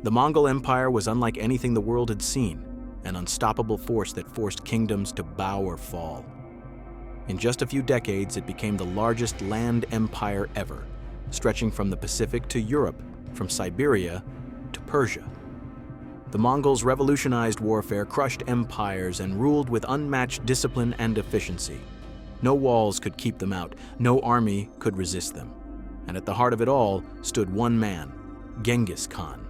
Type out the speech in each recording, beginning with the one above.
The Mongol Empire was unlike anything the world had seen, an unstoppable force that forced kingdoms to bow or fall. In just a few decades, it became the largest land empire ever, stretching from the Pacific to Europe, from Siberia to Persia. The Mongols revolutionized warfare, crushed empires, and ruled with unmatched discipline and efficiency. No walls could keep them out, no army could resist them. And at the heart of it all stood one man, Genghis Khan.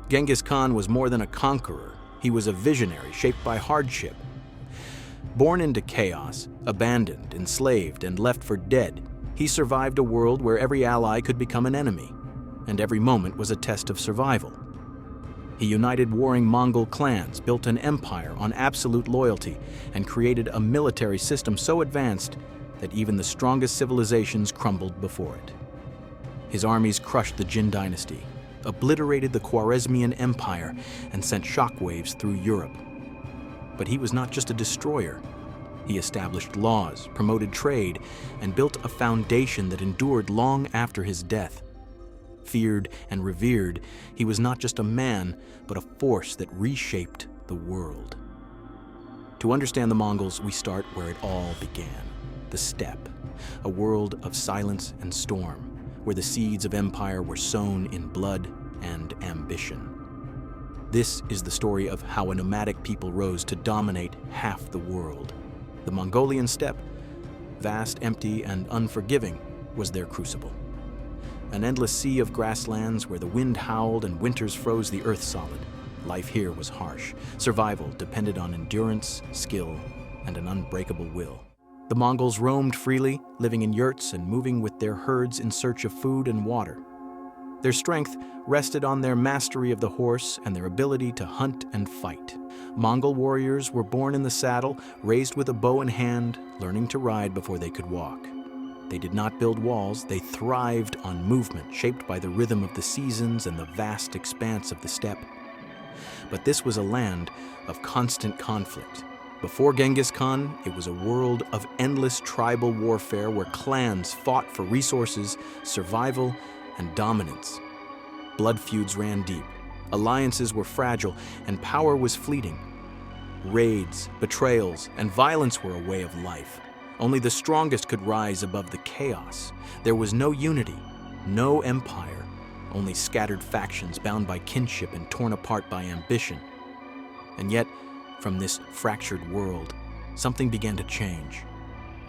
Genghis Khan was more than a conqueror. He was a visionary shaped by hardship. Born into chaos, abandoned, enslaved, and left for dead, he survived a world where every ally could become an enemy, and every moment was a test of survival. He united warring Mongol clans, built an empire on absolute loyalty, and created a military system so advanced that even the strongest civilizations crumbled before it. His armies crushed the Jin dynasty, obliterated the Khwarezmian Empire, and sent shockwaves through Europe. But he was not just a destroyer. He established laws, promoted trade, and built a foundation that endured long after his death. Feared and revered, he was not just a man, but a force that reshaped the world. To understand the Mongols, we start where it all began, the steppe, a world of silence and storm, where the seeds of empire were sown in blood and ambition. This is the story of how a nomadic people rose to dominate half the world. The Mongolian steppe, vast, empty, and unforgiving, was their crucible. An endless sea of grasslands where the wind howled and winters froze the earth solid. Life here was harsh. Survival depended on endurance, skill, and an unbreakable will. The Mongols roamed freely, living in yurts and moving with their herds in search of food and water. Their strength rested on their mastery of the horse and their ability to hunt and fight. Mongol warriors were born in the saddle, raised with a bow in hand, learning to ride before they could walk. They did not build walls, they thrived on movement, shaped by the rhythm of the seasons and the vast expanse of the steppe. But this was a land of constant conflict. Before Genghis Khan, it was a world of endless tribal warfare where clans fought for resources, survival, and dominance. Blood feuds ran deep, alliances were fragile, and power was fleeting. Raids, betrayals, and violence were a way of life. Only the strongest could rise above the chaos. There was no unity, no empire, only scattered factions bound by kinship and torn apart by ambition. And yet, from this fractured world, something began to change.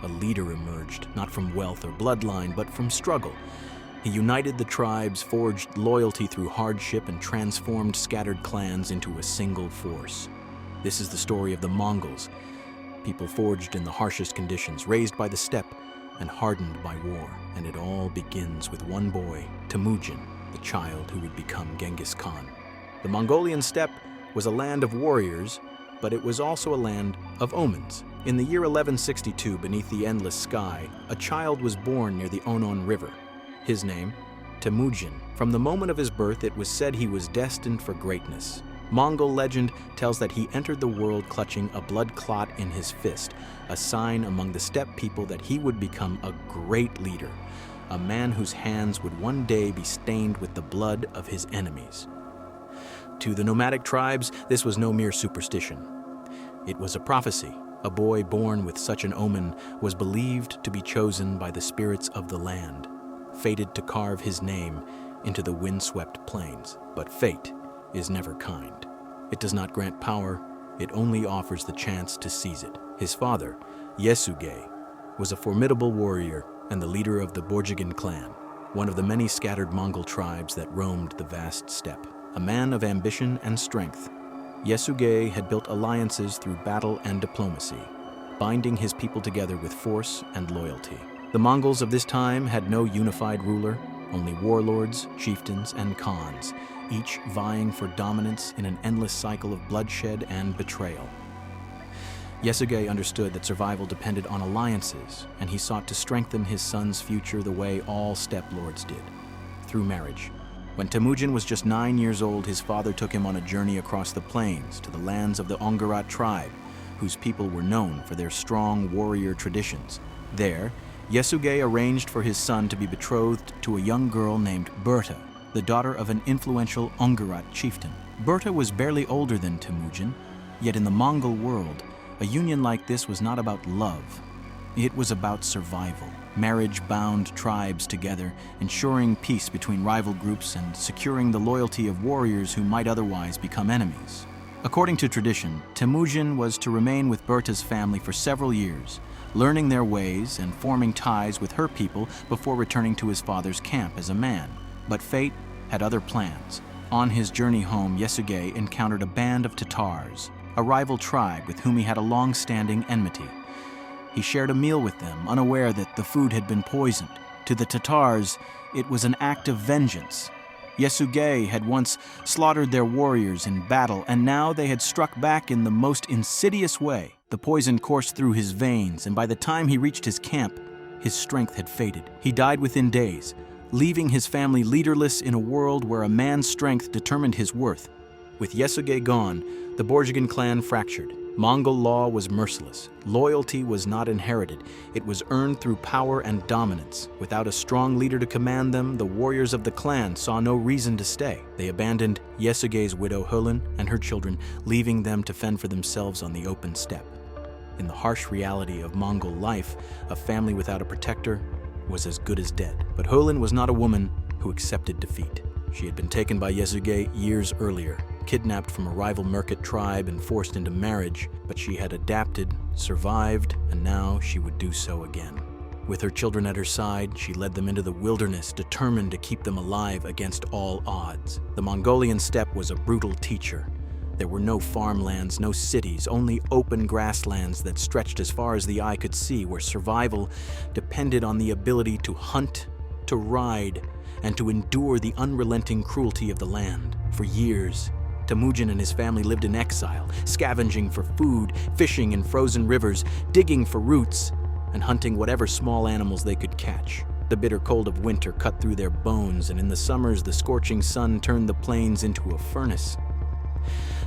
A leader emerged, not from wealth or bloodline, but from struggle. He united the tribes, forged loyalty through hardship, and transformed scattered clans into a single force. This is the story of the Mongols, people forged in the harshest conditions, raised by the steppe, and hardened by war. And it all begins with one boy, Temüjin, the child who would become Genghis Khan. The Mongolian steppe was a land of warriors, but it was also a land of omens. In the year 1162, beneath the endless sky, a child was born near the Onon River. His name, Temüjin. From the moment of his birth, it was said he was destined for greatness. Mongol legend tells that he entered the world clutching a blood clot in his fist, a sign among the steppe people that he would become a great leader, a man whose hands would one day be stained with the blood of his enemies. To the nomadic tribes, this was no mere superstition. It was a prophecy. A boy born with such an omen was believed to be chosen by the spirits of the land, fated to carve his name into the windswept plains. But fate is never kind. It does not grant power, it only offers the chance to seize it. His father, Yehuling, was a formidable warrior and the leader of the Börte clan, one of the many scattered Mongol tribes that roamed the vast steppe. A man of ambition and strength, Yehuling had built alliances through battle and diplomacy, binding his people together with force and loyalty. The Mongols of this time had no unified ruler, only warlords, chieftains, and khans, each vying for dominance in an endless cycle of bloodshed and betrayal. Yehuling understood that survival depended on alliances, and he sought to strengthen his son's future the way all steppe lords did, through marriage. When Temüjin was just 9 years old, his father took him on a journey across the plains to the lands of the Ongarat tribe, whose people were known for their strong warrior traditions. There, Yehuling arranged for his son to be betrothed to a young girl named Börte, the daughter of an influential Ongurut chieftain. Börte was barely older than Temüjin, yet in the Mongol world, a union like this was not about love. It was about survival. Marriage bound tribes together, ensuring peace between rival groups and securing the loyalty of warriors who might otherwise become enemies. According to tradition, Temüjin was to remain with Börte's family for several years, learning their ways and forming ties with her people before returning to his father's camp as a man. But fate had other plans. On his journey home, Yehuling encountered a band of Tatars, a rival tribe with whom he had a long-standing enmity. He shared a meal with them, unaware that the food had been poisoned. To the Tatars, it was an act of vengeance. Yehuling had once slaughtered their warriors in battle, and now they had struck back in the most insidious way. The poison coursed through his veins, and by the time he reached his camp, his strength had faded. He died within days, leaving his family leaderless in a world where a man's strength determined his worth. With Yehuling gone, the Borjigin clan fractured. Mongol law was merciless. Loyalty was not inherited. It was earned through power and dominance. Without a strong leader to command them, the warriors of the clan saw no reason to stay. They abandoned Yesugei's widow Yehuling and her children, leaving them to fend for themselves on the open steppe. In the harsh reality of Mongol life, a family without a protector was as good as dead. But Yehuling was not a woman who accepted defeat. She had been taken by Yehuling years earlier, kidnapped from a rival Merkit tribe and forced into marriage, but she had adapted, survived, and now she would do so again. With her children at her side, she led them into the wilderness, determined to keep them alive against all odds. The Mongolian steppe was a brutal teacher. There were no farmlands, no cities, only open grasslands that stretched as far as the eye could see, where survival depended on the ability to hunt, to ride, and to endure the unrelenting cruelty of the land. For years, Temüjin and his family lived in exile, scavenging for food, fishing in frozen rivers, digging for roots, and hunting whatever small animals they could catch. The bitter cold of winter cut through their bones, and in the summers the scorching sun turned the plains into a furnace.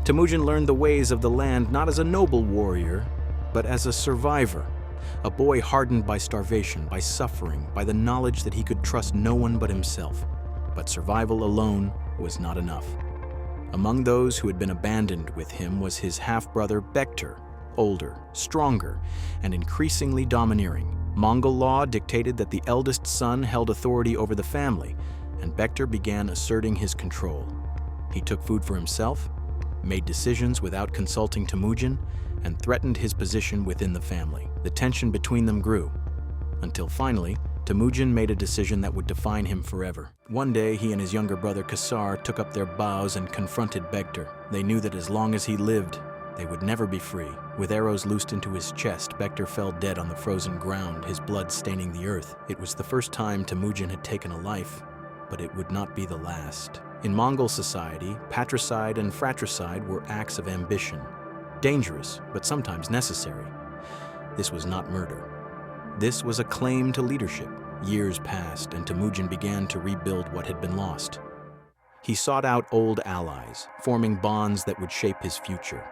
Temüjin learned the ways of the land not as a noble warrior, but as a survivor, a boy hardened by starvation, by suffering, by the knowledge that he could trust no one but himself. But survival alone was not enough. Among those who had been abandoned with him was his half-brother Bektur, older, stronger, and increasingly domineering. Mongol law dictated that the eldest son held authority over the family, and Bektur began asserting his control. He took food for himself, made decisions without consulting Temüjin, and threatened his position within the family. The tension between them grew, until finally, Temüjin made a decision that would define him forever. One day, he and his younger brother Kasar took up their bows and confronted Bektur. They knew that as long as he lived, they would never be free. With arrows loosed into his chest, Bektur fell dead on the frozen ground, his blood staining the earth. It was the first time Temüjin had taken a life, but it would not be the last. In Mongol society, patricide and fratricide were acts of ambition. Dangerous, but sometimes necessary. This was not murder. This was a claim to leadership. Years passed, and Temüjin began to rebuild what had been lost. He sought out old allies, forming bonds that would shape his future.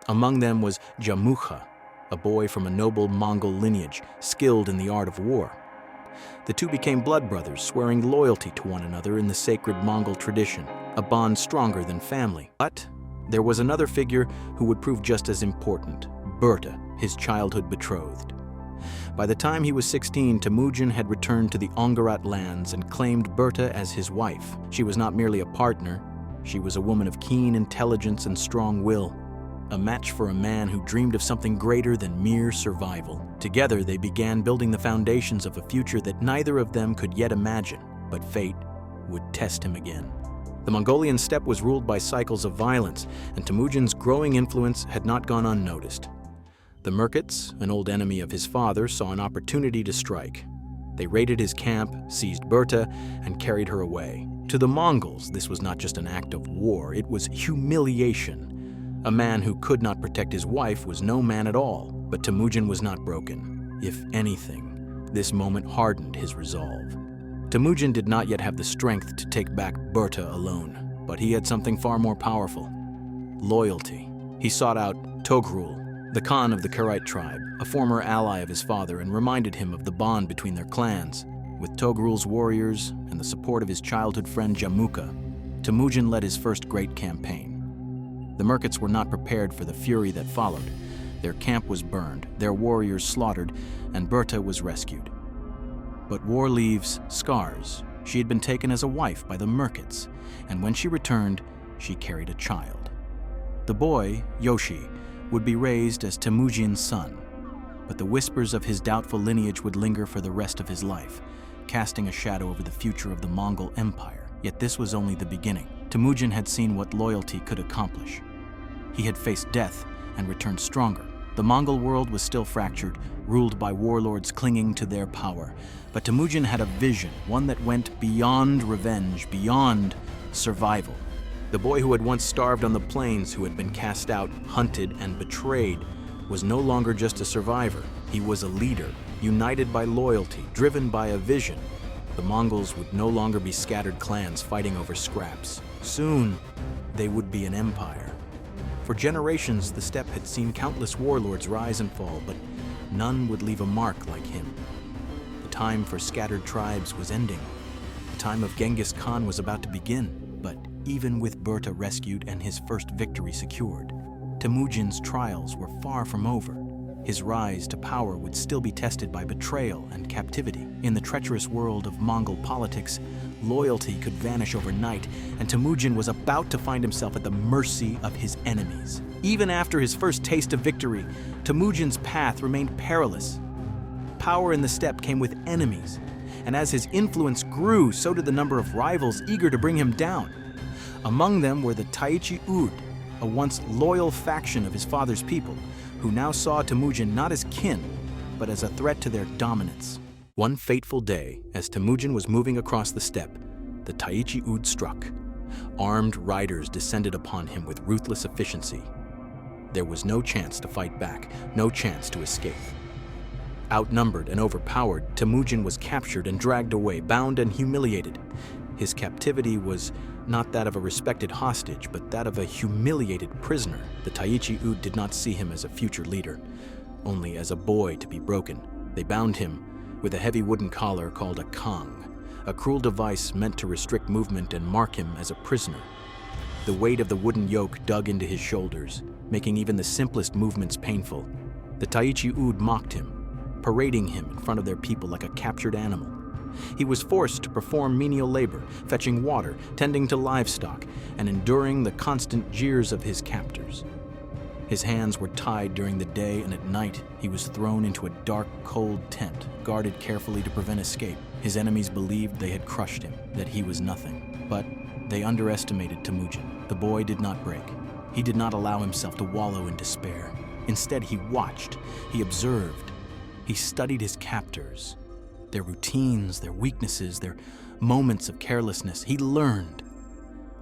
Among them was Jamukha, a boy from a noble Mongol lineage, skilled in the art of war. The two became blood brothers, swearing loyalty to one another in the sacred Mongol tradition, a bond stronger than family. But there was another figure who would prove just as important, Börte, his childhood betrothed. By the time he was 16, Temüjin had returned to the Ongurut lands and claimed Börte as his wife. She was not merely a partner, she was a woman of keen intelligence and strong will, a match for a man who dreamed of something greater than mere survival. Together, they began building the foundations of a future that neither of them could yet imagine, but fate would test him again. The Mongolian steppe was ruled by cycles of violence, and Temüjin's growing influence had not gone unnoticed. The Merkits, an old enemy of his father, saw an opportunity to strike. They raided his camp, seized Börte, and carried her away. To the Mongols, this was not just an act of war, it was humiliation. A man who could not protect his wife was no man at all, but Temüjin was not broken. If anything, this moment hardened his resolve. Temüjin did not yet have the strength to take back Börte alone, but he had something far more powerful: loyalty. He sought out Togrul, the Khan of the Kurultai tribe, a former ally of his father, and reminded him of the bond between their clans. With Togrul's warriors and the support of his childhood friend Jamuka, Temüjin led his first great campaign. The Merkits were not prepared for the fury that followed. Their camp was burned, their warriors slaughtered, and Börte was rescued. But war leaves scars. She had been taken as a wife by the Merkits, and when she returned, she carried a child. The boy, Jochi, would be raised as Temüjin's son, but the whispers of his doubtful lineage would linger for the rest of his life, casting a shadow over the future of the Mongol Empire. Yet this was only the beginning. Temüjin had seen what loyalty could accomplish. He had faced death and returned stronger. The Mongol world was still fractured, ruled by warlords clinging to their power. But Temüjin had a vision, one that went beyond revenge, beyond survival. The boy who had once starved on the plains, who had been cast out, hunted, and betrayed, was no longer just a survivor. He was a leader, united by loyalty, driven by a vision. The Mongols would no longer be scattered clans fighting over scraps. Soon, they would be an empire. For generations, the steppe had seen countless warlords rise and fall, but none would leave a mark like him. The time for scattered tribes was ending. The time of Genghis Khan was about to begin. But even with Börte rescued and his first victory secured, Temüjin's trials were far from over. His rise to power would still be tested by betrayal and captivity. In the treacherous world of Mongol politics, loyalty could vanish overnight, and Temüjin was about to find himself at the mercy of his enemies. Even after his first taste of victory, Temüjin's path remained perilous. Power in the steppe came with enemies, and as his influence grew, so did the number of rivals eager to bring him down. Among them were the Taichi Ud, a once loyal faction of his father's people, who now saw Temüjin not as kin, but as a threat to their dominance. One fateful day, as Temüjin was moving across the steppe, the Taichi Ud struck. Armed riders descended upon him with ruthless efficiency. There was no chance to fight back, no chance to escape. Outnumbered and overpowered, Temüjin was captured and dragged away, bound and humiliated. His captivity was not that of a respected hostage, but that of a humiliated prisoner. The Taichi Ud did not see him as a future leader, only as a boy to be broken. They bound him with a heavy wooden collar called a kang, a cruel device meant to restrict movement and mark him as a prisoner. The weight of the wooden yoke dug into his shoulders, making even the simplest movements painful. The Taichi Ud mocked him, parading him in front of their people like a captured animal. He was forced to perform menial labor, fetching water, tending to livestock, and enduring the constant jeers of his captors. His hands were tied during the day, and at night he was thrown into a dark, cold tent, guarded carefully to prevent escape. His enemies believed they had crushed him, that he was nothing. But they underestimated Temüjin. The boy did not break. He did not allow himself to wallow in despair. Instead, he watched, he observed. He studied his captors, their routines, their weaknesses, their moments of carelessness. He learned.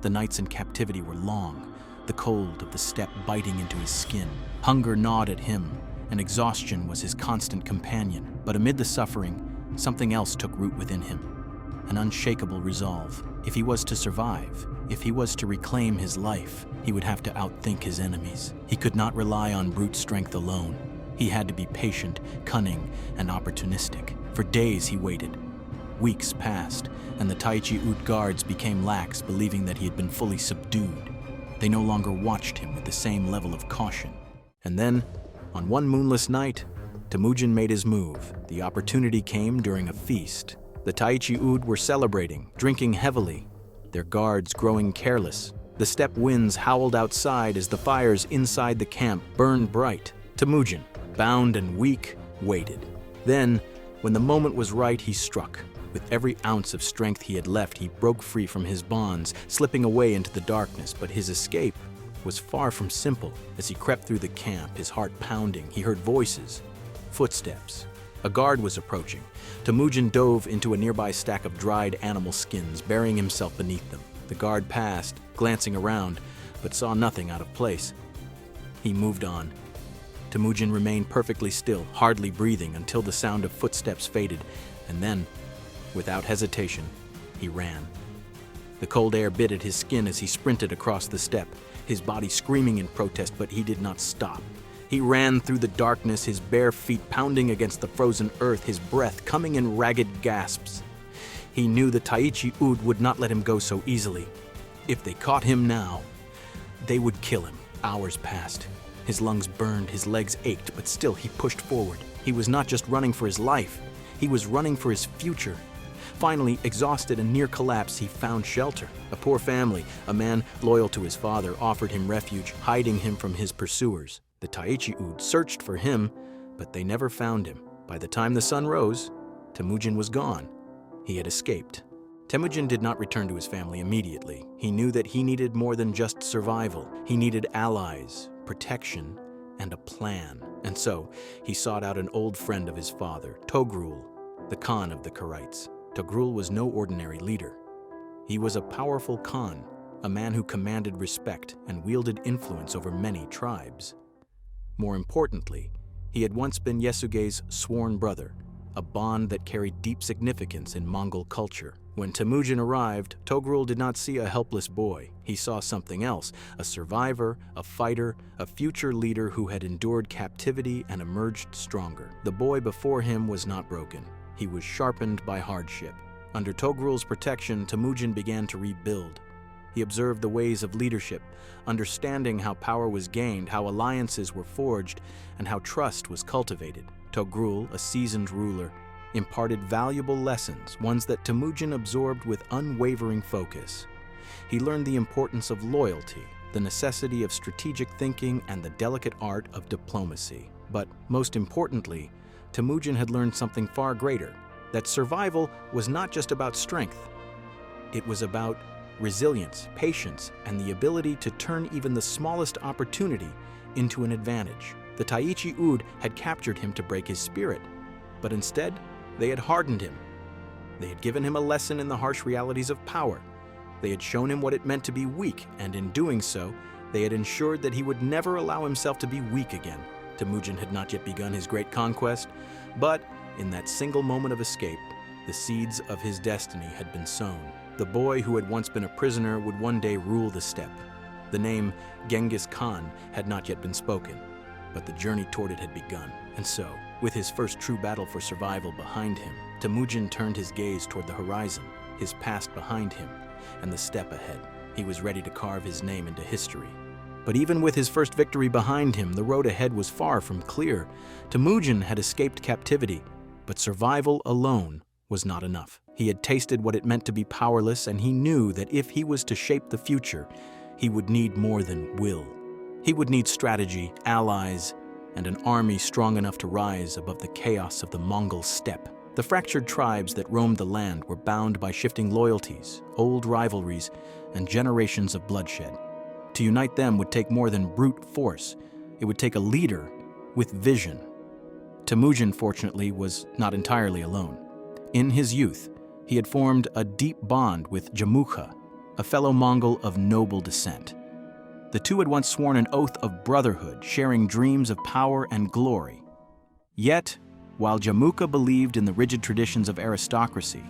The nights in captivity were long, the cold of the steppe biting into his skin. Hunger gnawed at him, and exhaustion was his constant companion. But amid the suffering, something else took root within him, an unshakable resolve. If he was to survive, if he was to reclaim his life, he would have to outthink his enemies. He could not rely on brute strength alone. He had to be patient, cunning, and opportunistic. For days he waited. Weeks passed, and the Taichi Ud guards became lax, believing that he had been fully subdued. They no longer watched him with the same level of caution. And then, on one moonless night, Temüjin made his move. The opportunity came during a feast. The Taichi Ud were celebrating, drinking heavily, their guards growing careless. The steppe winds howled outside as the fires inside the camp burned bright. Temüjin, bound and weak, waited. Then, when the moment was right, he struck. With every ounce of strength he had left, he broke free from his bonds, slipping away into the darkness. But his escape was far from simple. As he crept through the camp, his heart pounding, he heard voices, footsteps. A guard was approaching. Temüjin dove into a nearby stack of dried animal skins, burying himself beneath them. The guard passed, glancing around, but saw nothing out of place. He moved on. Temüjin remained perfectly still, hardly breathing, until the sound of footsteps faded, and then, without hesitation, he ran. The cold air bit at his skin as he sprinted across the steppe, his body screaming in protest, but he did not stop. He ran through the darkness, his bare feet pounding against the frozen earth, his breath coming in ragged gasps. He knew the Taichi Ud would not let him go so easily. If they caught him now, they would kill him. Hours passed. His lungs burned, his legs ached, but still he pushed forward. He was not just running for his life, he was running for his future. Finally, exhausted and near collapse, he found shelter. A poor family, a man loyal to his father, offered him refuge, hiding him from his pursuers. The Taichi Ud searched for him, but they never found him. By the time the sun rose, Temüjin was gone. He had escaped. Temüjin did not return to his family immediately. He knew that he needed more than just survival. He needed allies, protection, and a plan. And so, he sought out an old friend of his father, Togrul, the Khan of the Karaites. Togrul was no ordinary leader. He was a powerful Khan, a man who commanded respect and wielded influence over many tribes. More importantly, he had once been Yesugei's sworn brother, a bond that carried deep significance in Mongol culture. When Temüjin arrived, Togrul did not see a helpless boy. He saw something else, a survivor, a fighter, a future leader who had endured captivity and emerged stronger. The boy before him was not broken. He was sharpened by hardship. Under Togrul's protection, Temüjin began to rebuild. He observed the ways of leadership, understanding how power was gained, how alliances were forged, and how trust was cultivated. Togrul, a seasoned ruler, imparted valuable lessons, ones that Temüjin absorbed with unwavering focus. He learned the importance of loyalty, the necessity of strategic thinking, and the delicate art of diplomacy. But most importantly, Temüjin had learned something far greater, that survival was not just about strength. It was about resilience, patience, and the ability to turn even the smallest opportunity into an advantage. The Taichi Ud had captured him to break his spirit, but instead, they had hardened him. They had given him a lesson in the harsh realities of power. They had shown him what it meant to be weak, and in doing so, they had ensured that he would never allow himself to be weak again. Temüjin had not yet begun his great conquest, but in that single moment of escape, the seeds of his destiny had been sown. The boy who had once been a prisoner would one day rule the steppe. The name Genghis Khan had not yet been spoken, but the journey toward it had begun. And so, with his first true battle for survival behind him, Temüjin turned his gaze toward the horizon, his past behind him, and the steppe ahead. He was ready to carve his name into history. But even with his first victory behind him, the road ahead was far from clear. Temüjin had escaped captivity, but survival alone was not enough. He had tasted what it meant to be powerless, and he knew that if he was to shape the future, he would need more than will. He would need strategy, allies, and an army strong enough to rise above the chaos of the Mongol steppe. The fractured tribes that roamed the land were bound by shifting loyalties, old rivalries, and generations of bloodshed. To unite them would take more than brute force. It would take a leader with vision. Temüjin, fortunately, was not entirely alone. In his youth, he had formed a deep bond with Jamukha, a fellow Mongol of noble descent. The two had once sworn an oath of brotherhood, sharing dreams of power and glory. Yet, while Jamukha believed in the rigid traditions of aristocracy,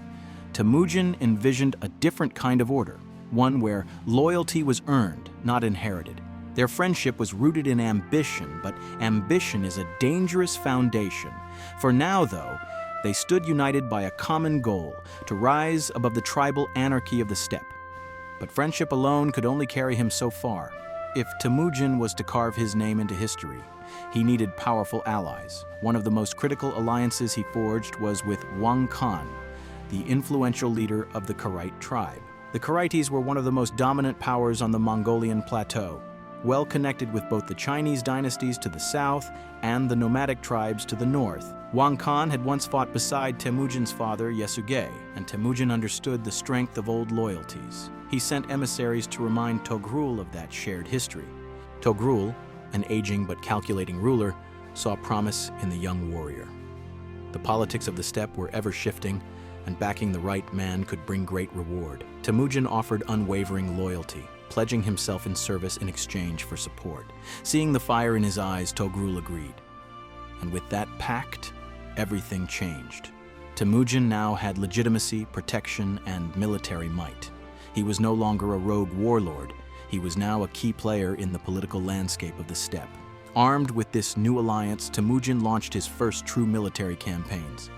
Temüjin envisioned a different kind of order, one where loyalty was earned, not inherited. Their friendship was rooted in ambition, but ambition is a dangerous foundation. For now, though, they stood united by a common goal, to rise above the tribal anarchy of the steppe. But friendship alone could only carry him so far. If Temüjin was to carve his name into history, he needed powerful allies. One of the most critical alliances he forged was with Wang Khan, the influential leader of the Karaite tribe. The Karaites were one of the most dominant powers on the Mongolian plateau, well connected with both the Chinese dynasties to the south and the nomadic tribes to the north. Wang Khan had once fought beside Temüjin's father, Yesugei, and Temüjin understood the strength of old loyalties. He sent emissaries to remind Togrul of that shared history. Togrul, an aging but calculating ruler, saw promise in the young warrior. The politics of the steppe were ever shifting, and backing the right man could bring great reward. Temüjin offered unwavering loyalty, pledging himself in service in exchange for support. Seeing the fire in his eyes, Togrul agreed. And with that pact, everything changed. Temüjin now had legitimacy, protection, and military might. He was no longer a rogue warlord. He was now a key player in the political landscape of the steppe. Armed with this new alliance, Temüjin launched his first true military campaigns.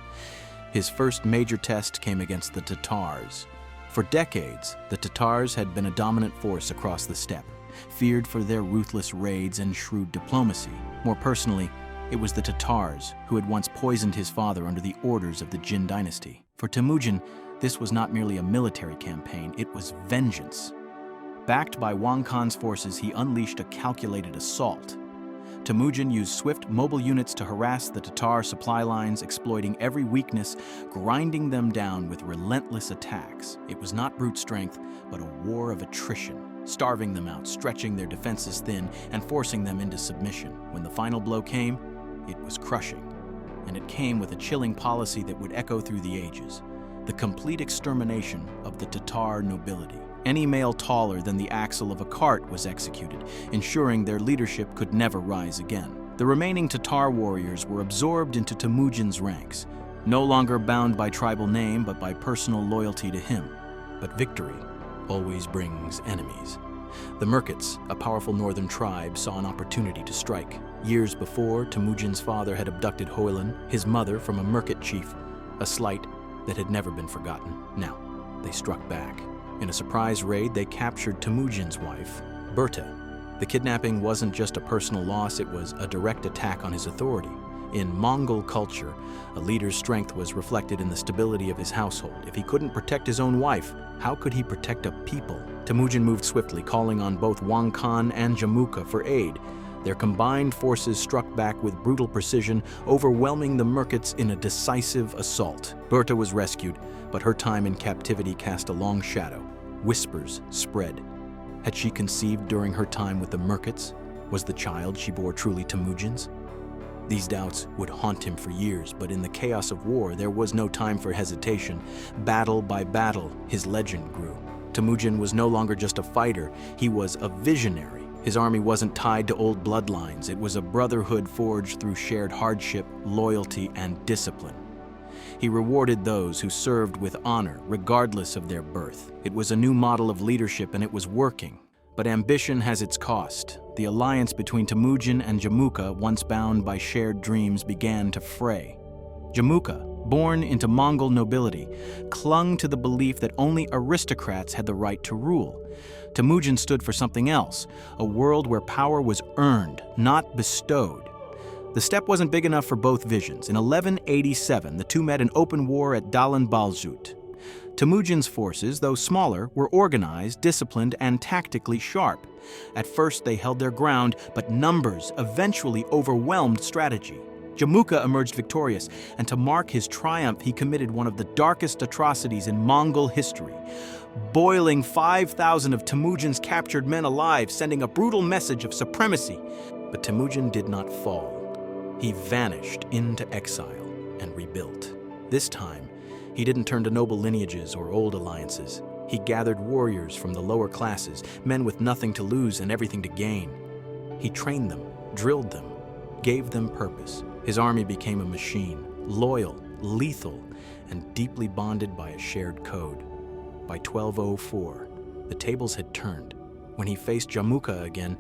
His first major test came against the Tatars. For decades, the Tatars had been a dominant force across the steppe, feared for their ruthless raids and shrewd diplomacy. More personally, it was the Tatars who had once poisoned his father under the orders of the Jin dynasty. For Temüjin, this was not merely a military campaign, it was vengeance. Backed by Wang Khan's forces, he unleashed a calculated assault. Temüjin used swift mobile units to harass the Tatar supply lines, exploiting every weakness, grinding them down with relentless attacks. It was not brute strength, but a war of attrition, starving them out, stretching their defenses thin, and forcing them into submission. When the final blow came, it was crushing, and it came with a chilling policy that would echo through the ages: the complete extermination of the Tatar nobility. Any male taller than the axle of a cart was executed, ensuring their leadership could never rise again. The remaining Tatar warriors were absorbed into Temüjin's ranks, no longer bound by tribal name but by personal loyalty to him. But victory always brings enemies. The Merkits, a powerful northern tribe, saw an opportunity to strike. Years before, Temüjin's father had abducted Yehuling, his mother, from a Merkit chief, a slight that had never been forgotten. Now, they struck back. In a surprise raid, they captured Temüjin's wife, Börte. The kidnapping wasn't just a personal loss, it was a direct attack on his authority. In Mongol culture, a leader's strength was reflected in the stability of his household. If he couldn't protect his own wife, how could he protect a people? Temüjin moved swiftly, calling on both Wang Khan and Jamuka for aid. Their combined forces struck back with brutal precision, overwhelming the Merkits in a decisive assault. Börte was rescued, but her time in captivity cast a long shadow. Whispers spread. Had she conceived during her time with the Merkits? Was the child she bore truly Temüjin's? These doubts would haunt him for years, but in the chaos of war, there was no time for hesitation. Battle by battle, his legend grew. Temüjin was no longer just a fighter, he was a visionary. His army wasn't tied to old bloodlines, it was a brotherhood forged through shared hardship, loyalty, and discipline. He rewarded those who served with honor, regardless of their birth. It was a new model of leadership, and it was working. But ambition has its cost. The alliance between Temüjin and Jamuka, once bound by shared dreams, began to fray. Jamuka, born into Mongol nobility, clung to the belief that only aristocrats had the right to rule. Temüjin stood for something else, a world where power was earned, not bestowed. The steppe wasn't big enough for both visions. In 1187, the two met in open war at Jalal. Temüjin's forces, though smaller, were organized, disciplined, and tactically sharp. At first, they held their ground, but numbers eventually overwhelmed strategy. Jamuka emerged victorious, and to mark his triumph, he committed one of the darkest atrocities in Mongol history, boiling 5,000 of Temüjin's captured men alive, sending a brutal message of supremacy. But Temüjin did not fall. He vanished into exile and rebuilt. This time, he didn't turn to noble lineages or old alliances. He gathered warriors from the lower classes, men with nothing to lose and everything to gain. He trained them, drilled them, gave them purpose. His army became a machine, loyal, lethal, and deeply bonded by a shared code. By 1204, the tables had turned. When he faced Jamuka again,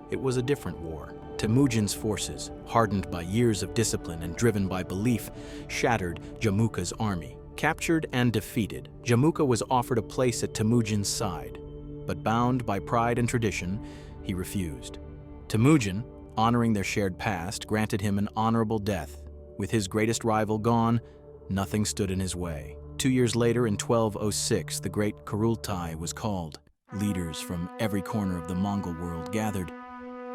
it was a different war. Temüjin's forces, hardened by years of discipline and driven by belief, shattered Jamuka's army. Captured and defeated, Jamuka was offered a place at Temüjin's side, but bound by pride and tradition, he refused. Temüjin, honoring their shared past, granted him an honorable death. With his greatest rival gone, nothing stood in his way. 2 years later, in 1206, the great Kurultai was called. Leaders from every corner of the Mongol world gathered,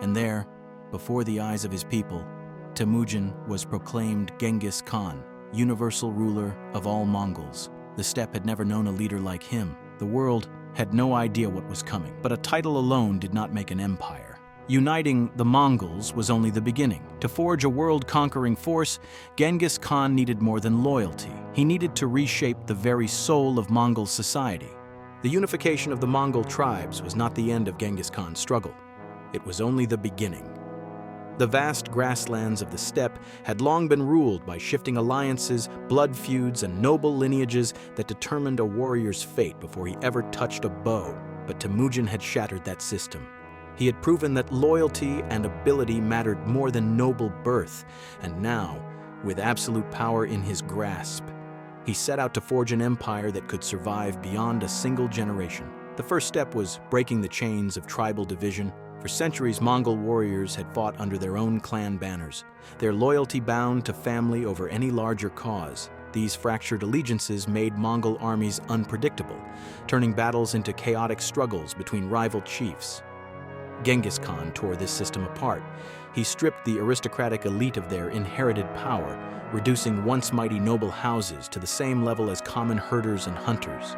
and there, before the eyes of his people, Temüjin was proclaimed Genghis Khan, universal ruler of all Mongols. The steppe had never known a leader like him. The world had no idea what was coming, but a title alone did not make an empire. Uniting the Mongols was only the beginning. To forge a world-conquering force, Genghis Khan needed more than loyalty. He needed to reshape the very soul of Mongol society. The unification of the Mongol tribes was not the end of Genghis Khan's struggle. It was only the beginning. The vast grasslands of the steppe had long been ruled by shifting alliances, blood feuds, and noble lineages that determined a warrior's fate before he ever touched a bow. But Temüjin had shattered that system. He had proven that loyalty and ability mattered more than noble birth, and now, with absolute power in his grasp, He set out to forge an empire that could survive beyond a single generation. The first step was breaking the chains of tribal division. For centuries, Mongol warriors had fought under their own clan banners, their loyalty bound to family over any larger cause. These fractured allegiances made Mongol armies unpredictable, turning battles into chaotic struggles between rival chiefs. Genghis Khan tore this system apart. He stripped the aristocratic elite of their inherited power, reducing once mighty noble houses to the same level as common herders and hunters.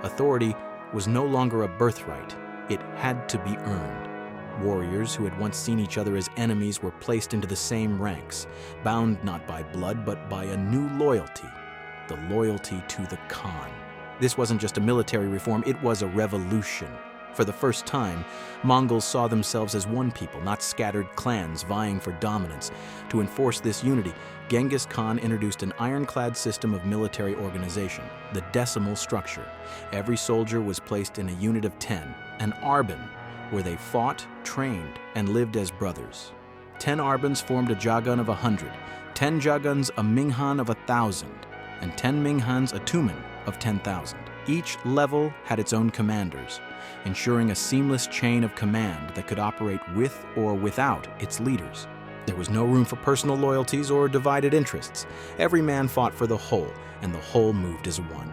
Authority was no longer a birthright. It had to be earned. Warriors who had once seen each other as enemies were placed into the same ranks, bound not by blood but by a new loyalty, the loyalty to the Khan. This wasn't just a military reform, it was a revolution. For the first time, Mongols saw themselves as one people, not scattered clans vying for dominance. To enforce this unity, Genghis Khan introduced an ironclad system of military organization, the decimal structure. Every soldier was placed in a unit of 10, an arban, where they fought, trained, and lived as brothers. 10 arbans formed a jagun of 100, 10 jaguns a minghan of 1,000, and 10 minghans a tumen of 10,000. Each level had its own commanders, ensuring a seamless chain of command that could operate with or without its leaders. There was no room for personal loyalties or divided interests. Every man fought for the whole, and the whole moved as one.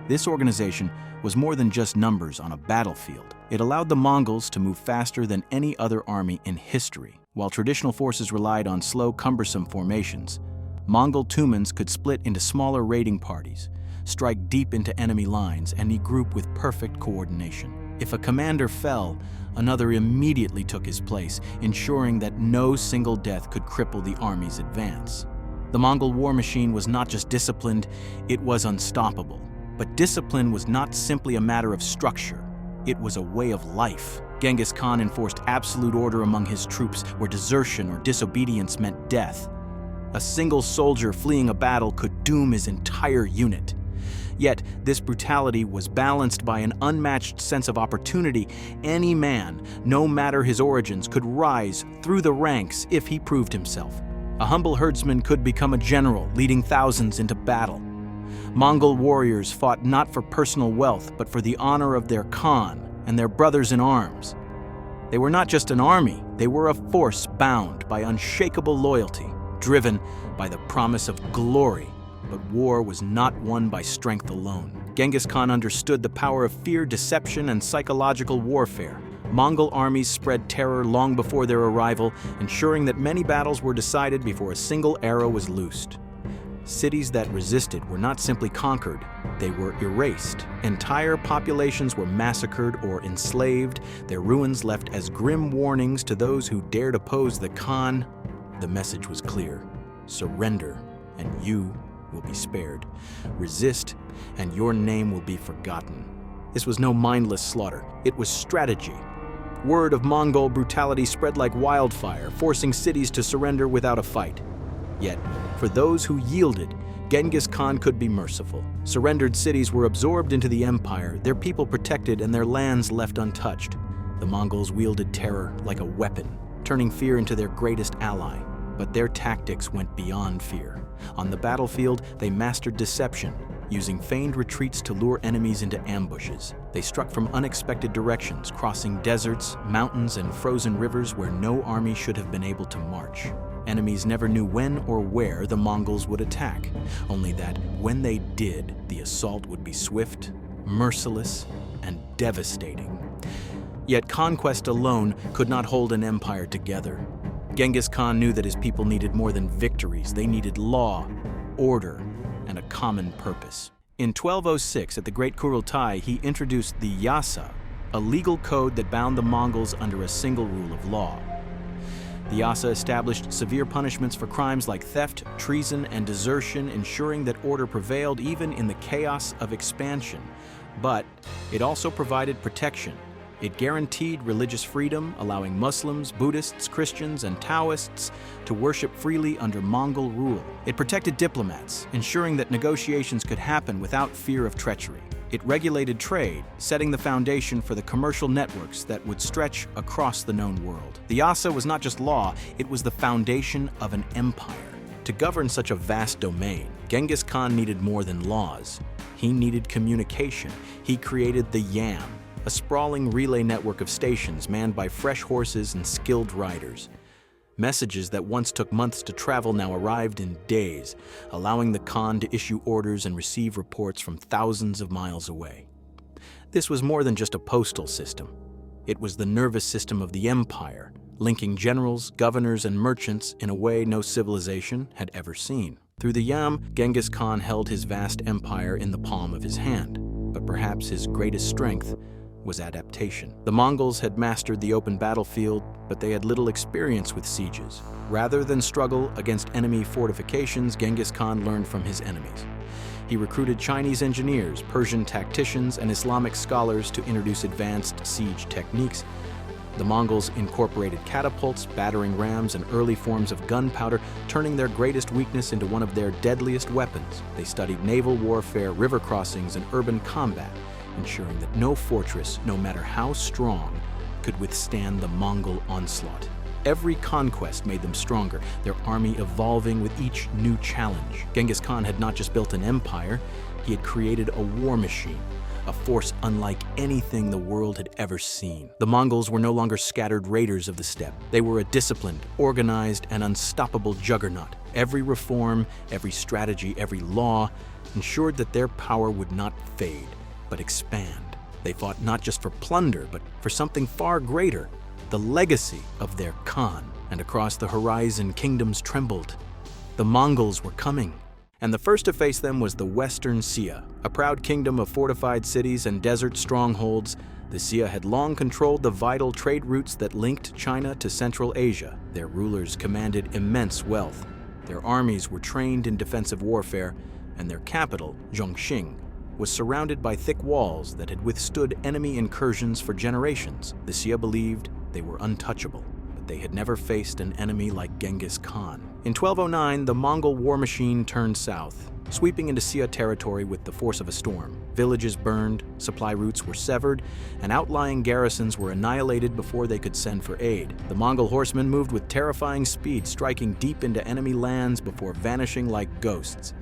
This organization was more than just numbers on a battlefield. It allowed the Mongols to move faster than any other army in history. While traditional forces relied on slow, cumbersome formations, Mongol tumens could split into smaller raiding parties, strike deep into enemy lines, and regroup with perfect coordination. If a commander fell, another immediately took his place, ensuring that no single death could cripple the army's advance. The Mongol war machine was not just disciplined, it was unstoppable. But discipline was not simply a matter of structure, it was a way of life. Genghis Khan enforced absolute order among his troops, where desertion or disobedience meant death. A single soldier fleeing a battle could doom his entire unit. Yet, this brutality was balanced by an unmatched sense of opportunity. Any man, no matter his origins, could rise through the ranks if he proved himself. A humble herdsman could become a general, leading thousands into battle. Mongol warriors fought not for personal wealth, but for the honor of their Khan and their brothers in arms. They were not just an army, they were a force bound by unshakable loyalty, driven by the promise of glory. But war was not won by strength alone. Genghis Khan understood the power of fear, deception, and psychological warfare. Mongol armies spread terror long before their arrival, ensuring that many battles were decided before a single arrow was loosed. Cities that resisted were not simply conquered, they were erased. Entire populations were massacred or enslaved, their ruins left as grim warnings to those who dared oppose the Khan. The message was clear: surrender, and you will be spared. Resist, and your name will be forgotten. This was no mindless slaughter, it was strategy. Word of Mongol brutality spread like wildfire, forcing cities to surrender without a fight. Yet, for those who yielded, Genghis Khan could be merciful. Surrendered cities were absorbed into the empire, their people protected and their lands left untouched. The Mongols wielded terror like a weapon, turning fear into their greatest ally. But their tactics went beyond fear. On the battlefield, they mastered deception, using feigned retreats to lure enemies into ambushes. They struck from unexpected directions, crossing deserts, mountains, and frozen rivers where no army should have been able to march. Enemies never knew when or where the Mongols would attack, only that when they did, the assault would be swift, merciless, and devastating. Yet conquest alone could not hold an empire together. Genghis Khan knew that his people needed more than victories. They needed law, order, and a common purpose. In 1206, at the Great Kurultai, he introduced the Yasa, a legal code that bound the Mongols under a single rule of law. The Yasa established severe punishments for crimes like theft, treason, and desertion, ensuring that order prevailed even in the chaos of expansion. But it also provided protection. It guaranteed religious freedom, allowing Muslims, Buddhists, Christians, and Taoists to worship freely under Mongol rule. It protected diplomats, ensuring that negotiations could happen without fear of treachery. It regulated trade, setting the foundation for the commercial networks that would stretch across the known world. The Yasa was not just law, it was the foundation of an empire. To govern such a vast domain, Genghis Khan needed more than laws. He needed communication. He created the Yam, a sprawling relay network of stations manned by fresh horses and skilled riders. Messages that once took months to travel now arrived in days, allowing the Khan to issue orders and receive reports from thousands of miles away. This was more than just a postal system. It was the nervous system of the empire, linking generals, governors, and merchants in a way no civilization had ever seen. Through the Yam, Genghis Khan held his vast empire in the palm of his hand, but perhaps his greatest strength was adaptation. The Mongols had mastered the open battlefield, but they had little experience with sieges. Rather than struggle against enemy fortifications, Genghis Khan learned from his enemies. He recruited Chinese engineers, Persian tacticians, and Islamic scholars to introduce advanced siege techniques. The Mongols incorporated catapults, battering rams, and early forms of gunpowder, turning their greatest weakness into one of their deadliest weapons. They studied naval warfare, river crossings, and urban combat, ensuring that no fortress, no matter how strong, could withstand the Mongol onslaught. Every conquest made them stronger, their army evolving with each new challenge. Genghis Khan had not just built an empire, he had created a war machine, a force unlike anything the world had ever seen. The Mongols were no longer scattered raiders of the steppe. They were a disciplined, organized, and unstoppable juggernaut. Every reform, every strategy, every law ensured that their power would not fade, but expand. They fought not just for plunder, but for something far greater, the legacy of their Khan. And across the horizon, kingdoms trembled. The Mongols were coming. And the first to face them was the Western Xia, a proud kingdom of fortified cities and desert strongholds. The Xia had long controlled the vital trade routes that linked China to Central Asia. Their rulers commanded immense wealth. Their armies were trained in defensive warfare, and their capital, Zhongxing, was surrounded by thick walls that had withstood enemy incursions for generations. The Xia believed they were untouchable, but they had never faced an enemy like Genghis Khan. In 1209, the Mongol war machine turned south, sweeping into Xia territory with the force of a storm. Villages burned, supply routes were severed, and outlying garrisons were annihilated before they could send for aid. The Mongol horsemen moved with terrifying speed, striking deep into enemy lands before vanishing like ghosts.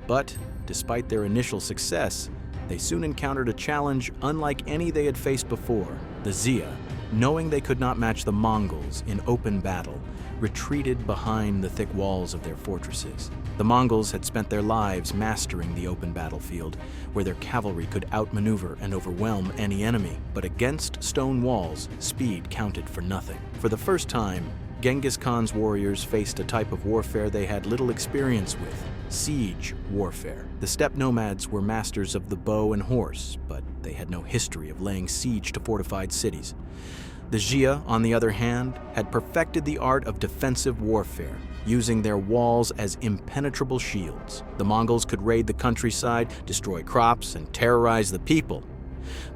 But despite their initial success, they soon encountered a challenge unlike any they had faced before. The Xia, knowing they could not match the Mongols in open battle, retreated behind the thick walls of their fortresses. The Mongols had spent their lives mastering the open battlefield, where their cavalry could outmaneuver and overwhelm any enemy. But against stone walls, speed counted for nothing. For the first time, Genghis Khan's warriors faced a type of warfare they had little experience with: siege warfare. The steppe nomads were masters of the bow and horse, but they had no history of laying siege to fortified cities. The Xia, on the other hand, had perfected the art of defensive warfare, using their walls as impenetrable shields. The Mongols could raid the countryside, destroy crops, and terrorize the people.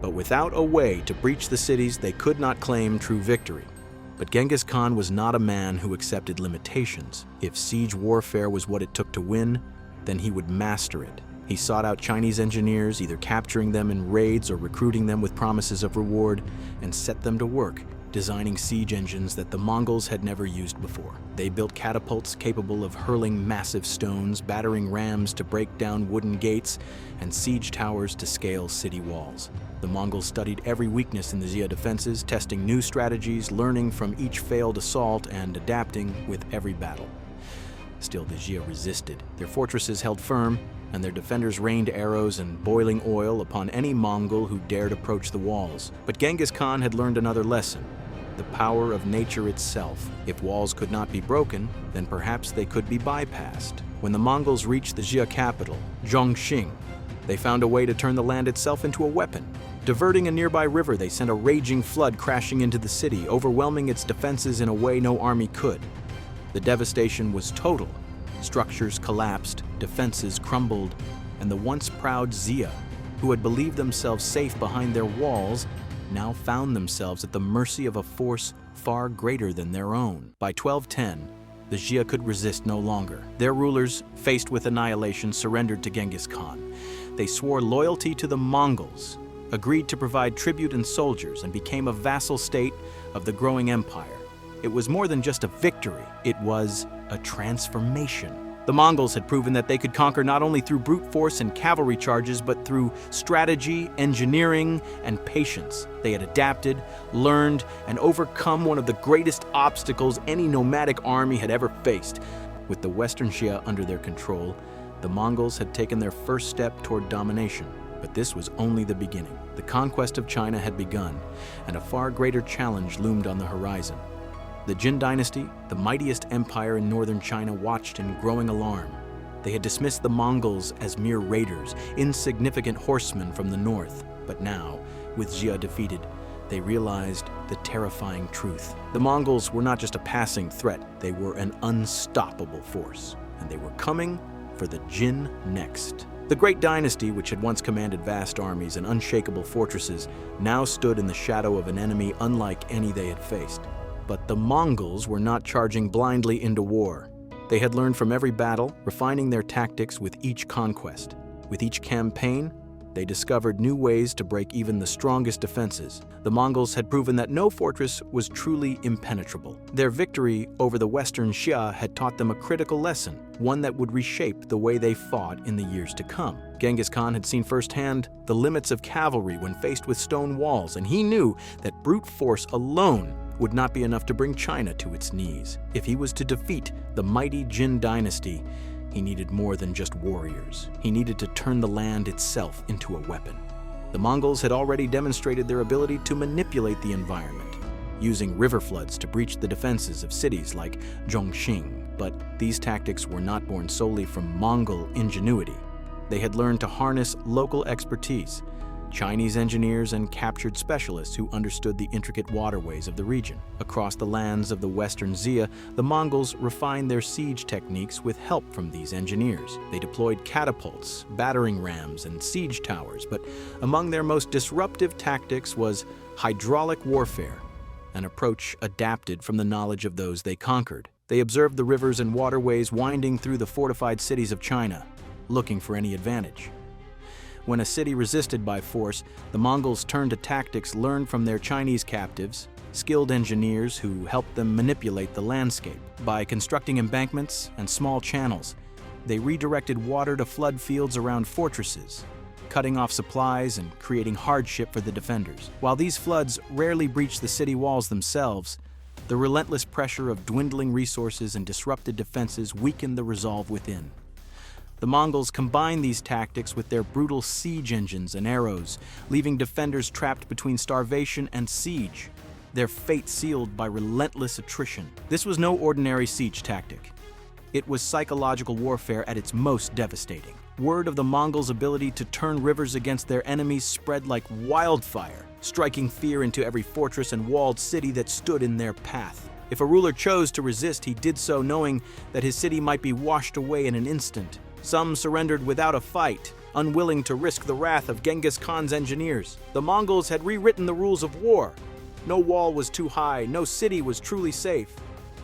But without a way to breach the cities, they could not claim true victory. But Genghis Khan was not a man who accepted limitations. If siege warfare was what it took to win, then he would master it. He sought out Chinese engineers, either capturing them in raids or recruiting them with promises of reward, and set them to work, designing siege engines that the Mongols had never used before. They built catapults capable of hurling massive stones, battering rams to break down wooden gates, and siege towers to scale city walls. The Mongols studied every weakness in the Xia defenses, testing new strategies, learning from each failed assault, and adapting with every battle. Still, the Xia resisted. Their fortresses held firm, and their defenders rained arrows and boiling oil upon any Mongol who dared approach the walls. But Genghis Khan had learned another lesson: the power of nature itself. If walls could not be broken, then perhaps they could be bypassed. When the Mongols reached the Xia capital, Zhongxing, they found a way to turn the land itself into a weapon. Diverting a nearby river, they sent a raging flood crashing into the city, overwhelming its defenses in a way no army could. The devastation was total. Structures collapsed, defenses crumbled, and the once proud Xia, who had believed themselves safe behind their walls, now found themselves at the mercy of a force far greater than their own. By 1210, the Xia could resist no longer. Their rulers, faced with annihilation, surrendered to Genghis Khan. They swore loyalty to the Mongols, agreed to provide tribute and soldiers, and became a vassal state of the growing empire. It was more than just a victory, it was a transformation. The Mongols had proven that they could conquer not only through brute force and cavalry charges, but through strategy, engineering, and patience. They had adapted, learned, and overcome one of the greatest obstacles any nomadic army had ever faced. With the Western Xia under their control, the Mongols had taken their first step toward domination. But this was only the beginning. The conquest of China had begun, and a far greater challenge loomed on the horizon. The Jin dynasty, the mightiest empire in northern China, watched in growing alarm. They had dismissed the Mongols as mere raiders, insignificant horsemen from the north. But now, with Xia defeated, they realized the terrifying truth. The Mongols were not just a passing threat, they were an unstoppable force. And they were coming for the Jin next. The great dynasty, which had once commanded vast armies and unshakable fortresses, now stood in the shadow of an enemy unlike any they had faced. But the Mongols were not charging blindly into war. They had learned from every battle, refining their tactics with each conquest. With each campaign, they discovered new ways to break even the strongest defenses. The Mongols had proven that no fortress was truly impenetrable. Their victory over the Western Xia had taught them a critical lesson, one that would reshape the way they fought in the years to come. Genghis Khan had seen firsthand the limits of cavalry when faced with stone walls, and he knew that brute force alone would not be enough to bring China to its knees. If he was to defeat the mighty Jin dynasty, he needed more than just warriors. He needed to turn the land itself into a weapon. The Mongols had already demonstrated their ability to manipulate the environment, using river floods to breach the defenses of cities like Zhongxing. But these tactics were not born solely from Mongol ingenuity. They had learned to harness local expertise, Chinese engineers and captured specialists who understood the intricate waterways of the region. Across the lands of the Western Xia, the Mongols refined their siege techniques with help from these engineers. They deployed catapults, battering rams, and siege towers, but among their most disruptive tactics was hydraulic warfare, an approach adapted from the knowledge of those they conquered. They observed the rivers and waterways winding through the fortified cities of China, looking for any advantage. When a city resisted by force, the Mongols turned to tactics learned from their Chinese captives, skilled engineers who helped them manipulate the landscape. By constructing embankments and small channels, they redirected water to flood fields around fortresses, cutting off supplies and creating hardship for the defenders. While these floods rarely breached the city walls themselves, the relentless pressure of dwindling resources and disrupted defenses weakened the resolve within. The Mongols combined these tactics with their brutal siege engines and arrows, leaving defenders trapped between starvation and siege, their fate sealed by relentless attrition. This was no ordinary siege tactic. It was psychological warfare at its most devastating. Word of the Mongols' ability to turn rivers against their enemies spread like wildfire, striking fear into every fortress and walled city that stood in their path. If a ruler chose to resist, he did so knowing that his city might be washed away in an instant. Some surrendered without a fight, unwilling to risk the wrath of Genghis Khan's engineers. The Mongols had rewritten the rules of war. No wall was too high, no city was truly safe.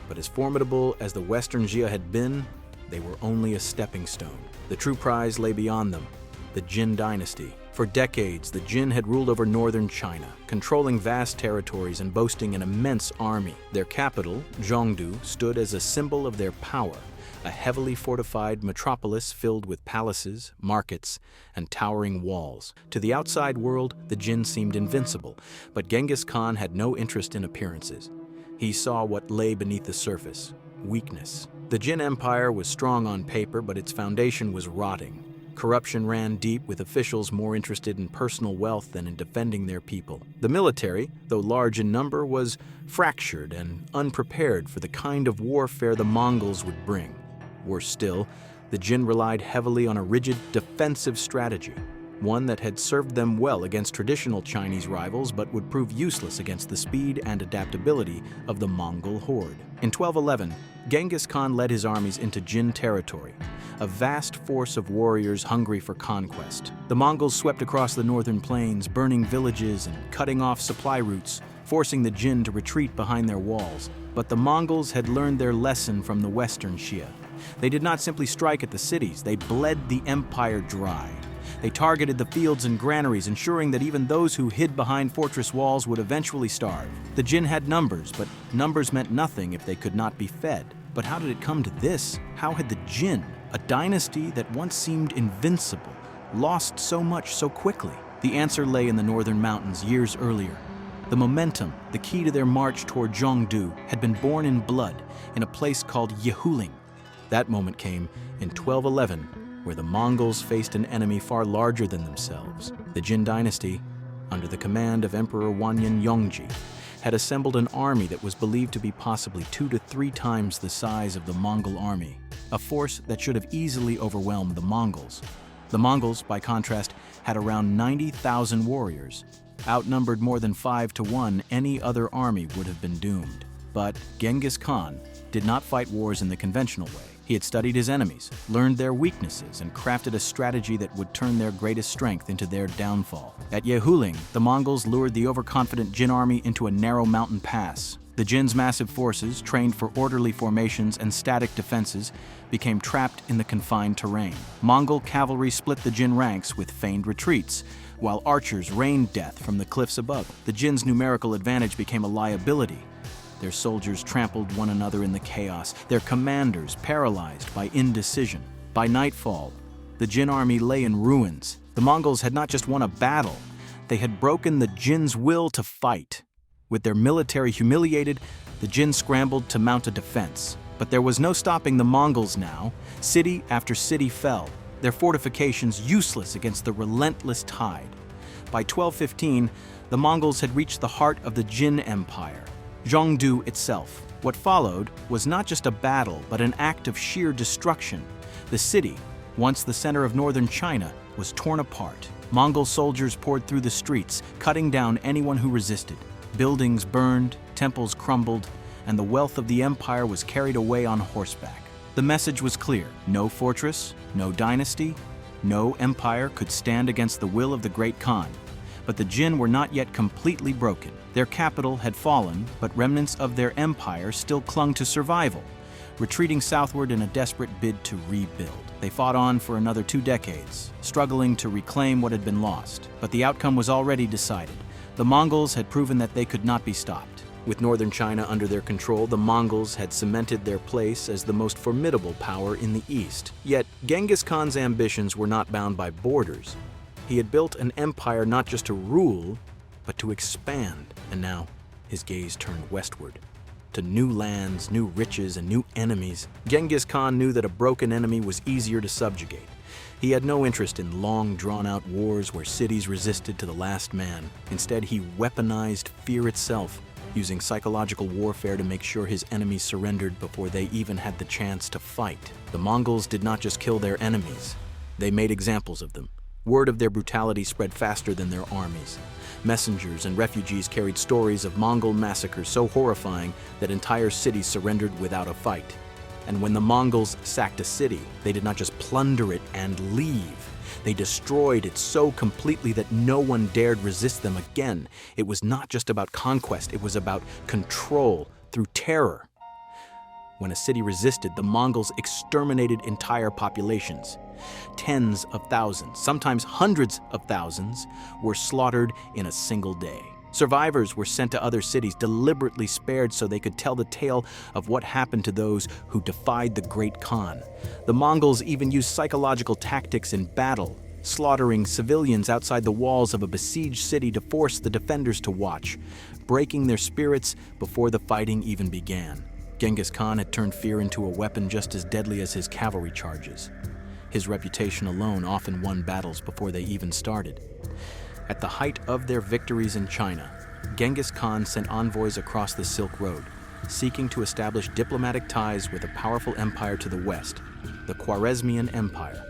But as formidable as the Western Xia had been, they were only a stepping stone. The true prize lay beyond them, the Jin dynasty. For decades, the Jin had ruled over northern China, controlling vast territories and boasting an immense army. Their capital, Zhongdu, stood as a symbol of their power, a heavily fortified metropolis filled with palaces, markets, and towering walls. To the outside world, the Jin seemed invincible, but Genghis Khan had no interest in appearances. He saw what lay beneath the surface: weakness. The Jin Empire was strong on paper, but its foundation was rotting. Corruption ran deep, with officials more interested in personal wealth than in defending their people. The military, though large in number, was fractured and unprepared for the kind of warfare the Mongols would bring. Worse still, the Jin relied heavily on a rigid defensive strategy, one that had served them well against traditional Chinese rivals but would prove useless against the speed and adaptability of the Mongol horde. In 1211, Genghis Khan led his armies into Jin territory, a vast force of warriors hungry for conquest. The Mongols swept across the northern plains, burning villages and cutting off supply routes, forcing the Jin to retreat behind their walls. But the Mongols had learned their lesson from the Western Xia. They did not simply strike at the cities, they bled the empire dry. They targeted the fields and granaries, ensuring that even those who hid behind fortress walls would eventually starve. The Jin had numbers, but numbers meant nothing if they could not be fed. But how did it come to this? How had the Jin, a dynasty that once seemed invincible, lost so much so quickly? The answer lay in the northern mountains years earlier. The momentum, the key to their march toward Zhongdu, had been born in blood in a place called Yehuling. That moment came in 1211, where the Mongols faced an enemy far larger than themselves. The Jin dynasty, under the command of Emperor Wanyan Yongji, had assembled an army that was believed to be possibly 2 to 3 times the size of the Mongol army, a force that should have easily overwhelmed the Mongols. The Mongols, by contrast, had around 90,000 warriors. Outnumbered more than 5 to 1, any other army would have been doomed. But Genghis Khan did not fight wars in the conventional way. He had studied his enemies, learned their weaknesses, and crafted a strategy that would turn their greatest strength into their downfall. At Yehuling, the Mongols lured the overconfident Jin army into a narrow mountain pass. The Jin's massive forces, trained for orderly formations and static defenses, became trapped in the confined terrain. Mongol cavalry split the Jin ranks with feigned retreats, while archers rained death from the cliffs above. The Jin's numerical advantage became a liability. Their soldiers trampled one another in the chaos, their commanders paralyzed by indecision. By nightfall, the Jin army lay in ruins. The Mongols had not just won a battle, they had broken the Jin's will to fight. With their military humiliated, the Jin scrambled to mount a defense. But there was no stopping the Mongols now. City after city fell, their fortifications useless against the relentless tide. By 1215, the Mongols had reached the heart of the Jin Empire, Zhongdu itself. What followed was not just a battle, but an act of sheer destruction. The city, once the center of northern China, was torn apart. Mongol soldiers poured through the streets, cutting down anyone who resisted. Buildings burned, temples crumbled, and the wealth of the empire was carried away on horseback. The message was clear: no fortress, no dynasty, no empire could stand against the will of the great Khan. But the Jin were not yet completely broken. Their capital had fallen, but remnants of their empire still clung to survival, retreating southward in a desperate bid to rebuild. They fought on for another 2 decades, struggling to reclaim what had been lost. But the outcome was already decided. The Mongols had proven that they could not be stopped. With northern China under their control, the Mongols had cemented their place as the most formidable power in the east. Yet, Genghis Khan's ambitions were not bound by borders. He had built an empire not just to rule, but to expand. And now, his gaze turned westward, to new lands, new riches, and new enemies. Genghis Khan knew that a broken enemy was easier to subjugate. He had no interest in long, drawn-out wars where cities resisted to the last man. Instead, he weaponized fear itself, using psychological warfare to make sure his enemies surrendered before they even had the chance to fight. The Mongols did not just kill their enemies, they made examples of them. Word of their brutality spread faster than their armies. Messengers and refugees carried stories of Mongol massacres so horrifying that entire cities surrendered without a fight. And when the Mongols sacked a city, they did not just plunder it and leave. They destroyed it so completely that no one dared resist them again. It was not just about conquest, it was about control through terror. When a city resisted, the Mongols exterminated entire populations. Tens of thousands, sometimes hundreds of thousands, were slaughtered in a single day. Survivors were sent to other cities, deliberately spared so they could tell the tale of what happened to those who defied the great Khan. The Mongols even used psychological tactics in battle, slaughtering civilians outside the walls of a besieged city to force the defenders to watch, breaking their spirits before the fighting even began. Genghis Khan had turned fear into a weapon just as deadly as his cavalry charges. His reputation alone often won battles before they even started. At the height of their victories in China, Genghis Khan sent envoys across the Silk Road, seeking to establish diplomatic ties with a powerful empire to the west, the Khwarezmian Empire.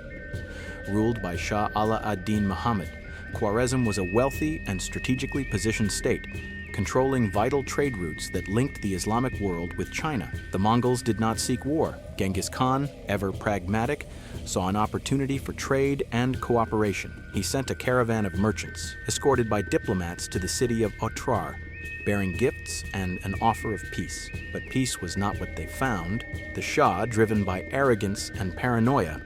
Ruled by Shah Ala ad-Din Muhammad, Khwarezm was a wealthy and strategically positioned state, controlling vital trade routes that linked the Islamic world with China. The Mongols did not seek war. Genghis Khan, ever pragmatic, saw an opportunity for trade and cooperation. He sent a caravan of merchants, escorted by diplomats, to the city of Otrar, bearing gifts and an offer of peace. But peace was not what they found. The Shah, driven by arrogance and paranoia,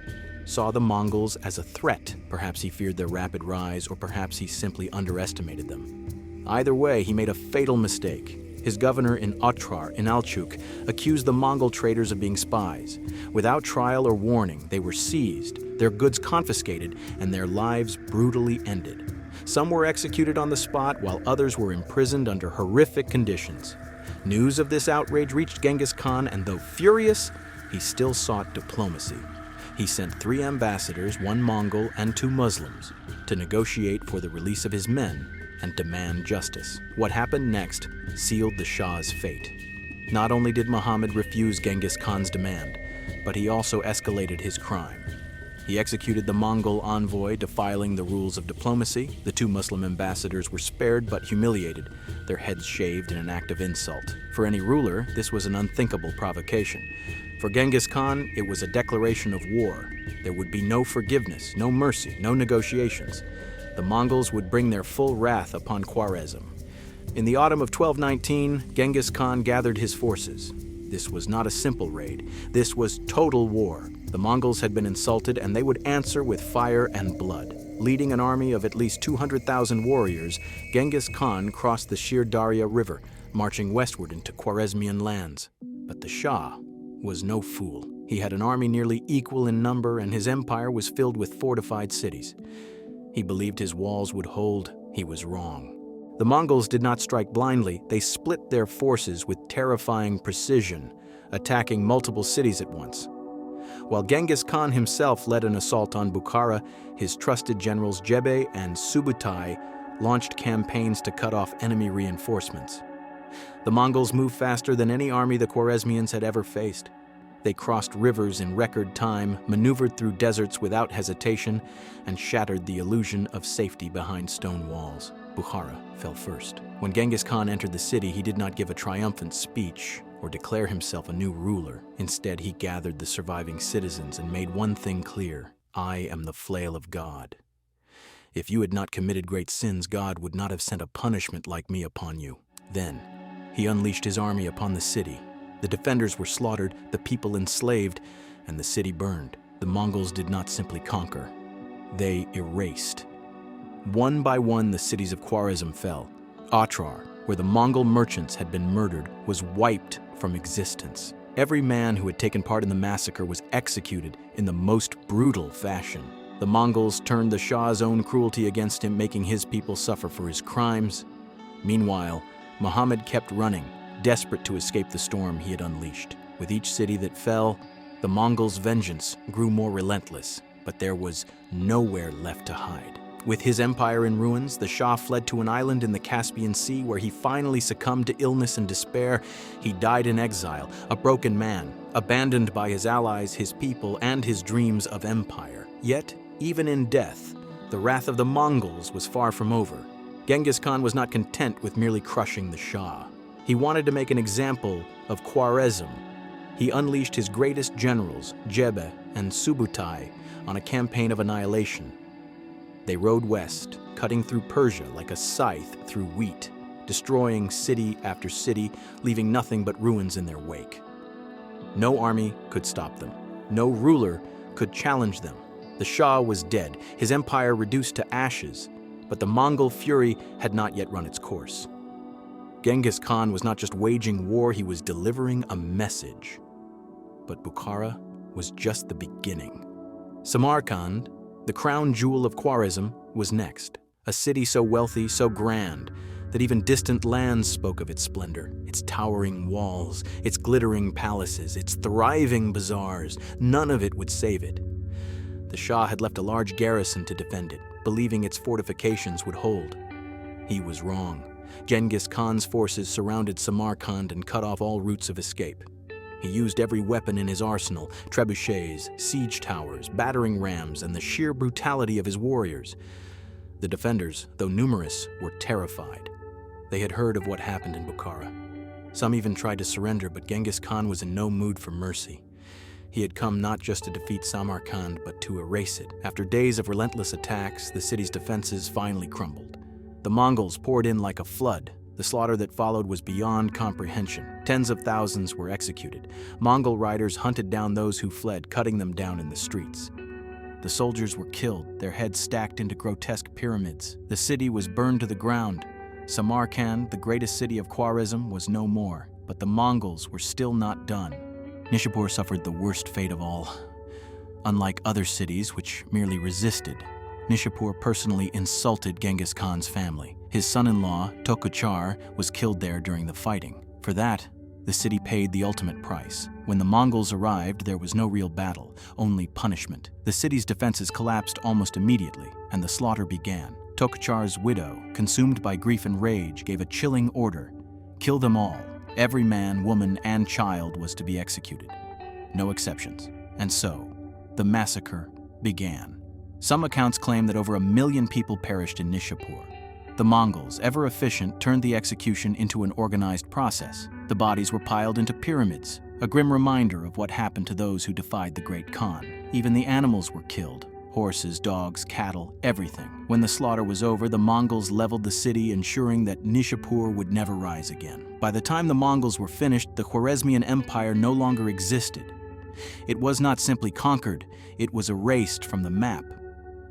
saw the Mongols as a threat. Perhaps he feared their rapid rise, or perhaps he simply underestimated them. Either way, he made a fatal mistake. His governor in Otrar, in Alchuk, accused the Mongol traders of being spies. Without trial or warning, they were seized, their goods confiscated, and their lives brutally ended. Some were executed on the spot, while others were imprisoned under horrific conditions. News of this outrage reached Genghis Khan, and though furious, he still sought diplomacy. He sent 3 ambassadors, 1 Mongol and 2 Muslims, to negotiate for the release of his men and demand justice. What happened next sealed the Shah's fate. Not only did Muhammad refuse Genghis Khan's demand, but he also escalated his crime. He executed the Mongol envoy, defiling the rules of diplomacy. The 2 Muslim ambassadors were spared but humiliated, their heads shaved in an act of insult. For any ruler, this was an unthinkable provocation. For Genghis Khan, it was a declaration of war. There would be no forgiveness, no mercy, no negotiations. The Mongols would bring their full wrath upon Khwarezm. In the autumn of 1219, Genghis Khan gathered his forces. This was not a simple raid. This was total war. The Mongols had been insulted, and they would answer with fire and blood. Leading an army of at least 200,000 warriors, Genghis Khan crossed the Shir Darya River, marching westward into Khwarezmian lands. But the Shah was no fool. He had an army nearly equal in number, and his empire was filled with fortified cities. He believed his walls would hold. He was wrong. The Mongols did not strike blindly. They split their forces with terrifying precision, attacking multiple cities at once. While Genghis Khan himself led an assault on Bukhara, his trusted generals Jebe and Subutai launched campaigns to cut off enemy reinforcements. The Mongols moved faster than any army the Khwarezmians had ever faced. They crossed rivers in record time, maneuvered through deserts without hesitation, and shattered the illusion of safety behind stone walls. Bukhara fell first. When Genghis Khan entered the city, he did not give a triumphant speech or declare himself a new ruler. Instead, he gathered the surviving citizens and made one thing clear: I am the flail of God. If you had not committed great sins, God would not have sent a punishment like me upon you. Then, he unleashed his army upon the city. The defenders were slaughtered, the people enslaved, and the city burned. The Mongols did not simply conquer. They erased. One by one, the cities of Khwarezm fell. Otrar, where the Mongol merchants had been murdered, was wiped from existence. Every man who had taken part in the massacre was executed in the most brutal fashion. The Mongols turned the Shah's own cruelty against him, making his people suffer for his crimes. Meanwhile, Muhammad kept running, desperate to escape the storm he had unleashed. With each city that fell, the Mongols' vengeance grew more relentless, but there was nowhere left to hide. With his empire in ruins, the Shah fled to an island in the Caspian Sea where he finally succumbed to illness and despair. He died in exile, a broken man, abandoned by his allies, his people, and his dreams of empire. Yet, even in death, the wrath of the Mongols was far from over. Genghis Khan was not content with merely crushing the Shah. He wanted to make an example of Khwarezm. He unleashed his greatest generals, Jebe and Subutai, on a campaign of annihilation. They rode west, cutting through Persia like a scythe through wheat, destroying city after city, leaving nothing but ruins in their wake. No army could stop them. No ruler could challenge them. The Shah was dead, his empire reduced to ashes, but the Mongol fury had not yet run its course. Genghis Khan was not just waging war, he was delivering a message. But Bukhara was just the beginning. Samarkand, the crown jewel of Khwarezm, was next. A city so wealthy, so grand, that even distant lands spoke of its splendor, its towering walls, its glittering palaces, its thriving bazaars. None of it would save it. The Shah had left a large garrison to defend it, believing its fortifications would hold. He was wrong. Genghis Khan's forces surrounded Samarkand and cut off all routes of escape. He used every weapon in his arsenal: trebuchets, siege towers, battering rams, and the sheer brutality of his warriors. The defenders, though numerous, were terrified. They had heard of what happened in Bukhara. Some even tried to surrender, but Genghis Khan was in no mood for mercy. He had come not just to defeat Samarkand, but to erase it. After days of relentless attacks, the city's defenses finally crumbled. The Mongols poured in like a flood. The slaughter that followed was beyond comprehension. Tens of thousands were executed. Mongol riders hunted down those who fled, cutting them down in the streets. The soldiers were killed, their heads stacked into grotesque pyramids. The city was burned to the ground. Samarkand, the greatest city of Khwarezm, was no more, but the Mongols were still not done. Nishapur suffered the worst fate of all. Unlike other cities which merely resisted, Nishapur personally insulted Genghis Khan's family. His son-in-law, Tokuchar, was killed there during the fighting. For that, the city paid the ultimate price. When the Mongols arrived, there was no real battle, only punishment. The city's defenses collapsed almost immediately, and the slaughter began. Tokuchar's widow, consumed by grief and rage, gave a chilling order: kill them all. Every man, woman, and child was to be executed. No exceptions. And so, the massacre began. Some accounts claim that over 1 million people perished in Nishapur. The Mongols, ever efficient, turned the execution into an organized process. The bodies were piled into pyramids, a grim reminder of what happened to those who defied the Great Khan. Even the animals were killed: horses, dogs, cattle, everything. When the slaughter was over, the Mongols leveled the city, ensuring that Nishapur would never rise again. By the time the Mongols were finished, the Khwarezmian Empire no longer existed. It was not simply conquered, it was erased from the map.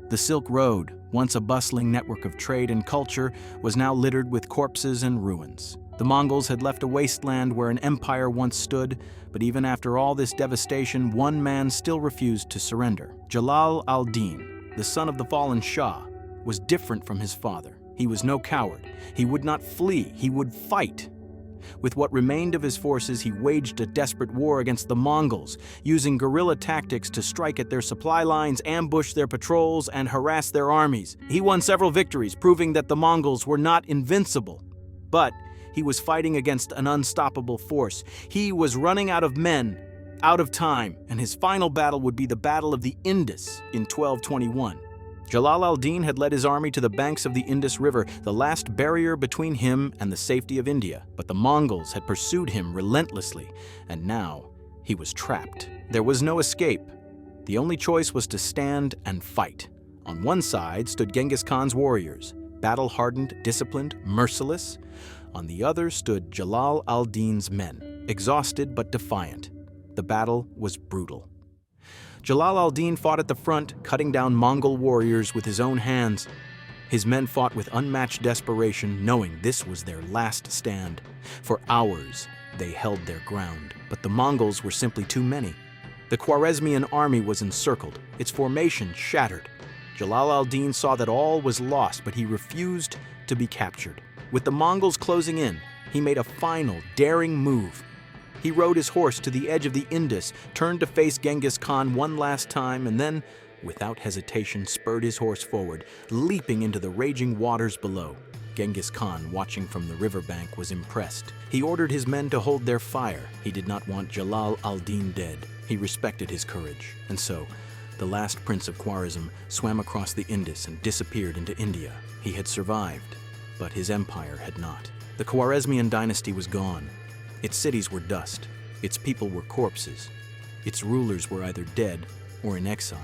The Silk Road, once a bustling network of trade and culture, was now littered with corpses and ruins. The Mongols had left a wasteland where an empire once stood, but even after all this devastation, one man still refused to surrender. Jalal al-Din, the son of the fallen Shah, was different from his father. He was no coward. He would not flee, he would fight. With what remained of his forces, he waged a desperate war against the Mongols, using guerrilla tactics to strike at their supply lines, ambush their patrols, and harass their armies. He won several victories, proving that the Mongols were not invincible. But he was fighting against an unstoppable force. He was running out of men, out of time, and his final battle would be the Battle of the Indus in 1221. Jalal al-Din had led his army to the banks of the Indus River, the last barrier between him and the safety of India. But the Mongols had pursued him relentlessly, and now he was trapped. There was no escape. The only choice was to stand and fight. On one side stood Genghis Khan's warriors, battle-hardened, disciplined, merciless. On the other stood Jalal al-Din's men, exhausted but defiant. The battle was brutal. Jalal al-Din fought at the front, cutting down Mongol warriors with his own hands. His men fought with unmatched desperation, knowing this was their last stand. For hours, they held their ground, but the Mongols were simply too many. The Khwarezmian army was encircled, its formation shattered. Jalal al-Din saw that all was lost, but he refused to be captured. With the Mongols closing in, he made a final, daring move. He rode his horse to the edge of the Indus, turned to face Genghis Khan one last time, and then, without hesitation, spurred his horse forward, leaping into the raging waters below. Genghis Khan, watching from the riverbank, was impressed. He ordered his men to hold their fire. He did not want Jalal al-Din dead. He respected his courage. And so, the last prince of Khwarezm swam across the Indus and disappeared into India. He had survived, but his empire had not. The Khwarezmian dynasty was gone. Its cities were dust, its people were corpses, its rulers were either dead or in exile.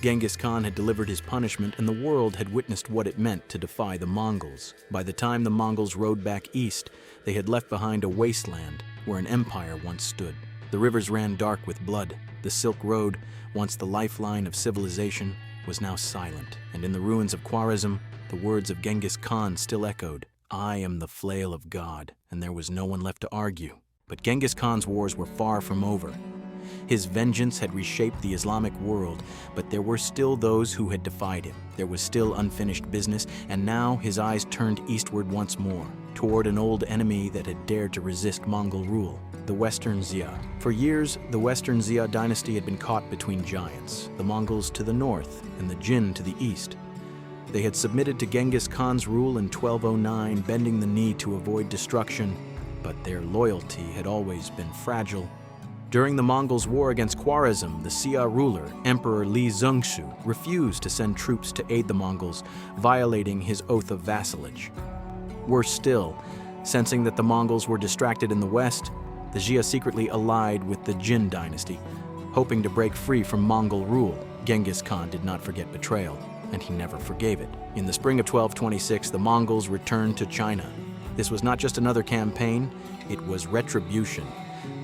Genghis Khan had delivered his punishment, and the world had witnessed what it meant to defy the Mongols. By the time the Mongols rode back east, they had left behind a wasteland where an empire once stood. The rivers ran dark with blood. The Silk Road, once the lifeline of civilization, was now silent, and in the ruins of Khwarezm, the words of Genghis Khan still echoed, "I am the flail of God," and there was no one left to argue. But Genghis Khan's wars were far from over. His vengeance had reshaped the Islamic world, but there were still those who had defied him. There was still unfinished business, and now his eyes turned eastward once more, toward an old enemy that had dared to resist Mongol rule, the Western Xia. For years, the Western Xia dynasty had been caught between giants, the Mongols to the north and the Jin to the east. They had submitted to Genghis Khan's rule in 1209, bending the knee to avoid destruction, but their loyalty had always been fragile. During the Mongols' war against Khwarezm, the Xia ruler, Emperor Li Zhengshu, refused to send troops to aid the Mongols, violating his oath of vassalage. Worse still, sensing that the Mongols were distracted in the west, the Xia secretly allied with the Jin dynasty, hoping to break free from Mongol rule. Genghis Khan did not forget betrayal, and he never forgave it. In the spring of 1226, the Mongols returned to China. This was not just another campaign, it was retribution.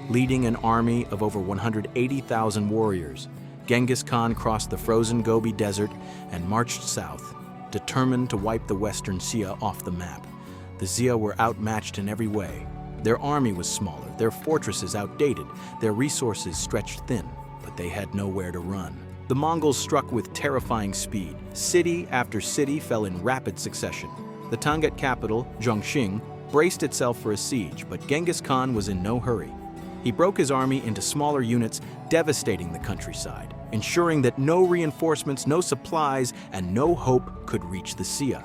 Leading an army of over 180,000 warriors, Genghis Khan crossed the frozen Gobi Desert and marched south, determined to wipe the Western Xia off the map. The Xia were outmatched in every way. Their army was smaller, their fortresses outdated, their resources stretched thin, but they had nowhere to run. The Mongols struck with terrifying speed. City after city fell in rapid succession. The Tangut capital, Zhongxing, braced itself for a siege, but Genghis Khan was in no hurry. He broke his army into smaller units, devastating the countryside, ensuring that no reinforcements, no supplies, and no hope could reach the Xia.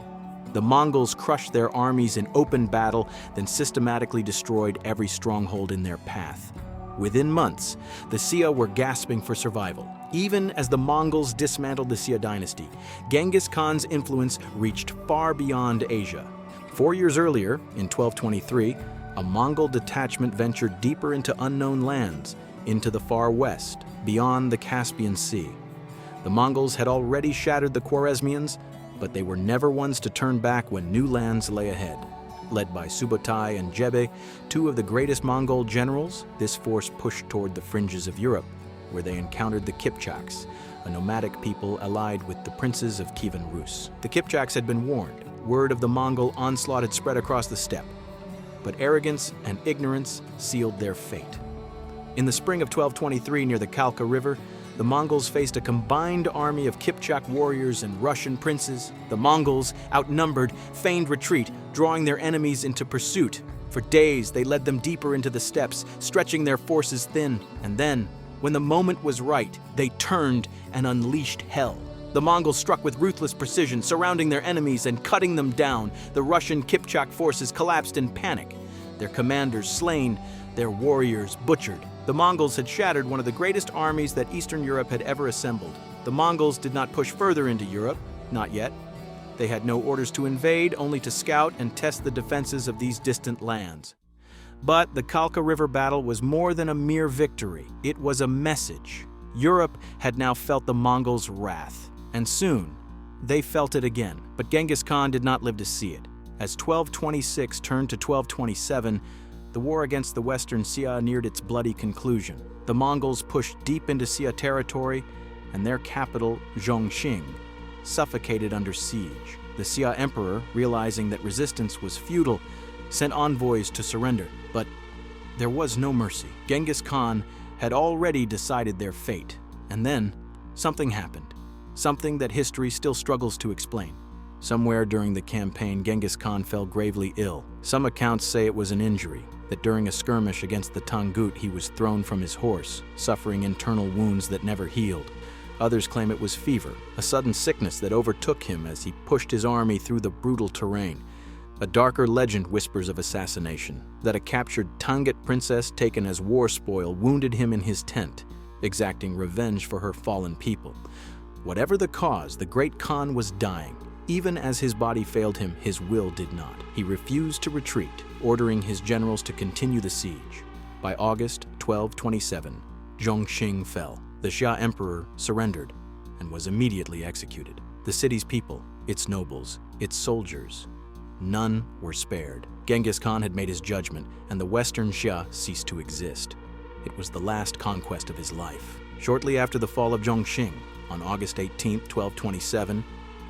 The Mongols crushed their armies in open battle, then systematically destroyed every stronghold in their path. Within months, the Xia were gasping for survival. Even as the Mongols dismantled the Xia dynasty, Genghis Khan's influence reached far beyond Asia. 4 years earlier, in 1223, a Mongol detachment ventured deeper into unknown lands, into the far west, beyond the Caspian Sea. The Mongols had already shattered the Khwarezmians, but they were never ones to turn back when new lands lay ahead. Led by Subutai and Jebe, two of the greatest Mongol generals, this force pushed toward the fringes of Europe, where they encountered the Kipchaks, a nomadic people allied with the princes of Kievan Rus. The Kipchaks had been warned. Word of the Mongol onslaught had spread across the steppe, but arrogance and ignorance sealed their fate. In the spring of 1223, near the Kalka River, the Mongols faced a combined army of Kipchak warriors and Russian princes. The Mongols, outnumbered, feigned retreat, drawing their enemies into pursuit. For days, they led them deeper into the steppes, stretching their forces thin. And then, when the moment was right, they turned and unleashed hell. The Mongols struck with ruthless precision, surrounding their enemies and cutting them down. The Russian Kipchak forces collapsed in panic, their commanders slain, their warriors butchered. The Mongols had shattered one of the greatest armies that Eastern Europe had ever assembled. The Mongols did not push further into Europe, not yet. They had no orders to invade, only to scout and test the defenses of these distant lands. But the Kalka River battle was more than a mere victory. It was a message. Europe had now felt the Mongols' wrath, and soon they felt it again. But Genghis Khan did not live to see it. As 1226 turned to 1227, the war against the Western Xia neared its bloody conclusion. The Mongols pushed deep into Xia territory, and their capital, Zhongxing, suffocated under siege. The Xia emperor, realizing that resistance was futile, sent envoys to surrender. But there was no mercy. Genghis Khan had already decided their fate. And then, something happened. Something that history still struggles to explain. Somewhere during the campaign, Genghis Khan fell gravely ill. Some accounts say it was an injury, that during a skirmish against the Tangut he was thrown from his horse, suffering internal wounds that never healed. Others claim it was fever, a sudden sickness that overtook him as he pushed his army through the brutal terrain. A darker legend whispers of assassination, that a captured Tangut princess taken as war spoil wounded him in his tent, exacting revenge for her fallen people. Whatever the cause, the great Khan was dying. Even as his body failed him, his will did not. He refused to retreat, ordering his generals to continue the siege. By August 1227, Zhongxing fell. The Xia emperor surrendered and was immediately executed. The city's people, its nobles, its soldiers, none were spared. Genghis Khan had made his judgment, and the Western Xia ceased to exist. It was the last conquest of his life. Shortly after the fall of Zhongxing, on August 18, 1227,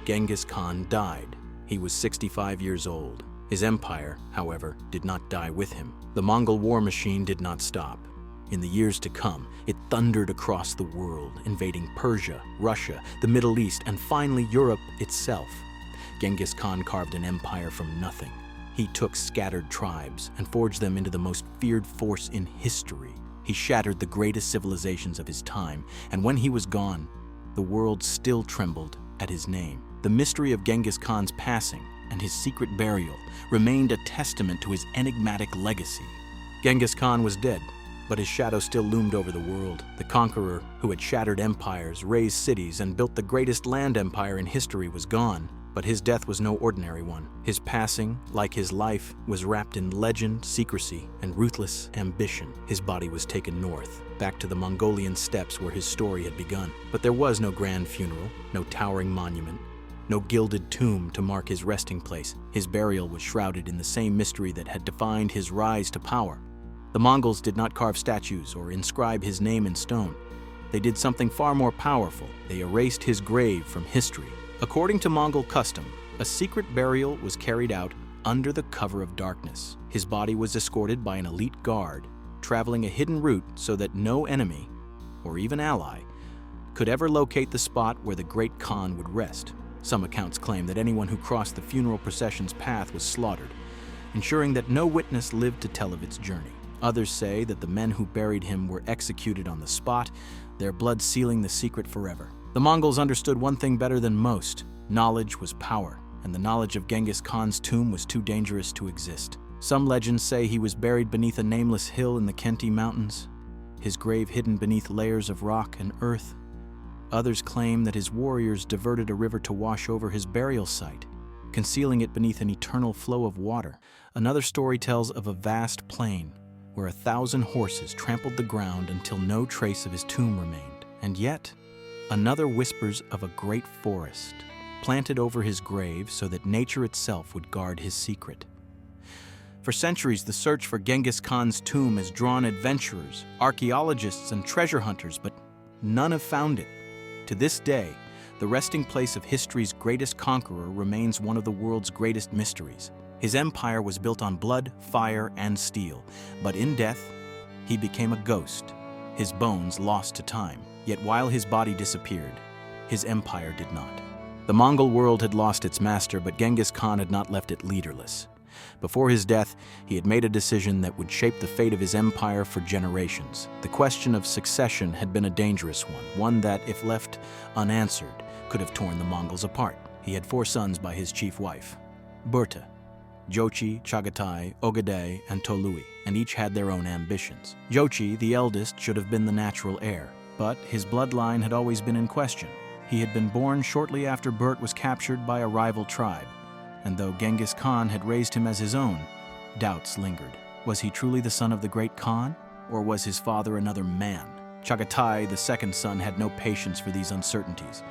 Genghis Khan died. He was 65 years old. His empire, however, did not die with him. The Mongol war machine did not stop. In the years to come, it thundered across the world, invading Persia, Russia, the Middle East, and finally Europe itself. Genghis Khan carved an empire from nothing. He took scattered tribes and forged them into the most feared force in history. He shattered the greatest civilizations of his time, and when he was gone, the world still trembled at his name. The mystery of Genghis Khan's passing and his secret burial remained a testament to his enigmatic legacy. Genghis Khan was dead, but his shadow still loomed over the world. The conqueror who had shattered empires, razed cities, and built the greatest land empire in history was gone. But his death was no ordinary one. His passing, like his life, was wrapped in legend, secrecy, and ruthless ambition. His body was taken north, back to the Mongolian steppes where his story had begun. But there was no grand funeral, no towering monument, no gilded tomb to mark his resting place. His burial was shrouded in the same mystery that had defined his rise to power. The Mongols did not carve statues or inscribe his name in stone. They did something far more powerful. They erased his grave from history. According to Mongol custom, a secret burial was carried out under the cover of darkness. His body was escorted by an elite guard, traveling a hidden route so that no enemy, or even ally, could ever locate the spot where the great Khan would rest. Some accounts claim that anyone who crossed the funeral procession's path was slaughtered, ensuring that no witness lived to tell of its journey. Others say that the men who buried him were executed on the spot, their blood sealing the secret forever. The Mongols understood one thing better than most: knowledge was power, and the knowledge of Genghis Khan's tomb was too dangerous to exist. Some legends say he was buried beneath a nameless hill in the Khenti Mountains, his grave hidden beneath layers of rock and earth. Others claim that his warriors diverted a river to wash over his burial site, concealing it beneath an eternal flow of water. Another story tells of a vast plain where 1,000 horses trampled the ground until no trace of his tomb remained. And yet, another whispers of a great forest, planted over his grave so that nature itself would guard his secret. For centuries, the search for Genghis Khan's tomb has drawn adventurers, archaeologists, and treasure hunters, but none have found it. To this day, the resting place of history's greatest conqueror remains one of the world's greatest mysteries. His empire was built on blood, fire, and steel, but in death, he became a ghost, his bones lost to time. Yet while his body disappeared, his empire did not. The Mongol world had lost its master, but Genghis Khan had not left it leaderless. Before his death, he had made a decision that would shape the fate of his empire for generations. The question of succession had been a dangerous one that, if left unanswered, could have torn the Mongols apart. He had 4 sons by his chief wife, Börte, Jochi, Chagatai, Ögedei, and Tolui, and each had their own ambitions. Jochi, the eldest, should have been the natural heir, but his bloodline had always been in question. He had been born shortly after Börte was captured by a rival tribe, and though Genghis Khan had raised him as his own, doubts lingered. Was he truly the son of the great Khan, or was his father another man? Chagatai, the second son, had no patience for these uncertainties.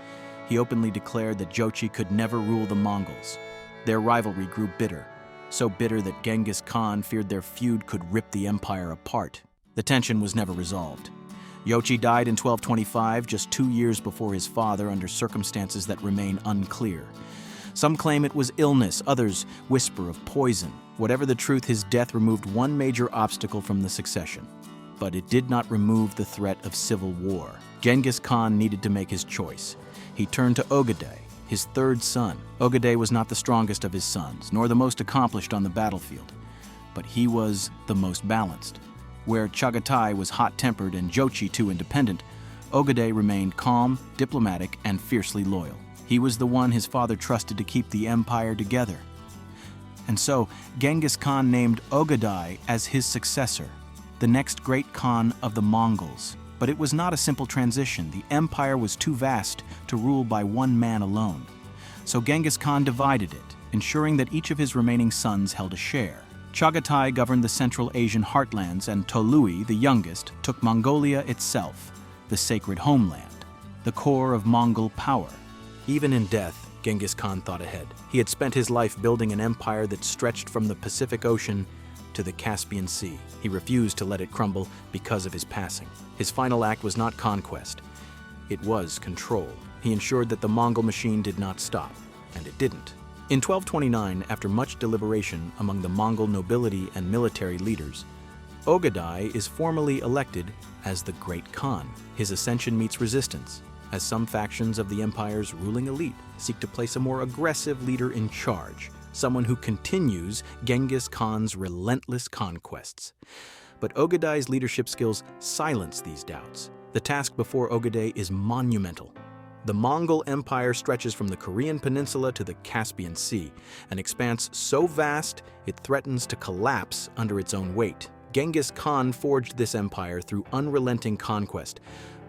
He openly declared that Jochi could never rule the Mongols. Their rivalry grew bitter, so bitter that Genghis Khan feared their feud could rip the empire apart. The tension was never resolved. Jochi died in 1225, just 2 years before his father, under circumstances that remain unclear. Some claim it was illness, others whisper of poison. Whatever the truth, his death removed one major obstacle from the succession. But it did not remove the threat of civil war. Genghis Khan needed to make his choice. He turned to Ögedei, his 3rd son. Ögedei was not the strongest of his sons, nor the most accomplished on the battlefield, but he was the most balanced. Where Chagatai was hot-tempered and Jochi too independent, Ögedei remained calm, diplomatic, and fiercely loyal. He was the one his father trusted to keep the empire together. And so, Genghis Khan named Ögedei as his successor, the next great Khan of the Mongols. But it was not a simple transition. The empire was too vast to rule by one man alone. So Genghis Khan divided it, ensuring that each of his remaining sons held a share. Chagatai governed the Central Asian heartlands, and Tolui, the youngest, took Mongolia itself, the sacred homeland, the core of Mongol power. Even in death, Genghis Khan thought ahead. He had spent his life building an empire that stretched from the Pacific Ocean to the Caspian Sea. He refused to let it crumble because of his passing. His final act was not conquest. It was control. He ensured that the Mongol machine did not stop, and it didn't. In 1229, after much deliberation among the Mongol nobility and military leaders, Ögedei is formally elected as the Great Khan. His ascension meets resistance, as some factions of the empire's ruling elite seek to place a more aggressive leader in charge, someone who continues Genghis Khan's relentless conquests. But Ögedei's leadership skills silence these doubts. The task before Ögedei is monumental. The Mongol Empire stretches from the Korean Peninsula to the Caspian Sea, an expanse so vast it threatens to collapse under its own weight. Genghis Khan forged this empire through unrelenting conquest,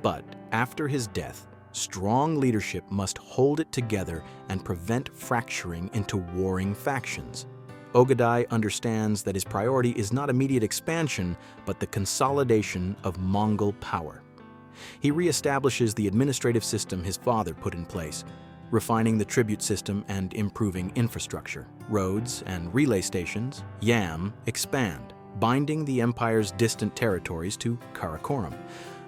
but after his death, strong leadership must hold it together and prevent fracturing into warring factions. Ögedei understands that his priority is not immediate expansion, but the consolidation of Mongol power. He reestablishes the administrative system his father put in place, refining the tribute system and improving infrastructure. Roads and relay stations, YAM, expand, binding the empire's distant territories to Karakoram.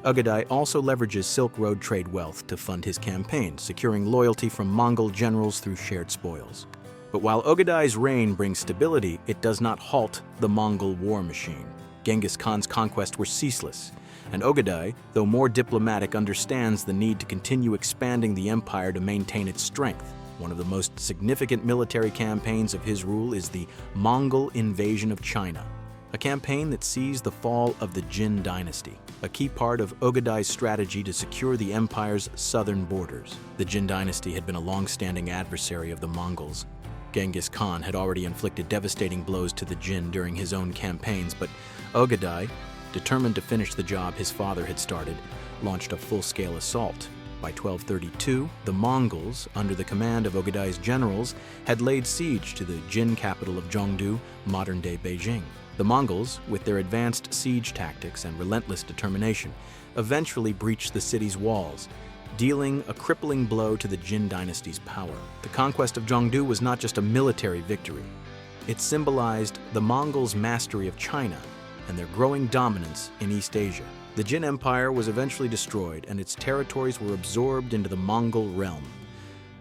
Ögedei also leverages Silk Road trade wealth to fund his campaigns, securing loyalty from Mongol generals through shared spoils. But while Ögedei's reign brings stability, it does not halt the Mongol war machine. Genghis Khan's conquests were ceaseless, and Ögedei, though more diplomatic, understands the need to continue expanding the empire to maintain its strength. One of the most significant military campaigns of his rule is the Mongol invasion of China, a campaign that sees the fall of the Jin dynasty, a key part of Ögedei's strategy to secure the empire's southern borders. The Jin dynasty had been a long-standing adversary of the Mongols. Genghis Khan had already inflicted devastating blows to the Jin during his own campaigns, but Ögedei, determined to finish the job his father had started, launched a full-scale assault. By 1232, the Mongols, under the command of Ögedei's generals, had laid siege to the Jin capital of Zhongdu, modern-day Beijing. The Mongols, with their advanced siege tactics and relentless determination, eventually breached the city's walls, dealing a crippling blow to the Jin dynasty's power. The conquest of Zhongdu was not just a military victory. It symbolized the Mongols' mastery of China and their growing dominance in East Asia. The Jin Empire was eventually destroyed, and its territories were absorbed into the Mongol realm.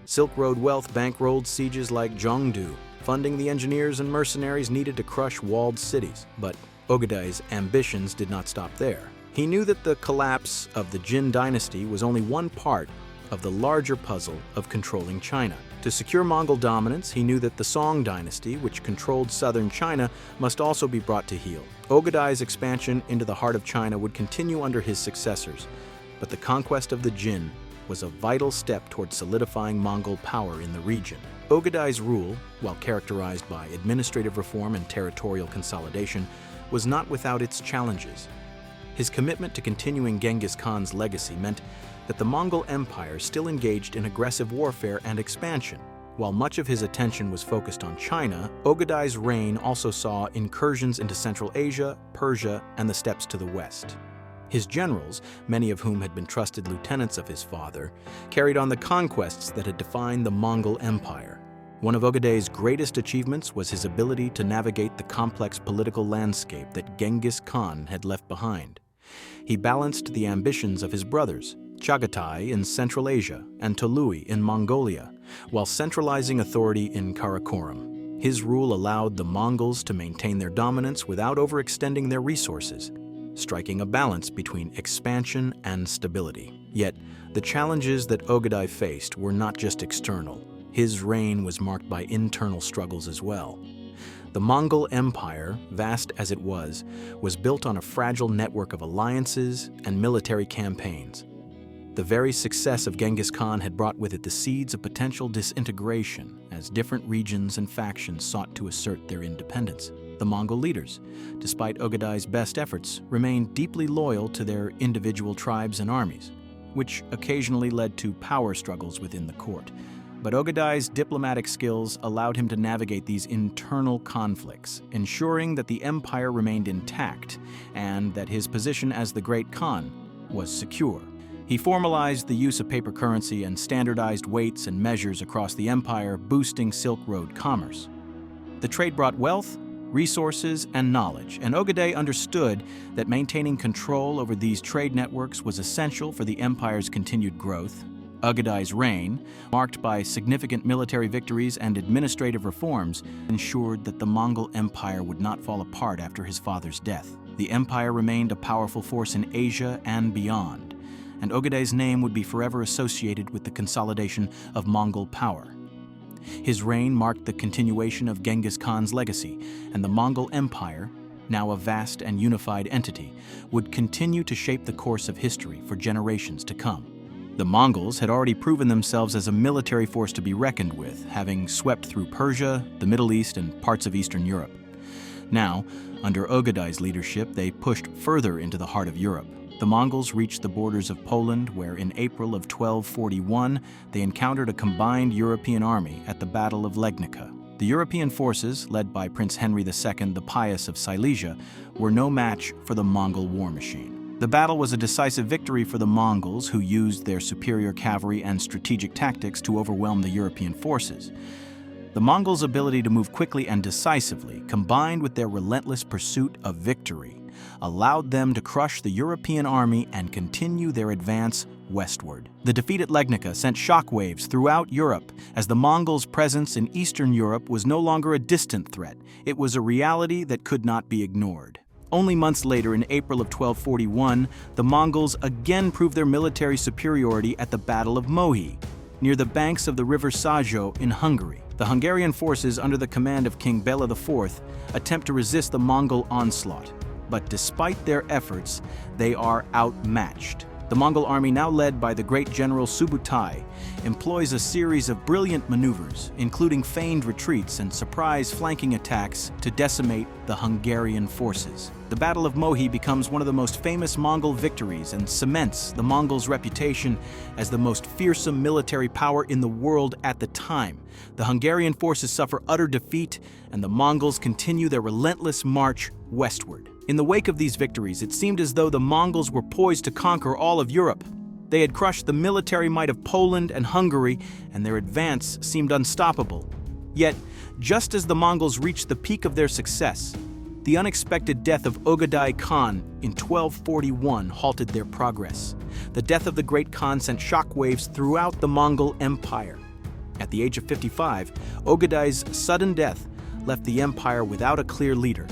Silk Road wealth bankrolled sieges like Zhongdu, funding the engineers and mercenaries needed to crush walled cities. But Ögedei's ambitions did not stop there. He knew that the collapse of the Jin dynasty was only one part of the larger puzzle of controlling China. To secure Mongol dominance, he knew that the Song dynasty, which controlled southern China, must also be brought to heel. Ögedei's expansion into the heart of China would continue under his successors, but the conquest of the Jin was a vital step toward solidifying Mongol power in the region. Ögedei's rule, while characterized by administrative reform and territorial consolidation, was not without its challenges. His commitment to continuing Genghis Khan's legacy meant that the Mongol Empire still engaged in aggressive warfare and expansion. While much of his attention was focused on China, Ögedei's reign also saw incursions into Central Asia, Persia, and the steppes to the west. His generals, many of whom had been trusted lieutenants of his father, carried on the conquests that had defined the Mongol Empire. One of Ögedei's greatest achievements was his ability to navigate the complex political landscape that Genghis Khan had left behind. He balanced the ambitions of his brothers, Chagatai in Central Asia and Tolui in Mongolia, while centralizing authority in Karakoram. His rule allowed the Mongols to maintain their dominance without overextending their resources, striking a balance between expansion and stability. Yet, the challenges that Ögedei faced were not just external. His reign was marked by internal struggles as well. The Mongol Empire, vast as it was built on a fragile network of alliances and military campaigns. The very success of Genghis Khan had brought with it the seeds of potential disintegration as different regions and factions sought to assert their independence. The Mongol leaders, despite Ögedei's best efforts, remained deeply loyal to their individual tribes and armies, which occasionally led to power struggles within the court. But Ögedei's diplomatic skills allowed him to navigate these internal conflicts, ensuring that the empire remained intact and that his position as the Great Khan was secure. He formalized the use of paper currency and standardized weights and measures across the empire, boosting Silk Road commerce. The trade brought wealth, resources, and knowledge, and Ögedei understood that maintaining control over these trade networks was essential for the empire's continued growth. Ögedei's reign, marked by significant military victories and administrative reforms, ensured that the Mongol Empire would not fall apart after his father's death. The empire remained a powerful force in Asia and beyond, and Ögedei's name would be forever associated with the consolidation of Mongol power. His reign marked the continuation of Genghis Khan's legacy, and the Mongol Empire, now a vast and unified entity, would continue to shape the course of history for generations to come. The Mongols had already proven themselves as a military force to be reckoned with, having swept through Persia, the Middle East, and parts of Eastern Europe. Now, under Ögedei's leadership, they pushed further into the heart of Europe. The Mongols reached the borders of Poland, where in April of 1241, they encountered a combined European army at the Battle of Legnica. The European forces, led by Prince Henry II the Pious of Silesia, were no match for the Mongol war machine. The battle was a decisive victory for the Mongols, who used their superior cavalry and strategic tactics to overwhelm the European forces. The Mongols' ability to move quickly and decisively, combined with their relentless pursuit of victory, allowed them to crush the European army and continue their advance westward. The defeat at Legnica sent shockwaves throughout Europe, as the Mongols' presence in Eastern Europe was no longer a distant threat. It was a reality that could not be ignored. Only months later, in April of 1241, the Mongols again proved their military superiority at the Battle of Mohi, near the banks of the river Sajo in Hungary. The Hungarian forces under the command of King Bela IV attempt to resist the Mongol onslaught, but despite their efforts, they are outmatched. The Mongol army, now led by the great general Subutai, employs a series of brilliant maneuvers, including feigned retreats and surprise flanking attacks to decimate the Hungarian forces. The Battle of Mohi becomes one of the most famous Mongol victories and cements the Mongols' reputation as the most fearsome military power in the world at the time. The Hungarian forces suffer utter defeat, and the Mongols continue their relentless march westward. In the wake of these victories, it seemed as though the Mongols were poised to conquer all of Europe. They had crushed the military might of Poland and Hungary, and their advance seemed unstoppable. Yet, just as the Mongols reached the peak of their success, the unexpected death of Ögedei Khan in 1241 halted their progress. The death of the great Khan sent shockwaves throughout the Mongol Empire. At the age of 55, Ögedei's sudden death left the empire without a clear leader.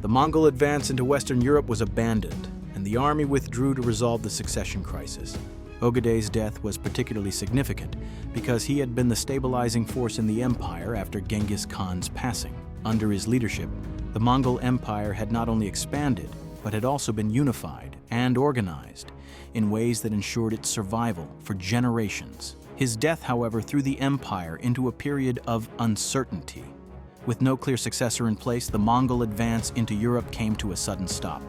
The Mongol advance into Western Europe was abandoned, and the army withdrew to resolve the succession crisis. Ögedei's death was particularly significant because he had been the stabilizing force in the empire after Genghis Khan's passing. Under his leadership, the Mongol Empire had not only expanded, but had also been unified and organized in ways that ensured its survival for generations. His death, however, threw the empire into a period of uncertainty. With no clear successor in place, the Mongol advance into Europe came to a sudden stop,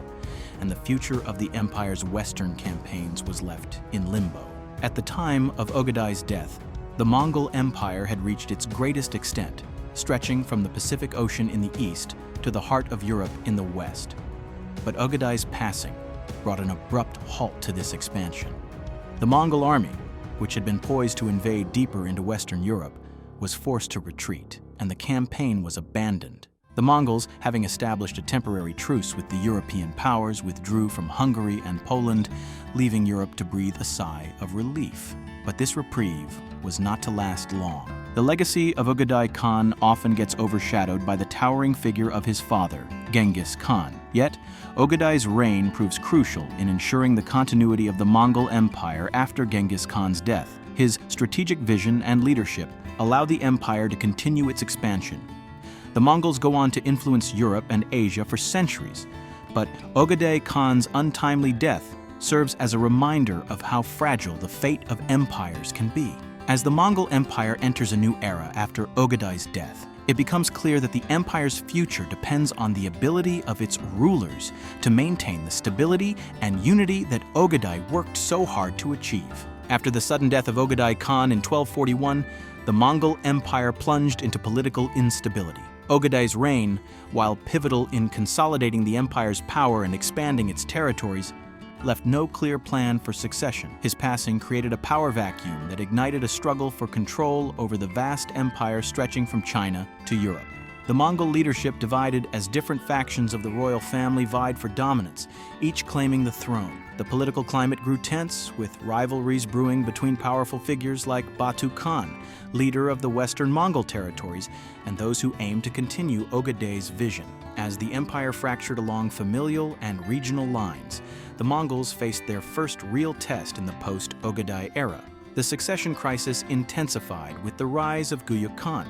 and the future of the empire's western campaigns was left in limbo. At the time of Ögedei's death, the Mongol Empire had reached its greatest extent, stretching from the Pacific Ocean in the east to the heart of Europe in the west. But Ögedei's passing brought an abrupt halt to this expansion. The Mongol army, which had been poised to invade deeper into Western Europe, was forced to retreat, and the campaign was abandoned. The Mongols, having established a temporary truce with the European powers, withdrew from Hungary and Poland, leaving Europe to breathe a sigh of relief. But this reprieve was not to last long. The legacy of Ögedei Khan often gets overshadowed by the towering figure of his father, Genghis Khan. Yet, Ögedei's reign proves crucial in ensuring the continuity of the Mongol Empire after Genghis Khan's death. His strategic vision and leadership allowed the empire to continue its expansion. The Mongols go on to influence Europe and Asia for centuries, but Ögedei Khan's untimely death serves as a reminder of how fragile the fate of empires can be. As the Mongol Empire enters a new era after Ögedei's death, it becomes clear that the empire's future depends on the ability of its rulers to maintain the stability and unity that Ögedei worked so hard to achieve. After the sudden death of Ögedei Khan in 1241, the Mongol Empire plunged into political instability. Ögedei's reign, while pivotal in consolidating the empire's power and expanding its territories, left no clear plan for succession. His passing created a power vacuum that ignited a struggle for control over the vast empire stretching from China to Europe. The Mongol leadership divided as different factions of the royal family vied for dominance, each claiming the throne. The political climate grew tense, with rivalries brewing between powerful figures like Batu Khan, leader of the Western Mongol territories, and those who aimed to continue Ögedei's vision. As the empire fractured along familial and regional lines, the Mongols faced their first real test in the post-Ögedei era. The succession crisis intensified with the rise of Guyuk Khan,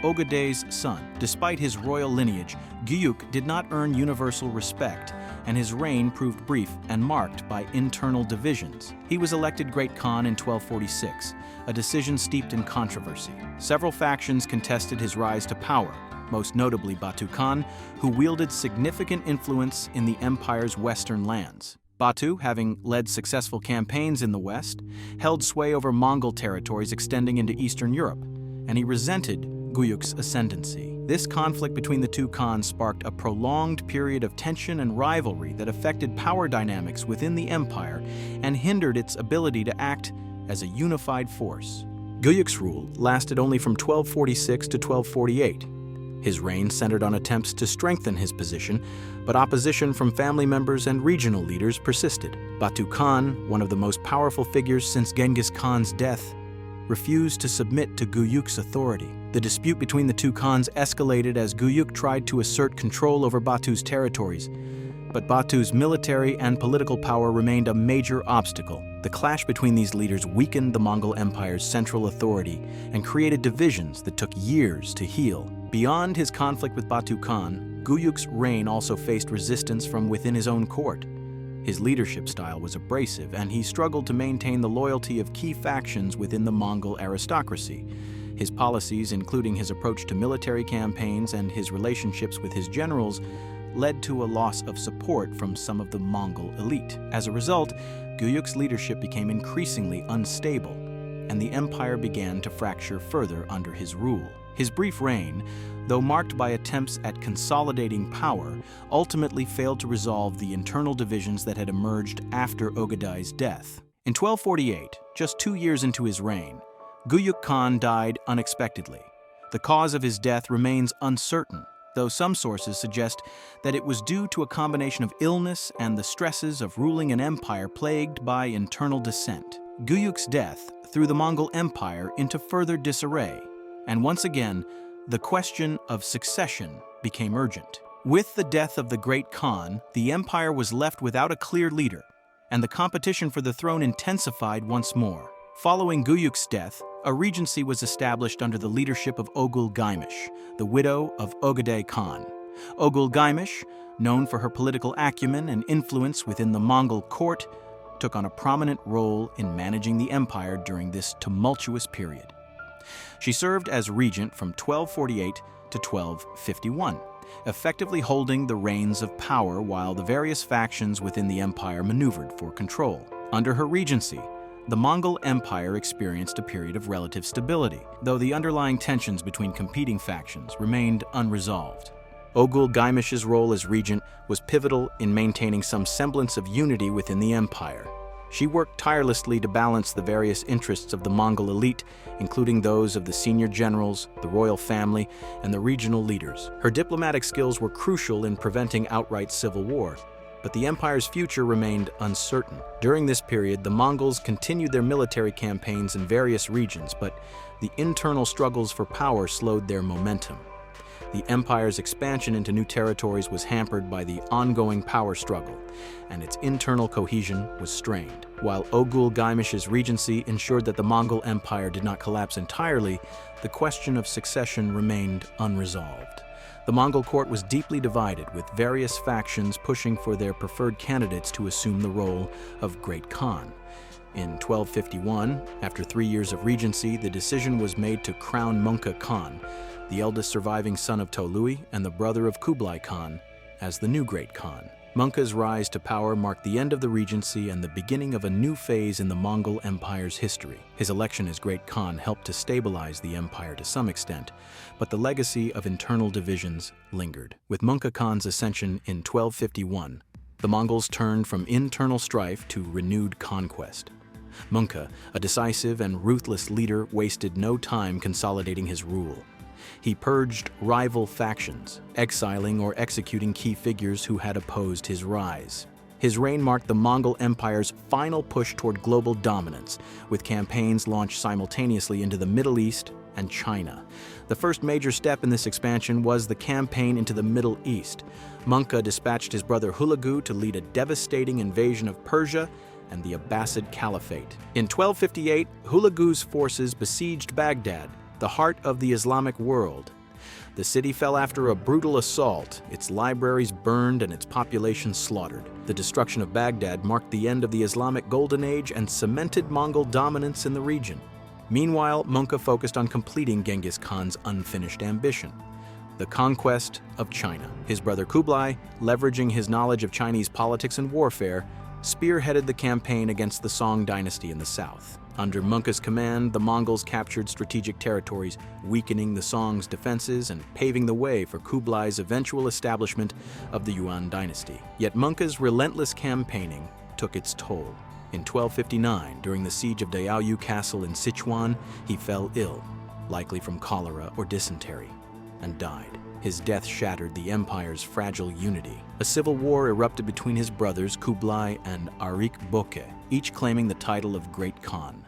Ögedei's son. Despite his royal lineage, Guyuk did not earn universal respect, and his reign proved brief and marked by internal divisions. He was elected Great Khan in 1246, a decision steeped in controversy. Several factions contested his rise to power, most notably Batu Khan, who wielded significant influence in the empire's western lands. Batu, having led successful campaigns in the west, held sway over Mongol territories extending into Eastern Europe, and he resented Guyuk's ascendancy. This conflict between the two Khans sparked a prolonged period of tension and rivalry that affected power dynamics within the empire and hindered its ability to act as a unified force. Guyuk's rule lasted only from 1246 to 1248. His reign centered on attempts to strengthen his position, but opposition from family members and regional leaders persisted. Batu Khan, one of the most powerful figures since Genghis Khan's death, refused to submit to Guyuk's authority. The dispute between the two Khans escalated as Guyuk tried to assert control over Batu's territories, but Batu's military and political power remained a major obstacle. The clash between these leaders weakened the Mongol Empire's central authority and created divisions that took years to heal. Beyond his conflict with Batu Khan, Guyuk's reign also faced resistance from within his own court. His leadership style was abrasive, and he struggled to maintain the loyalty of key factions within the Mongol aristocracy. His policies, including his approach to military campaigns and his relationships with his generals, led to a loss of support from some of the Mongol elite. As a result, Guyuk's leadership became increasingly unstable, and the empire began to fracture further under his rule. His brief reign, though marked by attempts at consolidating power, ultimately failed to resolve the internal divisions that had emerged after Ögedei's death. In 1248, just 2 years into his reign, Guyuk Khan died unexpectedly. The cause of his death remains uncertain, though some sources suggest that it was due to a combination of illness and the stresses of ruling an empire plagued by internal dissent. Guyuk's death threw the Mongol Empire into further disarray, and once again, the question of succession became urgent. With the death of the great Khan, the empire was left without a clear leader, and the competition for the throne intensified once more. Following Guyuk's death, a regency was established under the leadership of Ogul Gaimesh, the widow of Ögedei Khan. Ogul Gaimesh, known for her political acumen and influence within the Mongol court, took on a prominent role in managing the empire during this tumultuous period. She served as regent from 1248 to 1251, effectively holding the reins of power while the various factions within the empire maneuvered for control. Under her regency, the Mongol Empire experienced a period of relative stability, though the underlying tensions between competing factions remained unresolved. Ogul Gaimesh's role as regent was pivotal in maintaining some semblance of unity within the empire. She worked tirelessly to balance the various interests of the Mongol elite, including those of the senior generals, the royal family, and the regional leaders. Her diplomatic skills were crucial in preventing outright civil war, but the empire's future remained uncertain. During this period, the Mongols continued their military campaigns in various regions, but the internal struggles for power slowed their momentum. The empire's expansion into new territories was hampered by the ongoing power struggle, and its internal cohesion was strained. While Ogul Gaimesh's regency ensured that the Mongol Empire did not collapse entirely, the question of succession remained unresolved. The Mongol court was deeply divided, with various factions pushing for their preferred candidates to assume the role of Great Khan. In 1251, after 3 years of regency, the decision was made to crown Mongol Khan, the eldest surviving son of Tolui and the brother of Kublai Khan, as the new Great Khan. Mongol's rise to power marked the end of the regency and the beginning of a new phase in the Mongol Empire's history. His election as Great Khan helped to stabilize the empire to some extent, but the legacy of internal divisions lingered. With Mongol Khan's ascension in 1251, the Mongols turned from internal strife to renewed conquest. Mongol, a decisive and ruthless leader, wasted no time consolidating his rule. He purged rival factions, exiling or executing key figures who had opposed his rise. His reign marked the Mongol Empire's final push toward global dominance, with campaigns launched simultaneously into the Middle East and China. The first major step in this expansion was the campaign into the Middle East. Mongol dispatched his brother Hulagu to lead a devastating invasion of Persia and the Abbasid Caliphate. In 1258, Hulagu's forces besieged Baghdad, the heart of the Islamic world. The city fell after a brutal assault, its libraries burned and its population slaughtered. The destruction of Baghdad marked the end of the Islamic Golden Age and cemented Mongol dominance in the region. Meanwhile, Mongol focused on completing Genghis Khan's unfinished ambition, the conquest of China. His brother Kublai, leveraging his knowledge of Chinese politics and warfare, spearheaded the campaign against the Song dynasty in the south. Under Mongol's command, the Mongols captured strategic territories, weakening the Song's defenses and paving the way for Kublai's eventual establishment of the Yuan dynasty. Yet Mongol's relentless campaigning took its toll. In 1259, during the siege of Diaoyu Castle in Sichuan, he fell ill, likely from cholera or dysentery, and died. His death shattered the empire's fragile unity. A civil war erupted between his brothers Kublai and Börte, each claiming the title of Great Khan.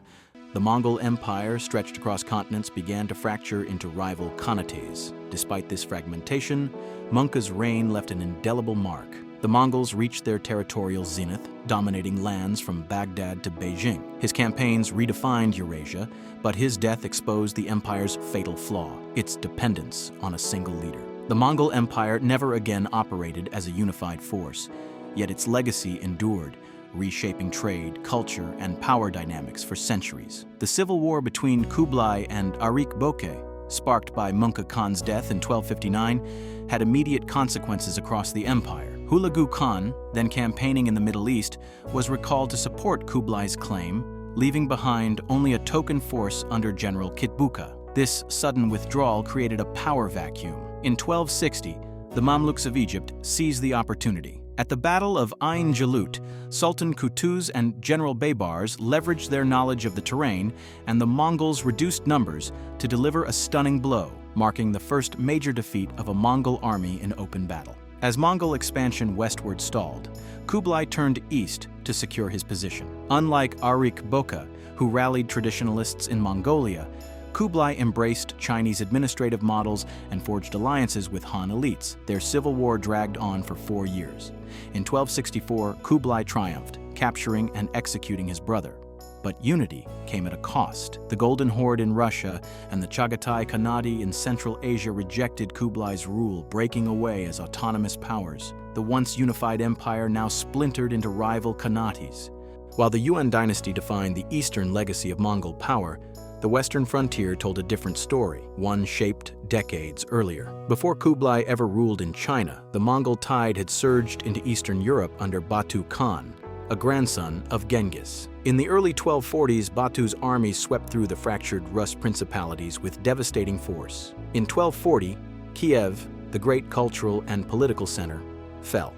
The Mongol Empire, stretched across continents, began to fracture into rival khanates. Despite this fragmentation, Mongol's reign left an indelible mark. The Mongols reached their territorial zenith, dominating lands from Baghdad to Beijing. His campaigns redefined Eurasia, but his death exposed the empire's fatal flaw, its dependence on a single leader. The Mongol Empire never again operated as a unified force, yet its legacy endured, reshaping trade, culture, and power dynamics for centuries. The civil war between Kublai and Börte, sparked by Mongol Khan's death in 1259, had immediate consequences across the empire. Hulagu Khan, then campaigning in the Middle East, was recalled to support Kublai's claim, leaving behind only a token force under General Kitbuka. This sudden withdrawal created a power vacuum. In 1260, the Mamluks of Egypt seized the opportunity. At the Battle of Ain Jalut, Sultan Qutuz and General Baybars leveraged their knowledge of the terrain and the Mongols' reduced numbers to deliver a stunning blow, marking the first major defeat of a Mongol army in open battle. As Mongol expansion westward stalled, Kublai turned east to secure his position. Unlike Börte, who rallied traditionalists in Mongolia, Kublai embraced Chinese administrative models and forged alliances with Han elites. Their civil war dragged on for 4 years. In 1264, Kublai triumphed, capturing and executing his brother. But unity came at a cost. The Golden Horde in Russia and the Chagatai Khanate in Central Asia rejected Kublai's rule, breaking away as autonomous powers. The once unified empire now splintered into rival khanates. While the Yuan dynasty defined the eastern legacy of Mongol power, the western frontier told a different story, one shaped decades earlier. Before Kublai ever ruled in China, the Mongol tide had surged into Eastern Europe under Batu Khan, a grandson of Genghis. In the early 1240s, Batu's army swept through the fractured Rus principalities with devastating force. In 1240, Kiev, the great cultural and political center, fell.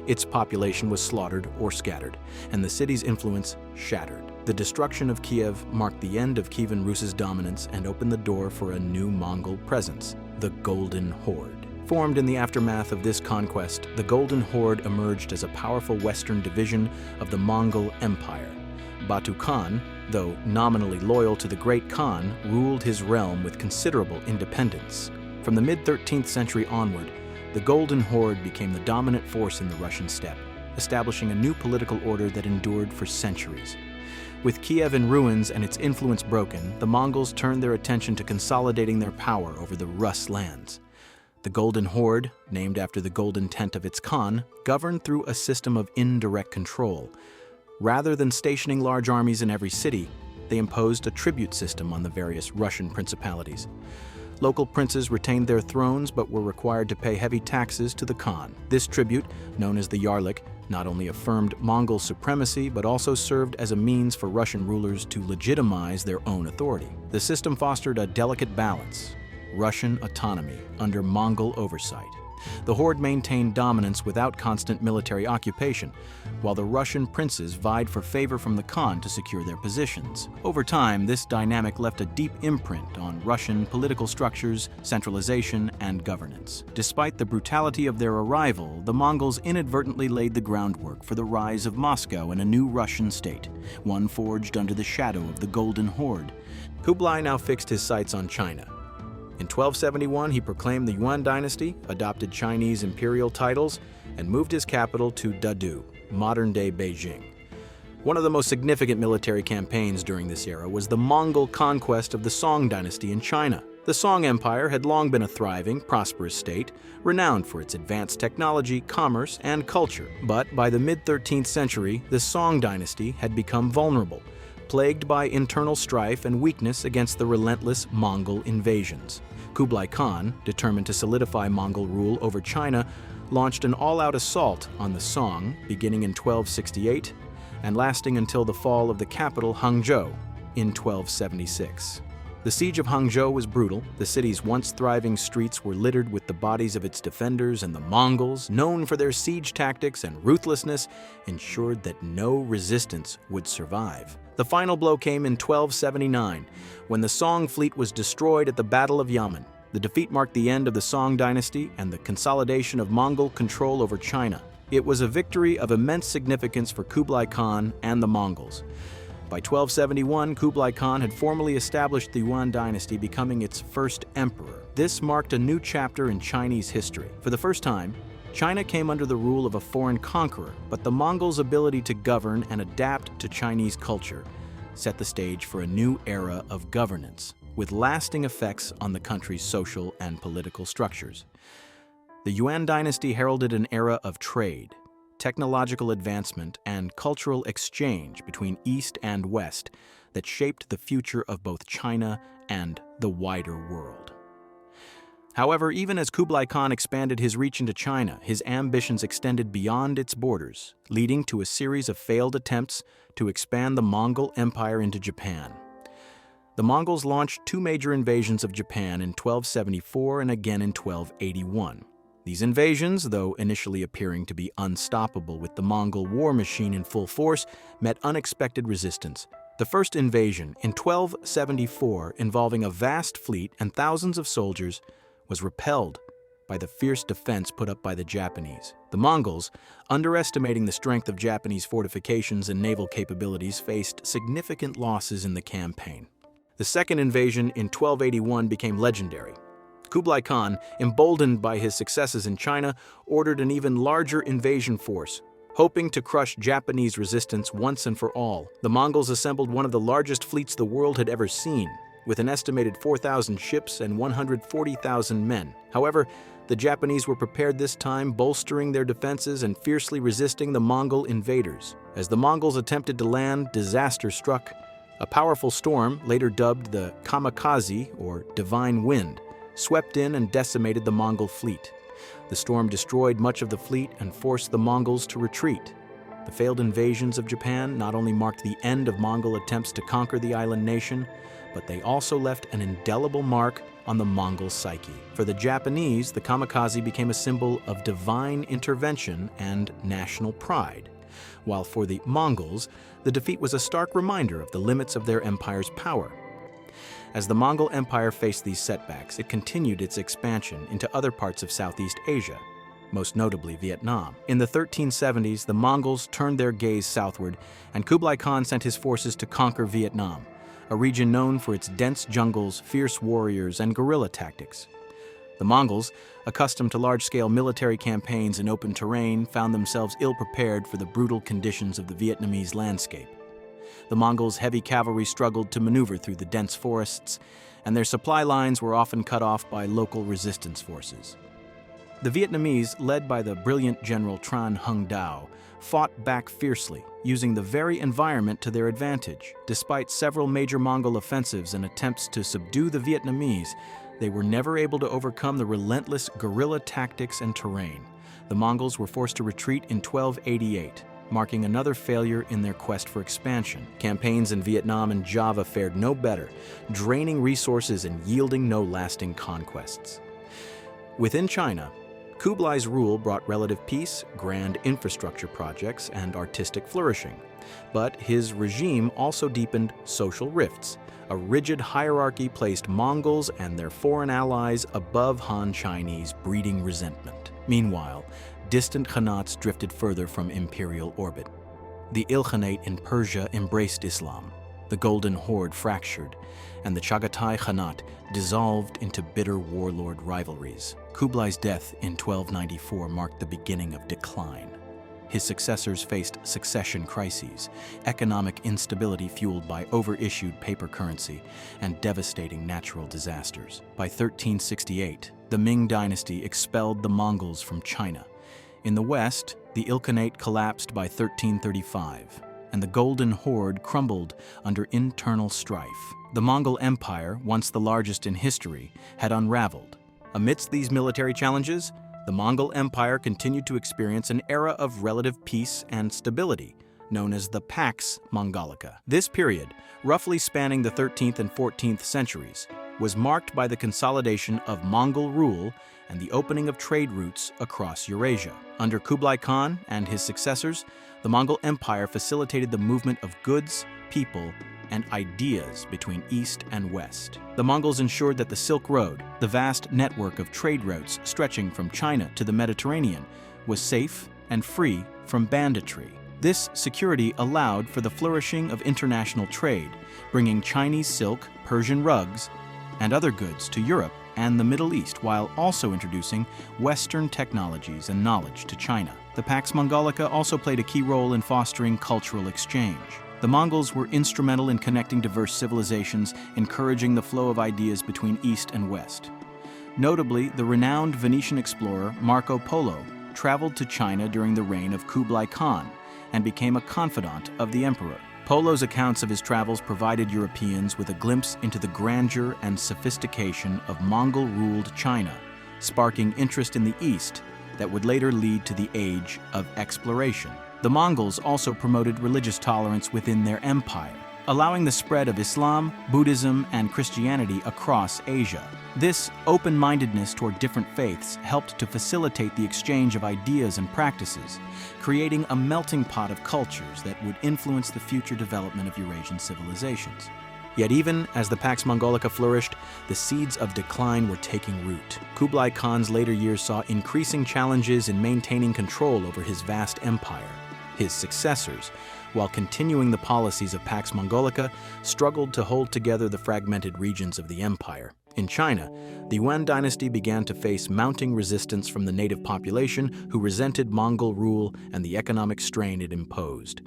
Its population was slaughtered or scattered, and the city's influence shattered. The destruction of Kiev marked the end of Kievan Rus's dominance and opened the door for a new Mongol presence, the Golden Horde. Formed in the aftermath of this conquest, the Golden Horde emerged as a powerful western division of the Mongol Empire. Batu Khan, though nominally loyal to the Great Khan, ruled his realm with considerable independence. From the mid-13th century onward, the Golden Horde became the dominant force in the Russian steppe, establishing a new political order that endured for centuries. With Kiev in ruins and its influence broken, the Mongols turned their attention to consolidating their power over the Rus lands. The Golden Horde, named after the golden tent of its Khan, governed through a system of indirect control. Rather than stationing large armies in every city, they imposed a tribute system on the various Russian principalities. Local princes retained their thrones but were required to pay heavy taxes to the Khan. This tribute, known as the Yarlik, not only affirmed Mongol supremacy but also served as a means for Russian rulers to legitimize their own authority. The system fostered a delicate balance: Russian autonomy under Mongol oversight. The Horde maintained dominance without constant military occupation, while the Russian princes vied for favor from the Khan to secure their positions. Over time, this dynamic left a deep imprint on Russian political structures, centralization, and governance. Despite the brutality of their arrival, the Mongols inadvertently laid the groundwork for the rise of Moscow and a new Russian state, one forged under the shadow of the Golden Horde. Kublai now fixed his sights on China. In 1271, he proclaimed the Yuan dynasty, adopted Chinese imperial titles, and moved his capital to Dadu, modern-day Beijing. One of the most significant military campaigns during this era was the Mongol conquest of the Song dynasty in China. The Song Empire had long been a thriving, prosperous state, renowned for its advanced technology, commerce, and culture. But by the mid-13th century, the Song dynasty had become vulnerable, plagued by internal strife and weakness against the relentless Mongol invasions. Kublai Khan, determined to solidify Mongol rule over China, launched an all-out assault on the Song, beginning in 1268 and lasting until the fall of the capital Hangzhou in 1276. The siege of Hangzhou was brutal. The city's once thriving streets were littered with the bodies of its defenders, and the Mongols, known for their siege tactics and ruthlessness, ensured that no resistance would survive. The final blow came in 1279, when the Song fleet was destroyed at the Battle of Yamen. The defeat marked the end of the Song dynasty and the consolidation of Mongol control over China. It was a victory of immense significance for Kublai Khan and the Mongols. By 1271, Kublai Khan had formally established the Yuan dynasty, becoming its first emperor. This marked a new chapter in Chinese history. For the first time, China came under the rule of a foreign conqueror, but the Mongols' ability to govern and adapt to Chinese culture set the stage for a new era of governance, with lasting effects on the country's social and political structures. The Yuan dynasty heralded an era of trade, technological advancement, and cultural exchange between East and West that shaped the future of both China and the wider world. However, even as Kublai Khan expanded his reach into China, his ambitions extended beyond its borders, leading to a series of failed attempts to expand the Mongol Empire into Japan. The Mongols launched two major invasions of Japan in 1274 and again in 1281. These invasions, though initially appearing to be unstoppable with the Mongol war machine in full force, met unexpected resistance. The first invasion, in 1274, involving a vast fleet and thousands of soldiers, was repelled by the fierce defense put up by the Japanese. The Mongols, underestimating the strength of Japanese fortifications and naval capabilities, faced significant losses in the campaign. The second invasion in 1281 became legendary. Kublai Khan, emboldened by his successes in China, ordered an even larger invasion force. Hoping to crush Japanese resistance once and for all, the Mongols assembled one of the largest fleets the world had ever seen, with an estimated 4,000 ships and 140,000 men. However, the Japanese were prepared this time, bolstering their defenses and fiercely resisting the Mongol invaders. As the Mongols attempted to land, disaster struck. A powerful storm, later dubbed the Kamikaze, or Divine Wind, swept in and decimated the Mongol fleet. The storm destroyed much of the fleet and forced the Mongols to retreat. The failed invasions of Japan not only marked the end of Mongol attempts to conquer the island nation, but they also left an indelible mark on the Mongol psyche. For the Japanese, the Kamikaze became a symbol of divine intervention and national pride, while for the Mongols, the defeat was a stark reminder of the limits of their empire's power. As the Mongol Empire faced these setbacks, it continued its expansion into other parts of Southeast Asia, most notably Vietnam. In the 1370s, the Mongols turned their gaze southward, and Kublai Khan sent his forces to conquer Vietnam, a region known for its dense jungles, fierce warriors, and guerrilla tactics. The Mongols, accustomed to large-scale military campaigns in open terrain, found themselves ill-prepared for the brutal conditions of the Vietnamese landscape. The Mongols' heavy cavalry struggled to maneuver through the dense forests, and their supply lines were often cut off by local resistance forces. The Vietnamese, led by the brilliant General Tran Hung Dao, fought back fiercely, using the very environment to their advantage. Despite several major Mongol offensives and attempts to subdue the Vietnamese, they were never able to overcome the relentless guerrilla tactics and terrain. The Mongols were forced to retreat in 1288, marking another failure in their quest for expansion. Campaigns in Vietnam and Java fared no better, draining resources and yielding no lasting conquests. Within China, Kublai's rule brought relative peace, grand infrastructure projects, and artistic flourishing. But his regime also deepened social rifts. A rigid hierarchy placed Mongols and their foreign allies above Han Chinese, breeding resentment. Meanwhile, distant Khanates drifted further from imperial orbit. The Ilkhanate in Persia embraced Islam. The Golden Horde fractured, and the Chagatai Khanate dissolved into bitter warlord rivalries. Kublai's death in 1294 marked the beginning of decline. His successors faced succession crises, economic instability fueled by overissued paper currency, and devastating natural disasters. By 1368, the Ming dynasty expelled the Mongols from China. In the west, the Ilkhanate collapsed by 1335, and the Golden Horde crumbled under internal strife. The Mongol Empire, once the largest in history, had unraveled. Amidst these military challenges, the Mongol Empire continued to experience an era of relative peace and stability, known as the Pax Mongolica. This period, roughly spanning the 13th and 14th centuries, was marked by the consolidation of Mongol rule and the opening of trade routes across Eurasia. Under Kublai Khan and his successors, the Mongol Empire facilitated the movement of goods, people, and ideas between East and West. The Mongols ensured that the Silk Road, the vast network of trade routes stretching from China to the Mediterranean, was safe and free from banditry. This security allowed for the flourishing of international trade, bringing Chinese silk, Persian rugs, and other goods to Europe and the Middle East, while also introducing Western technologies and knowledge to China. The Pax Mongolica also played a key role in fostering cultural exchange. The Mongols were instrumental in connecting diverse civilizations, encouraging the flow of ideas between East and West. Notably, the renowned Venetian explorer Marco Polo traveled to China during the reign of Kublai Khan and became a confidant of the emperor. Polo's accounts of his travels provided Europeans with a glimpse into the grandeur and sophistication of Mongol-ruled China, sparking interest in the East that would later lead to the Age of Exploration. The Mongols also promoted religious tolerance within their empire, allowing the spread of Islam, Buddhism, and Christianity across Asia. This open-mindedness toward different faiths helped to facilitate the exchange of ideas and practices, creating a melting pot of cultures that would influence the future development of Eurasian civilizations. Yet even as the Pax Mongolica flourished, the seeds of decline were taking root. Kublai Khan's later years saw increasing challenges in maintaining control over his vast empire. His successors, while continuing the policies of Pax Mongolica, struggled to hold together the fragmented regions of the empire. In China, the Yuan dynasty began to face mounting resistance from the native population who resented Mongol rule and the economic strain it imposed.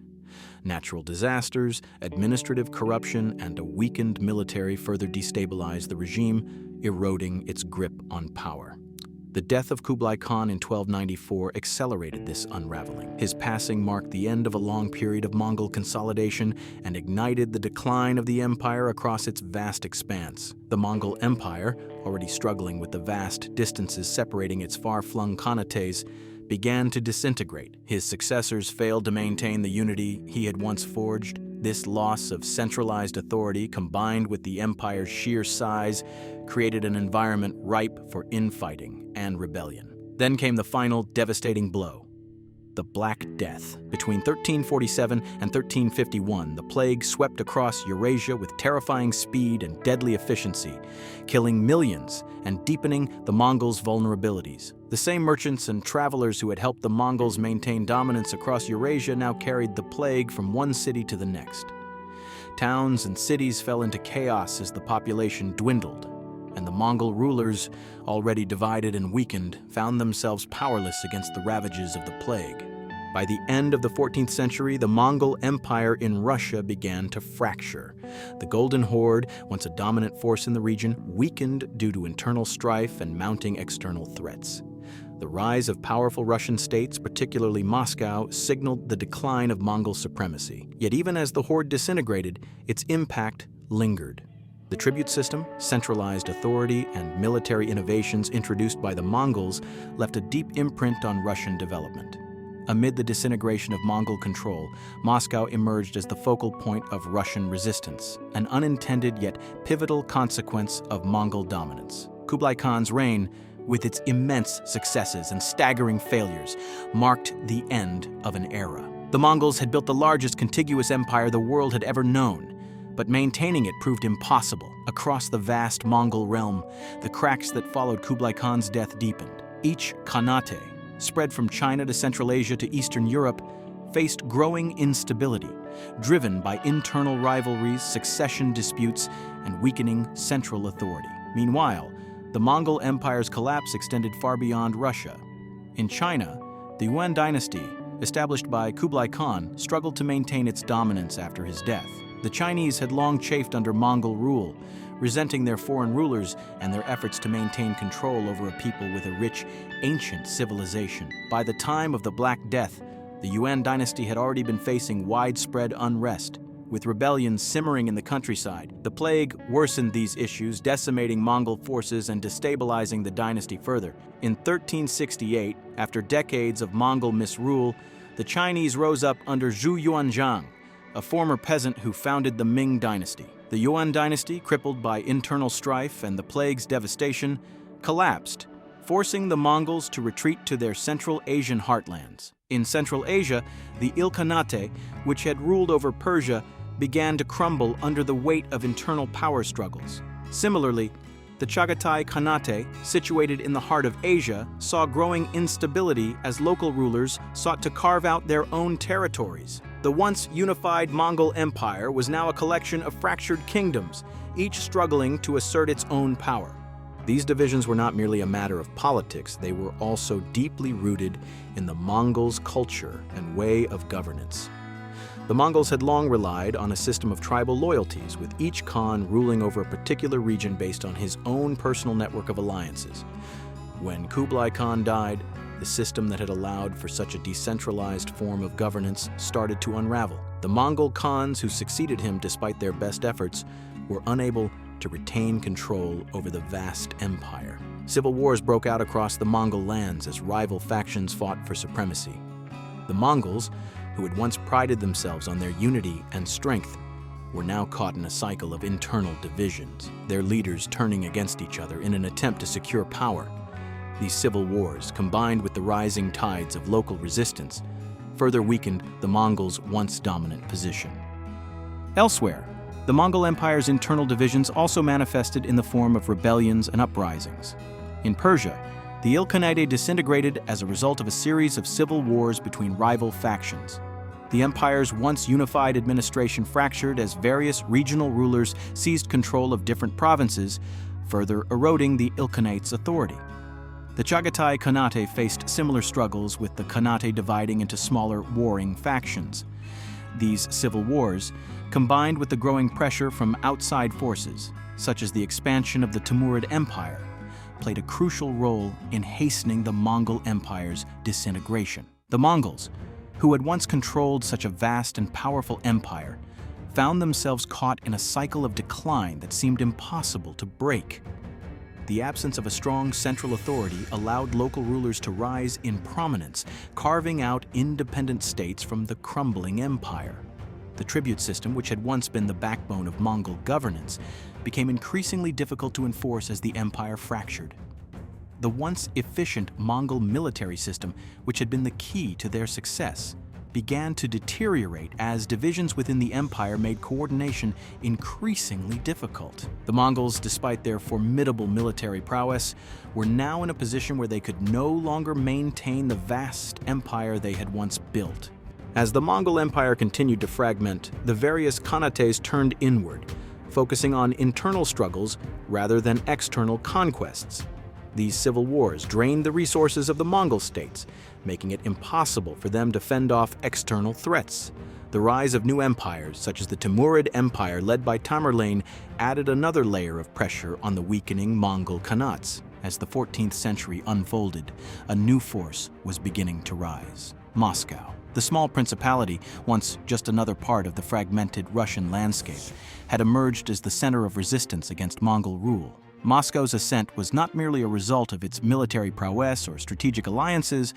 Natural disasters, administrative corruption, and a weakened military further destabilized the regime, eroding its grip on power. The death of Kublai Khan in 1294 accelerated this unraveling. His passing marked the end of a long period of Mongol consolidation and ignited the decline of the empire across its vast expanse. The Mongol Empire, already struggling with the vast distances separating its far-flung khanates, began to disintegrate. His successors failed to maintain the unity he had once forged. This loss of centralized authority, combined with the empire's sheer size, created an environment ripe for infighting and rebellion. Then came the final devastating blow, the Black Death. Between 1347 and 1351, the plague swept across Eurasia with terrifying speed and deadly efficiency, killing millions and deepening the Mongols' vulnerabilities. The same merchants and travelers who had helped the Mongols maintain dominance across Eurasia now carried the plague from one city to the next. Towns and cities fell into chaos as the population dwindled, and the Mongol rulers, already divided and weakened, found themselves powerless against the ravages of the plague. By the end of the 14th century, the Mongol Empire in Russia began to fracture. The Golden Horde, once a dominant force in the region, weakened due to internal strife and mounting external threats. The rise of powerful Russian states, particularly Moscow, signaled the decline of Mongol supremacy. Yet even as the Horde disintegrated, its impact lingered. The tribute system, centralized authority, and military innovations introduced by the Mongols left a deep imprint on Russian development. Amid the disintegration of Mongol control, Moscow emerged as the focal point of Russian resistance, an unintended yet pivotal consequence of Mongol dominance. Kublai Khan's reign, with its immense successes and staggering failures, marked the end of an era. The Mongols had built the largest contiguous empire the world had ever known, but maintaining it proved impossible. Across the vast Mongol realm, the cracks that followed Kublai Khan's death deepened. Each khanate, spread from China to Central Asia to Eastern Europe, faced growing instability, driven by internal rivalries, succession disputes, and weakening central authority. Meanwhile, the Mongol Empire's collapse extended far beyond Russia. In China, the Yuan dynasty, established by Kublai Khan, struggled to maintain its dominance after his death. The Chinese had long chafed under Mongol rule, resenting their foreign rulers and their efforts to maintain control over a people with a rich, ancient civilization. By the time of the Black Death, the Yuan dynasty had already been facing widespread unrest, with rebellions simmering in the countryside. The plague worsened these issues, decimating Mongol forces and destabilizing the dynasty further. In 1368, after decades of Mongol misrule, the Chinese rose up under Zhu Yuanzhang, a former peasant who founded the Ming dynasty. The Yuan dynasty, crippled by internal strife and the plague's devastation, collapsed, forcing the Mongols to retreat to their Central Asian heartlands. In Central Asia, the Ilkhanate, which had ruled over Persia, began to crumble under the weight of internal power struggles. Similarly, the Chagatai Khanate, situated in the heart of Asia, saw growing instability as local rulers sought to carve out their own territories. The once unified Mongol Empire was now a collection of fractured kingdoms, each struggling to assert its own power. These divisions were not merely a matter of politics, they were also deeply rooted in the Mongols' culture and way of governance. The Mongols had long relied on a system of tribal loyalties, with each Khan ruling over a particular region based on his own personal network of alliances. When Kublai Khan died, the system that had allowed for such a decentralized form of governance started to unravel. The Mongol Khans who succeeded him, despite their best efforts, were unable to retain control over the vast empire. Civil wars broke out across the Mongol lands as rival factions fought for supremacy. The Mongols, who had once prided themselves on their unity and strength, were now caught in a cycle of internal divisions, their leaders turning against each other in an attempt to secure power. These civil wars, combined with the rising tides of local resistance, further weakened the Mongols' once dominant position. Elsewhere, the Mongol Empire's internal divisions also manifested in the form of rebellions and uprisings. In Persia, the Ilkhanate disintegrated as a result of a series of civil wars between rival factions. The empire's once unified administration fractured as various regional rulers seized control of different provinces, further eroding the Ilkhanate's authority. The Chagatai Khanate faced similar struggles, with the Khanate dividing into smaller warring factions. These civil wars, combined with the growing pressure from outside forces, such as the expansion of the Timurid Empire, played a crucial role in hastening the Mongol Empire's disintegration. The Mongols, who had once controlled such a vast and powerful empire, found themselves caught in a cycle of decline that seemed impossible to break. The absence of a strong central authority allowed local rulers to rise in prominence, carving out independent states from the crumbling empire. The tribute system, which had once been the backbone of Mongol governance, became increasingly difficult to enforce as the empire fractured. The once efficient Mongol military system, which had been the key to their success, began to deteriorate as divisions within the empire made coordination increasingly difficult. The Mongols, despite their formidable military prowess, were now in a position where they could no longer maintain the vast empire they had once built. As the Mongol Empire continued to fragment, the various khanates turned inward, focusing on internal struggles rather than external conquests. These civil wars drained the resources of the Mongol states, making it impossible for them to fend off external threats. The rise of new empires, such as the Timurid Empire led by Tamerlane, added another layer of pressure on the weakening Mongol Khanates. As the 14th century unfolded, a new force was beginning to rise: Moscow. The small principality, once just another part of the fragmented Russian landscape, had emerged as the center of resistance against Mongol rule. Moscow's ascent was not merely a result of its military prowess or strategic alliances,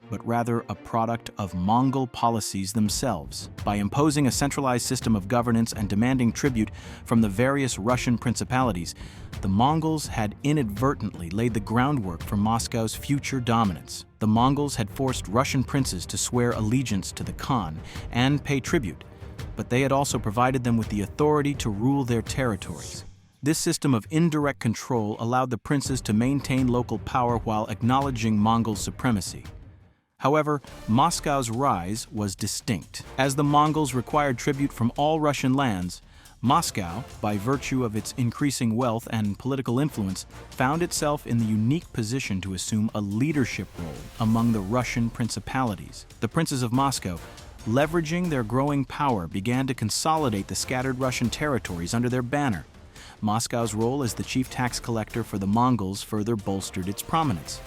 but rather a product of Mongol policies themselves. By imposing a centralized system of governance and demanding tribute from the various Russian principalities, the Mongols had inadvertently laid the groundwork for Moscow's future dominance. The Mongols had forced Russian princes to swear allegiance to the Khan and pay tribute, but they had also provided them with the authority to rule their territories. This system of indirect control allowed the princes to maintain local power while acknowledging Mongol supremacy. However, Moscow's rise was distinct. As the Mongols required tribute from all Russian lands, Moscow, by virtue of its increasing wealth and political influence, found itself in the unique position to assume a leadership role among the Russian principalities. The princes of Moscow, leveraging their growing power, began to consolidate the scattered Russian territories under their banner. Moscow's role as the chief tax collector for the Mongols further bolstered its prominence.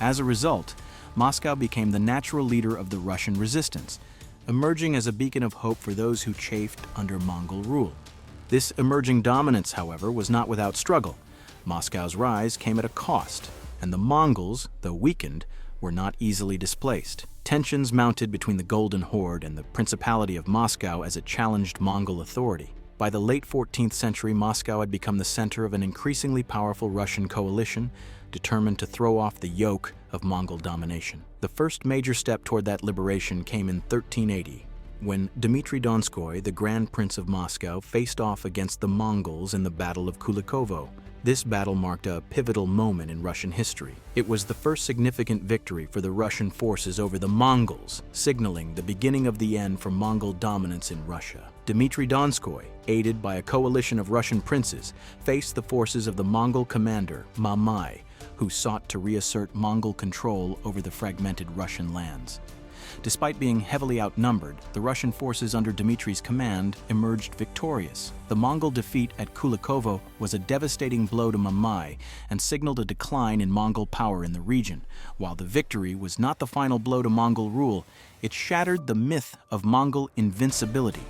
As a result, Moscow became the natural leader of the Russian resistance, emerging as a beacon of hope for those who chafed under Mongol rule. This emerging dominance, however, was not without struggle. Moscow's rise came at a cost, and the Mongols, though weakened, were not easily displaced. Tensions mounted between the Golden Horde and the Principality of Moscow as it challenged Mongol authority. By the late 14th century, Moscow had become the center of an increasingly powerful Russian coalition, determined to throw off the yoke of Mongol domination. The first major step toward that liberation came in 1380, when Dmitry Donskoy, the Grand Prince of Moscow, faced off against the Mongols in the Battle of Kulikovo. This battle marked a pivotal moment in Russian history. It was the first significant victory for the Russian forces over the Mongols, signaling the beginning of the end for Mongol dominance in Russia. Dmitry Donskoy, aided by a coalition of Russian princes, faced the forces of the Mongol commander, Mamai, who sought to reassert Mongol control over the fragmented Russian lands. Despite being heavily outnumbered, the Russian forces under Dmitry's command emerged victorious. The Mongol defeat at Kulikovo was a devastating blow to Mamai and signaled a decline in Mongol power in the region. While the victory was not the final blow to Mongol rule, it shattered the myth of Mongol invincibility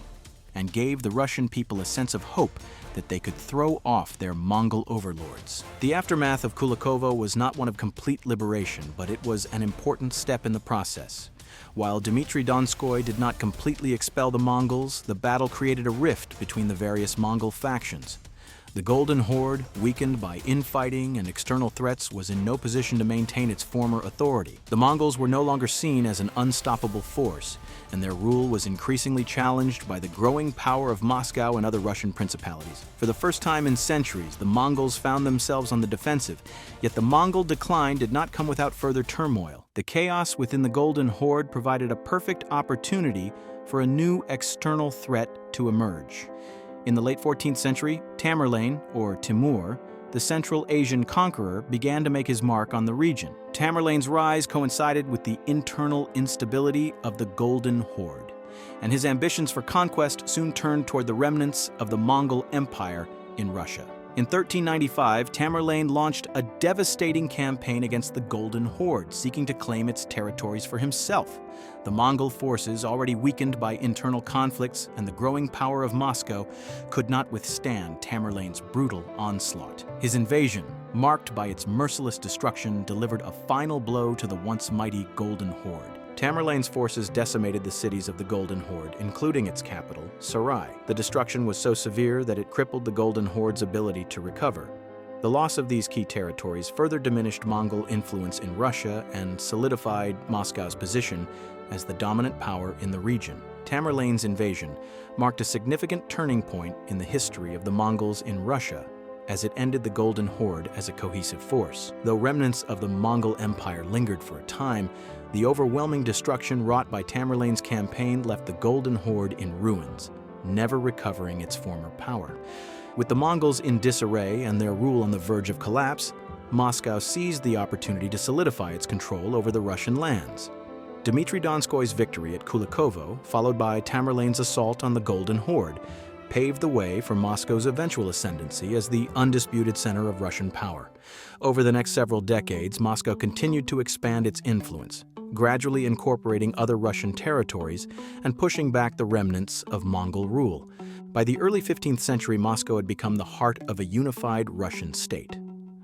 and gave the Russian people a sense of hope that they could throw off their Mongol overlords. The aftermath of Kulikovo was not one of complete liberation, but it was an important step in the process. While Dmitry Donskoy did not completely expel the Mongols, the battle created a rift between the various Mongol factions. The Golden Horde, weakened by infighting and external threats, was in no position to maintain its former authority. The Mongols were no longer seen as an unstoppable force, and their rule was increasingly challenged by the growing power of Moscow and other Russian principalities. For the first time in centuries, the Mongols found themselves on the defensive, yet the Mongol decline did not come without further turmoil. The chaos within the Golden Horde provided a perfect opportunity for a new external threat to emerge. In the late 14th century, Tamerlane, or Timur, the Central Asian conqueror, began to make his mark on the region. Tamerlane's rise coincided with the internal instability of the Golden Horde, and his ambitions for conquest soon turned toward the remnants of the Mongol Empire in Russia. In 1395, Tamerlane launched a devastating campaign against the Golden Horde, seeking to claim its territories for himself. The Mongol forces, already weakened by internal conflicts and the growing power of Moscow, could not withstand Tamerlane's brutal onslaught. His invasion, marked by its merciless destruction, delivered a final blow to the once mighty Golden Horde. Tamerlane's forces decimated the cities of the Golden Horde, including its capital, Sarai. The destruction was so severe that it crippled the Golden Horde's ability to recover. The loss of these key territories further diminished Mongol influence in Russia and solidified Moscow's position as the dominant power in the region. Tamerlane's invasion marked a significant turning point in the history of the Mongols in Russia, as it ended the Golden Horde as a cohesive force. Though remnants of the Mongol Empire lingered for a time, the overwhelming destruction wrought by Tamerlane's campaign left the Golden Horde in ruins, never recovering its former power. With the Mongols in disarray and their rule on the verge of collapse, Moscow seized the opportunity to solidify its control over the Russian lands. Dmitry Donskoy's victory at Kulikovo, followed by Tamerlane's assault on the Golden Horde, paved the way for Moscow's eventual ascendancy as the undisputed center of Russian power. Over the next several decades, Moscow continued to expand its influence, gradually incorporating other Russian territories and pushing back the remnants of Mongol rule. By the early 15th century, Moscow had become the heart of a unified Russian state.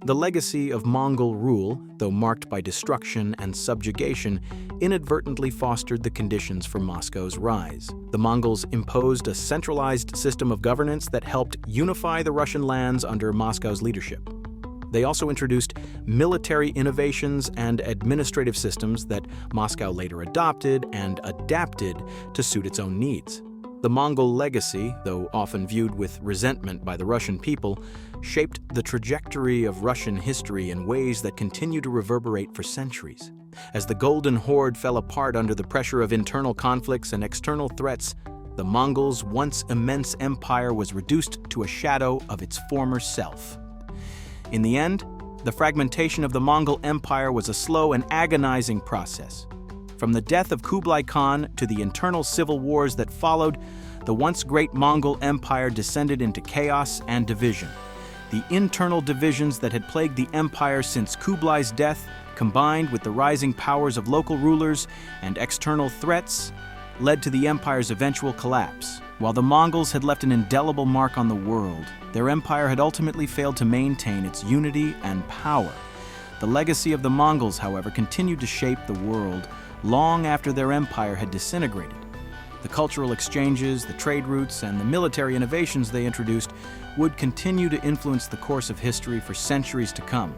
The legacy of Mongol rule, though marked by destruction and subjugation, inadvertently fostered the conditions for Moscow's rise. The Mongols imposed a centralized system of governance that helped unify the Russian lands under Moscow's leadership. They also introduced military innovations and administrative systems that Moscow later adopted and adapted to suit its own needs. The Mongol legacy, though often viewed with resentment by the Russian people, shaped the trajectory of Russian history in ways that continue to reverberate for centuries. As the Golden Horde fell apart under the pressure of internal conflicts and external threats, the Mongols' once immense empire was reduced to a shadow of its former self. In the end, the fragmentation of the Mongol Empire was a slow and agonizing process. From the death of Kublai Khan to the internal civil wars that followed, the once great Mongol Empire descended into chaos and division. The internal divisions that had plagued the empire since Kublai's death, combined with the rising powers of local rulers and external threats, led to the empire's eventual collapse. While the Mongols had left an indelible mark on the world, their empire had ultimately failed to maintain its unity and power. The legacy of the Mongols, however, continued to shape the world long after their empire had disintegrated. The cultural exchanges, the trade routes, and the military innovations they introduced would continue to influence the course of history for centuries to come.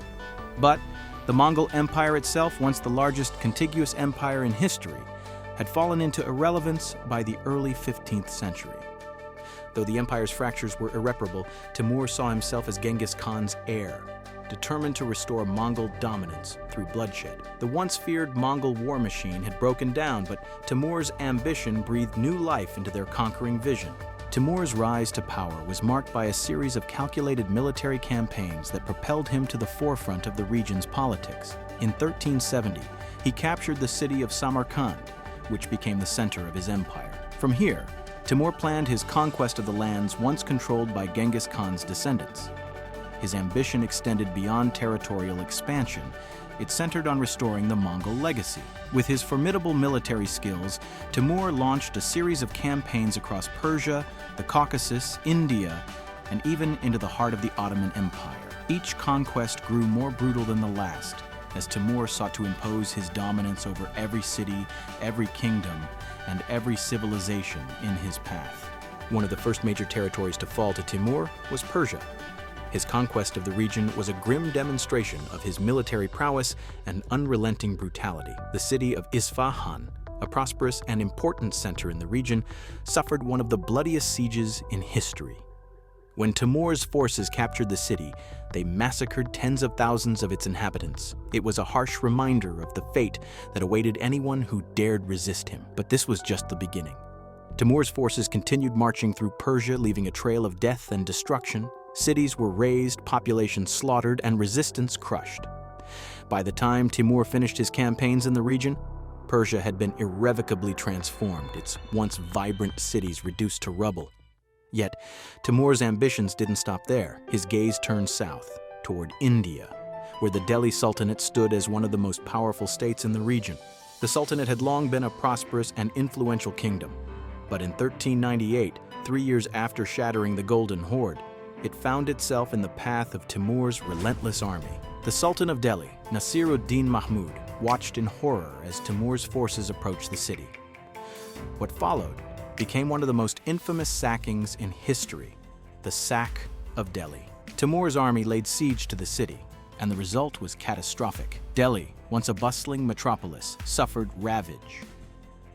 But the Mongol Empire itself, once the largest contiguous empire in history, had fallen into irrelevance by the early 15th century. Though the empire's fractures were irreparable, Timur saw himself as Genghis Khan's heir, determined to restore Mongol dominance through bloodshed. The once feared Mongol war machine had broken down, but Timur's ambition breathed new life into their conquering vision. Timur's rise to power was marked by a series of calculated military campaigns that propelled him to the forefront of the region's politics. In 1370, he captured the city of Samarkand, which became the center of his empire. From here, Timur planned his conquest of the lands once controlled by Genghis Khan's descendants. His ambition extended beyond territorial expansion. It centered on restoring the Mongol legacy. With his formidable military skills, Timur launched a series of campaigns across Persia, the Caucasus, India, and even into the heart of the Ottoman Empire. Each conquest grew more brutal than the last, as Timur sought to impose his dominance over every city, every kingdom, and every civilization in his path. One of the first major territories to fall to Timur was Persia. His conquest of the region was a grim demonstration of his military prowess and unrelenting brutality. The city of Isfahan, a prosperous and important center in the region, suffered one of the bloodiest sieges in history. When Timur's forces captured the city, they massacred tens of thousands of its inhabitants. It was a harsh reminder of the fate that awaited anyone who dared resist him. But this was just the beginning. Timur's forces continued marching through Persia, leaving a trail of death and destruction. Cities were razed, populations slaughtered, and resistance crushed. By the time Timur finished his campaigns in the region, Persia had been irrevocably transformed, its once vibrant cities reduced to rubble. Yet, Timur's ambitions didn't stop there. His gaze turned south, toward India, where the Delhi Sultanate stood as one of the most powerful states in the region. The Sultanate had long been a prosperous and influential kingdom, but in 1398, 3 years after shattering the Golden Horde, it found itself in the path of Timur's relentless army. The Sultan of Delhi, Nasir-ud-Din Mahmud, watched in horror as Timur's forces approached the city. What followed became one of the most infamous sackings in history, the sack of Delhi. Timur's army laid siege to the city, and the result was catastrophic. Delhi, once a bustling metropolis, suffered ravage.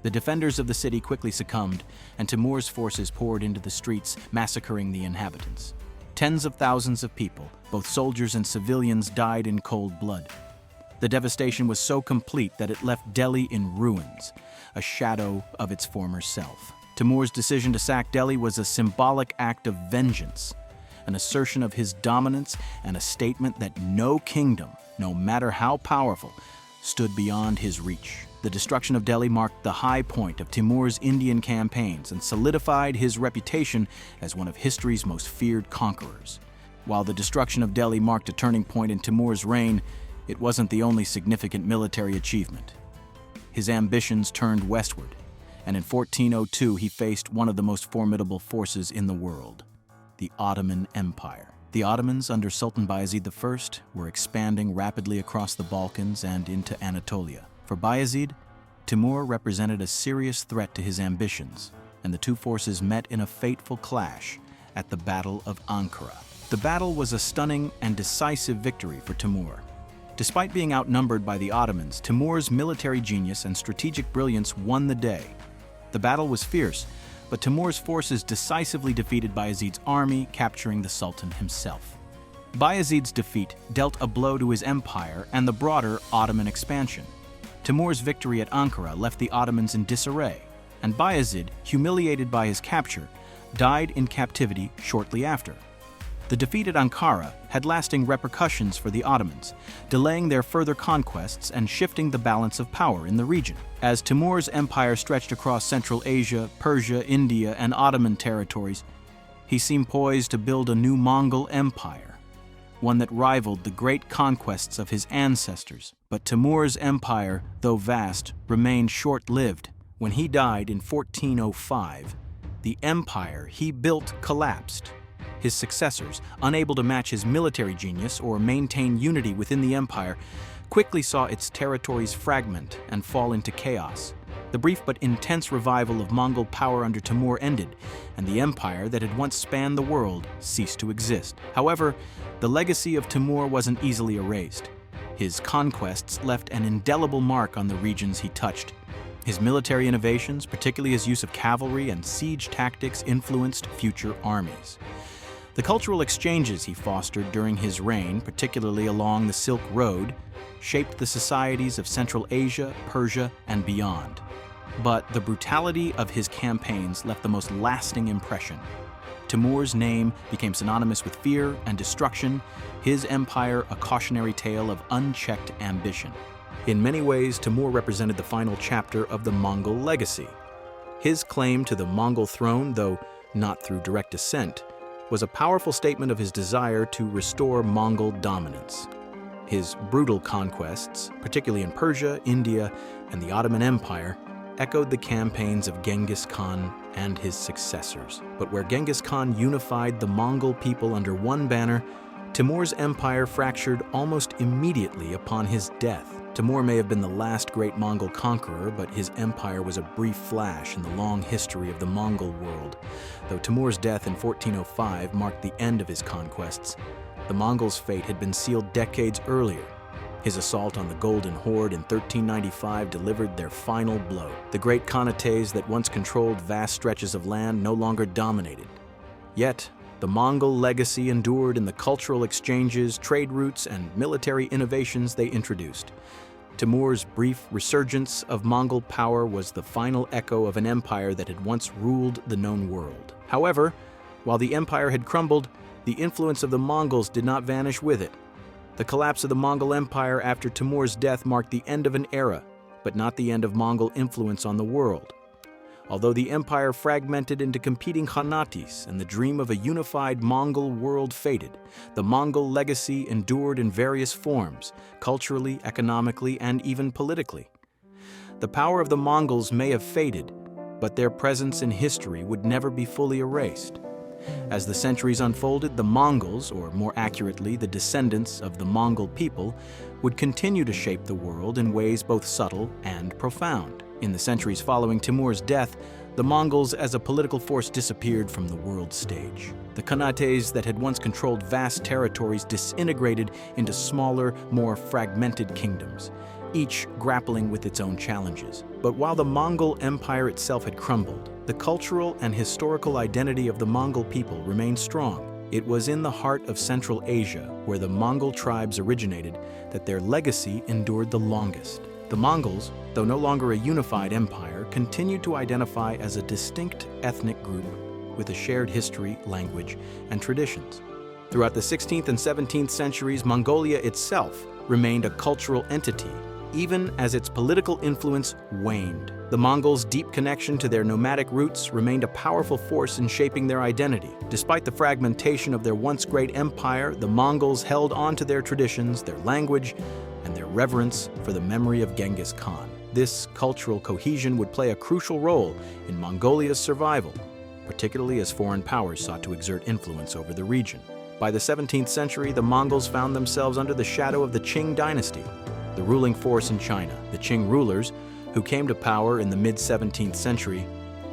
The defenders of the city quickly succumbed, and Timur's forces poured into the streets, massacring the inhabitants. Tens of thousands of people, both soldiers and civilians, died in cold blood. The devastation was so complete that it left Delhi in ruins, a shadow of its former self. Timur's decision to sack Delhi was a symbolic act of vengeance, an assertion of his dominance and a statement that no kingdom, no matter how powerful, stood beyond his reach. The destruction of Delhi marked the high point of Timur's Indian campaigns and solidified his reputation as one of history's most feared conquerors. While the destruction of Delhi marked a turning point in Timur's reign, it wasn't the only significant military achievement. His ambitions turned westward, and in 1402 he faced one of the most formidable forces in the world, the Ottoman Empire. The Ottomans under Sultan Bayezid I were expanding rapidly across the Balkans and into Anatolia. For Bayezid, Timur represented a serious threat to his ambitions, and the two forces met in a fateful clash at the Battle of Ankara. The battle was a stunning and decisive victory for Timur. Despite being outnumbered by the Ottomans, Timur's military genius and strategic brilliance won the day. The battle was fierce, but Timur's forces decisively defeated Bayezid's army, capturing the Sultan himself. Bayezid's defeat dealt a blow to his empire and the broader Ottoman expansion. Timur's victory at Ankara left the Ottomans in disarray, and Bayezid, humiliated by his capture, died in captivity shortly after. The defeat at Ankara had lasting repercussions for the Ottomans, delaying their further conquests and shifting the balance of power in the region. As Timur's empire stretched across Central Asia, Persia, India, and Ottoman territories, he seemed poised to build a new Mongol Empire, one that rivaled the great conquests of his ancestors. But Timur's empire, though vast, remained short-lived. When he died in 1405, the empire he built collapsed. His successors, unable to match his military genius or maintain unity within the empire, quickly saw its territories fragment and fall into chaos. The brief but intense revival of Mongol power under Timur ended, and the empire that had once spanned the world ceased to exist. However, the legacy of Timur wasn't easily erased. His conquests left an indelible mark on the regions he touched, His military innovations, particularly his use of cavalry and siege tactics, influenced future armies. The cultural exchanges he fostered during his reign, particularly along the Silk Road, shaped the societies of Central Asia, Persia, and beyond. But the brutality of his campaigns left the most lasting impression. Timur's name became synonymous with fear and destruction, his empire a cautionary tale of unchecked ambition. In many ways, Timur represented the final chapter of the Mongol legacy. His claim to the Mongol throne, though not through direct descent, was a powerful statement of his desire to restore Mongol dominance. His brutal conquests, particularly in Persia, India, and the Ottoman Empire, echoed the campaigns of Genghis Khan and his successors. But where Genghis Khan unified the Mongol people under one banner, Timur's empire fractured almost immediately upon his death. Timur may have been the last great Mongol conqueror, but his empire was a brief flash in the long history of the Mongol world. Though Timur's death in 1405 marked the end of his conquests, the Mongols' fate had been sealed decades earlier. His assault on the Golden Horde in 1395 delivered their final blow. The great Khanates that once controlled vast stretches of land no longer dominated. Yet, the Mongol legacy endured in the cultural exchanges, trade routes, and military innovations they introduced. Timur's brief resurgence of Mongol power was the final echo of an empire that had once ruled the known world. However, while the empire had crumbled, the influence of the Mongols did not vanish with it. The collapse of the Mongol Empire after Timur's death marked the end of an era, but not the end of Mongol influence on the world. Although the empire fragmented into competing khanates and the dream of a unified Mongol world faded, the Mongol legacy endured in various forms, culturally, economically, and even politically. The power of the Mongols may have faded, but their presence in history would never be fully erased. As the centuries unfolded, the Mongols, or more accurately, the descendants of the Mongol people, would continue to shape the world in ways both subtle and profound. In the centuries following Timur's death, the Mongols as a political force disappeared from the world stage. The Khanates that had once controlled vast territories disintegrated into smaller, more fragmented kingdoms, each grappling with its own challenges. But while the Mongol Empire itself had crumbled, the cultural and historical identity of the Mongol people remained strong. It was in the heart of Central Asia, where the Mongol tribes originated, that their legacy endured the longest. The Mongols, though no longer a unified empire, continued to identify as a distinct ethnic group with a shared history, language, and traditions. Throughout the 16th and 17th centuries, Mongolia itself remained a cultural entity, even as its political influence waned. The Mongols' deep connection to their nomadic roots remained a powerful force in shaping their identity. Despite the fragmentation of their once great empire, the Mongols held on to their traditions, their language, and their reverence for the memory of Genghis Khan. This cultural cohesion would play a crucial role in Mongolia's survival, particularly as foreign powers sought to exert influence over the region. By the 17th century, the Mongols found themselves under the shadow of the Qing dynasty, the ruling force in China. The Qing rulers, who came to power in the mid-17th century,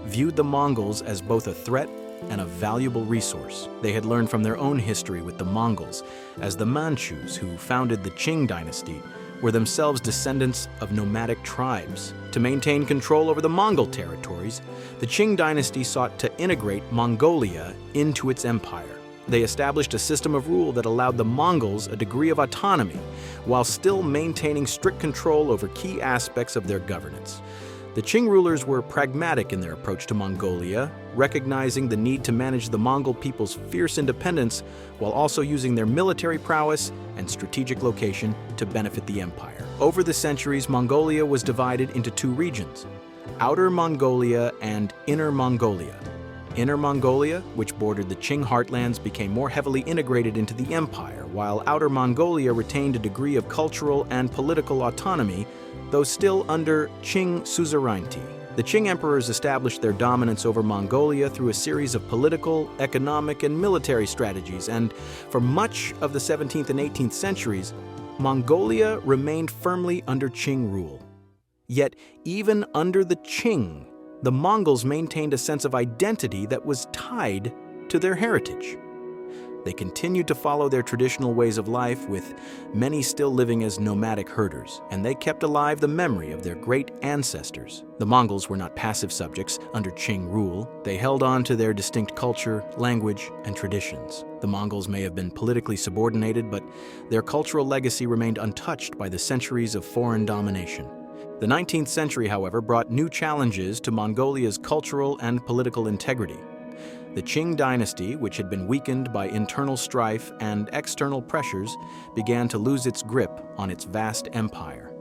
viewed the Mongols as both a threat and a valuable resource. They had learned from their own history with the Mongols, as the Manchus, who founded the Qing dynasty, were themselves descendants of nomadic tribes. To maintain control over the Mongol territories, the Qing dynasty sought to integrate Mongolia into its empire. They established a system of rule that allowed the Mongols a degree of autonomy, while still maintaining strict control over key aspects of their governance. The Qing rulers were pragmatic in their approach to Mongolia, recognizing the need to manage the Mongol people's fierce independence while also using their military prowess and strategic location to benefit the empire. Over the centuries, Mongolia was divided into two regions: Outer Mongolia and Inner Mongolia. Inner Mongolia, which bordered the Qing heartlands, became more heavily integrated into the empire, while Outer Mongolia retained a degree of cultural and political autonomy, though still under Qing suzerainty. The Qing emperors established their dominance over Mongolia through a series of political, economic, and military strategies, and for much of the 17th and 18th centuries, Mongolia remained firmly under Qing rule. Yet, even under the Qing, the Mongols maintained a sense of identity that was tied to their heritage. They continued to follow their traditional ways of life, with many still living as nomadic herders, and they kept alive the memory of their great ancestors. The Mongols were not passive subjects under Qing rule. They held on to their distinct culture, language, and traditions. The Mongols may have been politically subordinated, but their cultural legacy remained untouched by the centuries of foreign domination. The 19th century, however, brought new challenges to Mongolia's cultural and political integrity. The Qing dynasty, which had been weakened by internal strife and external pressures, began to lose its grip on its vast empire.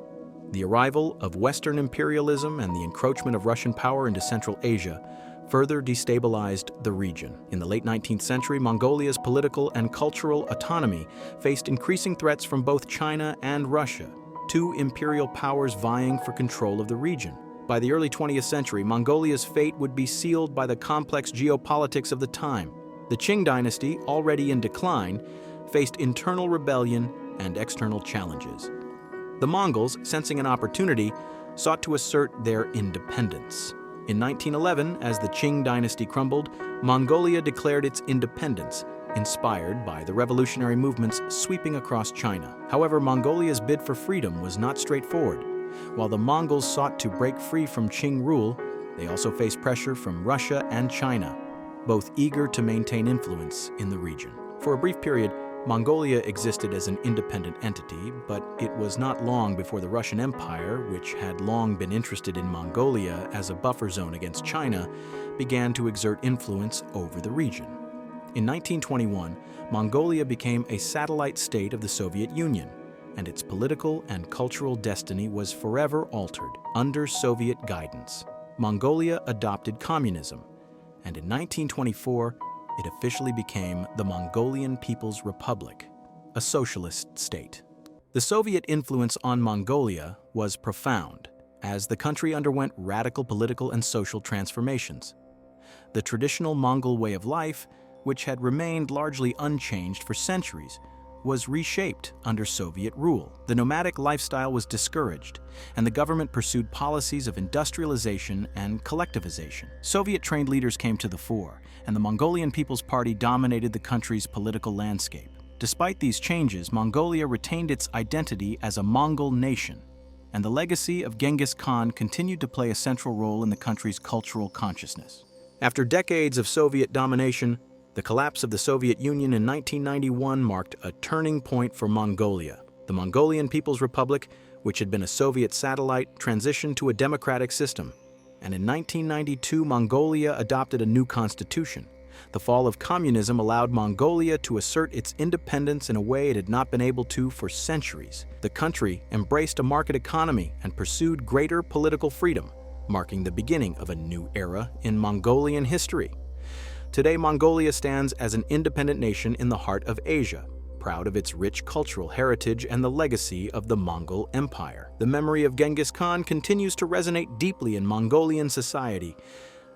The arrival of Western imperialism and the encroachment of Russian power into Central Asia further destabilized the region. In the late 19th century, Mongolia's political and cultural autonomy faced increasing threats from both China and Russia, two imperial powers vying for control of the region. By the early 20th century, Mongolia's fate would be sealed by the complex geopolitics of the time. The Qing dynasty, already in decline, faced internal rebellion and external challenges. The Mongols, sensing an opportunity, sought to assert their independence. In 1911, as the Qing dynasty crumbled, Mongolia declared its independence, inspired by the revolutionary movements sweeping across China. However, Mongolia's bid for freedom was not straightforward. While the Mongols sought to break free from Qing rule, they also faced pressure from Russia and China, both eager to maintain influence in the region. For a brief period, Mongolia existed as an independent entity, but it was not long before the Russian Empire, which had long been interested in Mongolia as a buffer zone against China, began to exert influence over the region. In 1921, Mongolia became a satellite state of the Soviet Union, and its political and cultural destiny was forever altered under Soviet guidance. Mongolia adopted communism, and in 1924, it officially became the Mongolian People's Republic, a socialist state. The Soviet influence on Mongolia was profound, as the country underwent radical political and social transformations. The traditional Mongol way of life, which had remained largely unchanged for centuries, was reshaped under Soviet rule. The nomadic lifestyle was discouraged, and the government pursued policies of industrialization and collectivization. Soviet-trained leaders came to the fore, and the Mongolian People's Party dominated the country's political landscape. Despite these changes, Mongolia retained its identity as a Mongol nation, and the legacy of Genghis Khan continued to play a central role in the country's cultural consciousness. After decades of Soviet domination, the collapse of the Soviet Union in 1991 marked a turning point for Mongolia. The Mongolian People's Republic, which had been a Soviet satellite, transitioned to a democratic system, and in 1992 Mongolia adopted a new constitution. The fall of communism allowed Mongolia to assert its independence in a way it had not been able to for centuries. The country embraced a market economy and pursued greater political freedom, marking the beginning of a new era in Mongolian history. Today, Mongolia stands as an independent nation in the heart of Asia, proud of its rich cultural heritage and the legacy of the Mongol Empire. The memory of Genghis Khan continues to resonate deeply in Mongolian society,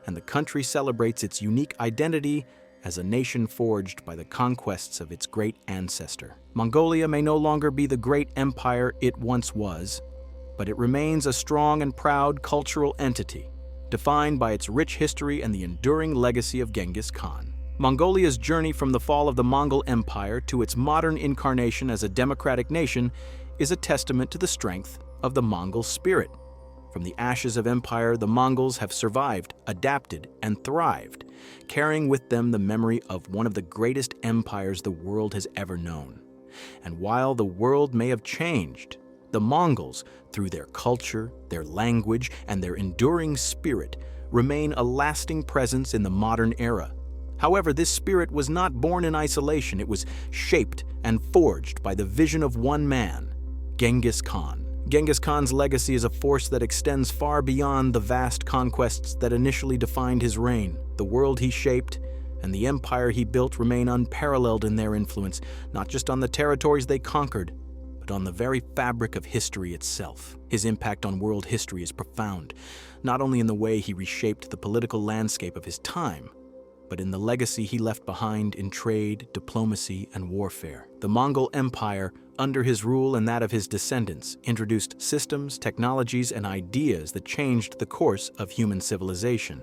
and the country celebrates its unique identity as a nation forged by the conquests of its great ancestor. Mongolia may no longer be the great empire it once was, but it remains a strong and proud cultural entity, defined by its rich history and the enduring legacy of Genghis Khan. Mongolia's journey from the fall of the Mongol Empire to its modern incarnation as a democratic nation is a testament to the strength of the Mongol spirit. From the ashes of empire, the Mongols have survived, adapted, and thrived, carrying with them the memory of one of the greatest empires the world has ever known. And while the world may have changed, the Mongols, through their culture, their language, and their enduring spirit, remain a lasting presence in the modern era. However, this spirit was not born in isolation. It was shaped and forged by the vision of one man, Genghis Khan. Genghis Khan's legacy is a force that extends far beyond the vast conquests that initially defined his reign. The world he shaped and the empire he built remain unparalleled in their influence, not just on the territories they conquered, but on the very fabric of history itself. His impact on world history is profound, not only in the way he reshaped the political landscape of his time, but in the legacy he left behind in trade, diplomacy, and warfare. The Mongol Empire, under his rule and that of his descendants, introduced systems, technologies, and ideas that changed the course of human civilization.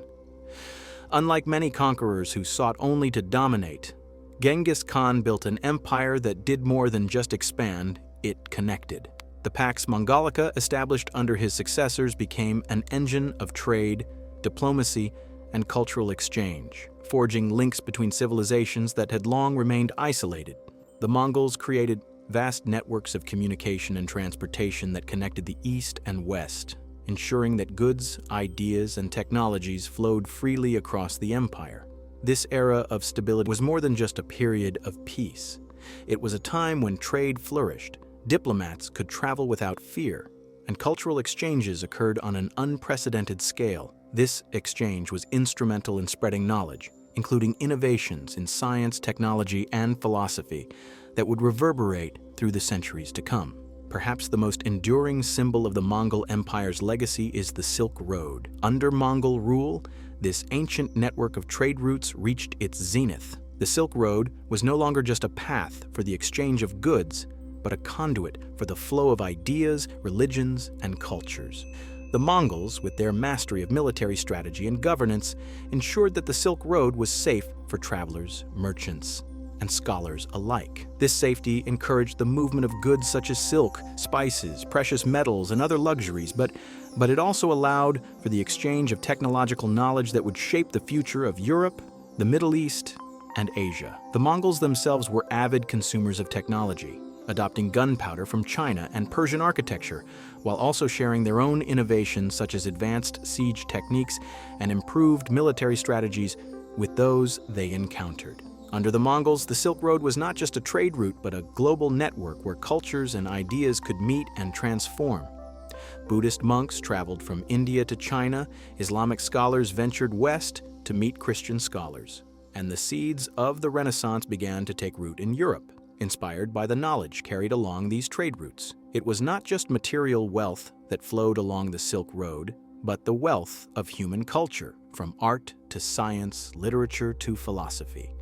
Unlike many conquerors who sought only to dominate, Genghis Khan built an empire that did more than just expand, it connected. The Pax Mongolica, established under his successors, became an engine of trade, diplomacy, and cultural exchange, forging links between civilizations that had long remained isolated. The Mongols created vast networks of communication and transportation that connected the East and West, ensuring that goods, ideas, and technologies flowed freely across the empire. This era of stability was more than just a period of peace. It was a time when trade flourished, diplomats could travel without fear, and cultural exchanges occurred on an unprecedented scale. This exchange was instrumental in spreading knowledge, including innovations in science, technology, and philosophy that would reverberate through the centuries to come. Perhaps the most enduring symbol of the Mongol Empire's legacy is the Silk Road. Under Mongol rule, this ancient network of trade routes reached its zenith. The Silk Road was no longer just a path for the exchange of goods, but a conduit for the flow of ideas, religions, and cultures. The Mongols, with their mastery of military strategy and governance, ensured that the Silk Road was safe for travelers, merchants, and scholars alike. This safety encouraged the movement of goods such as silk, spices, precious metals, and other luxuries, but it also allowed for the exchange of technological knowledge that would shape the future of Europe, the Middle East, and Asia. The Mongols themselves were avid consumers of technology, adopting gunpowder from China and Persian architecture, while also sharing their own innovations such as advanced siege techniques and improved military strategies with those they encountered. Under the Mongols, the Silk Road was not just a trade route, but a global network where cultures and ideas could meet and transform. Buddhist monks traveled from India to China, Islamic scholars ventured west to meet Christian scholars, and the seeds of the Renaissance began to take root in Europe, inspired by the knowledge carried along these trade routes. It was not just material wealth that flowed along the Silk Road, but the wealth of human culture, from art to science, literature to philosophy.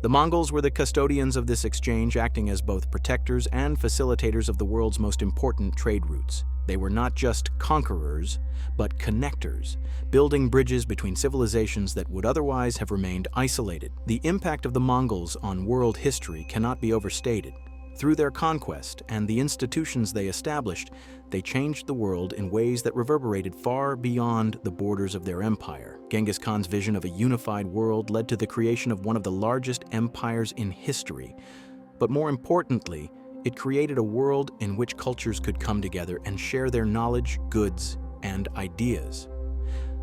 The Mongols were the custodians of this exchange, acting as both protectors and facilitators of the world's most important trade routes. They were not just conquerors, but connectors, building bridges between civilizations that would otherwise have remained isolated. The impact of the Mongols on world history cannot be overstated. Through their conquest and the institutions they established, they changed the world in ways that reverberated far beyond the borders of their empire. Genghis Khan's vision of a unified world led to the creation of one of the largest empires in history. But more importantly, it created a world in which cultures could come together and share their knowledge, goods, and ideas.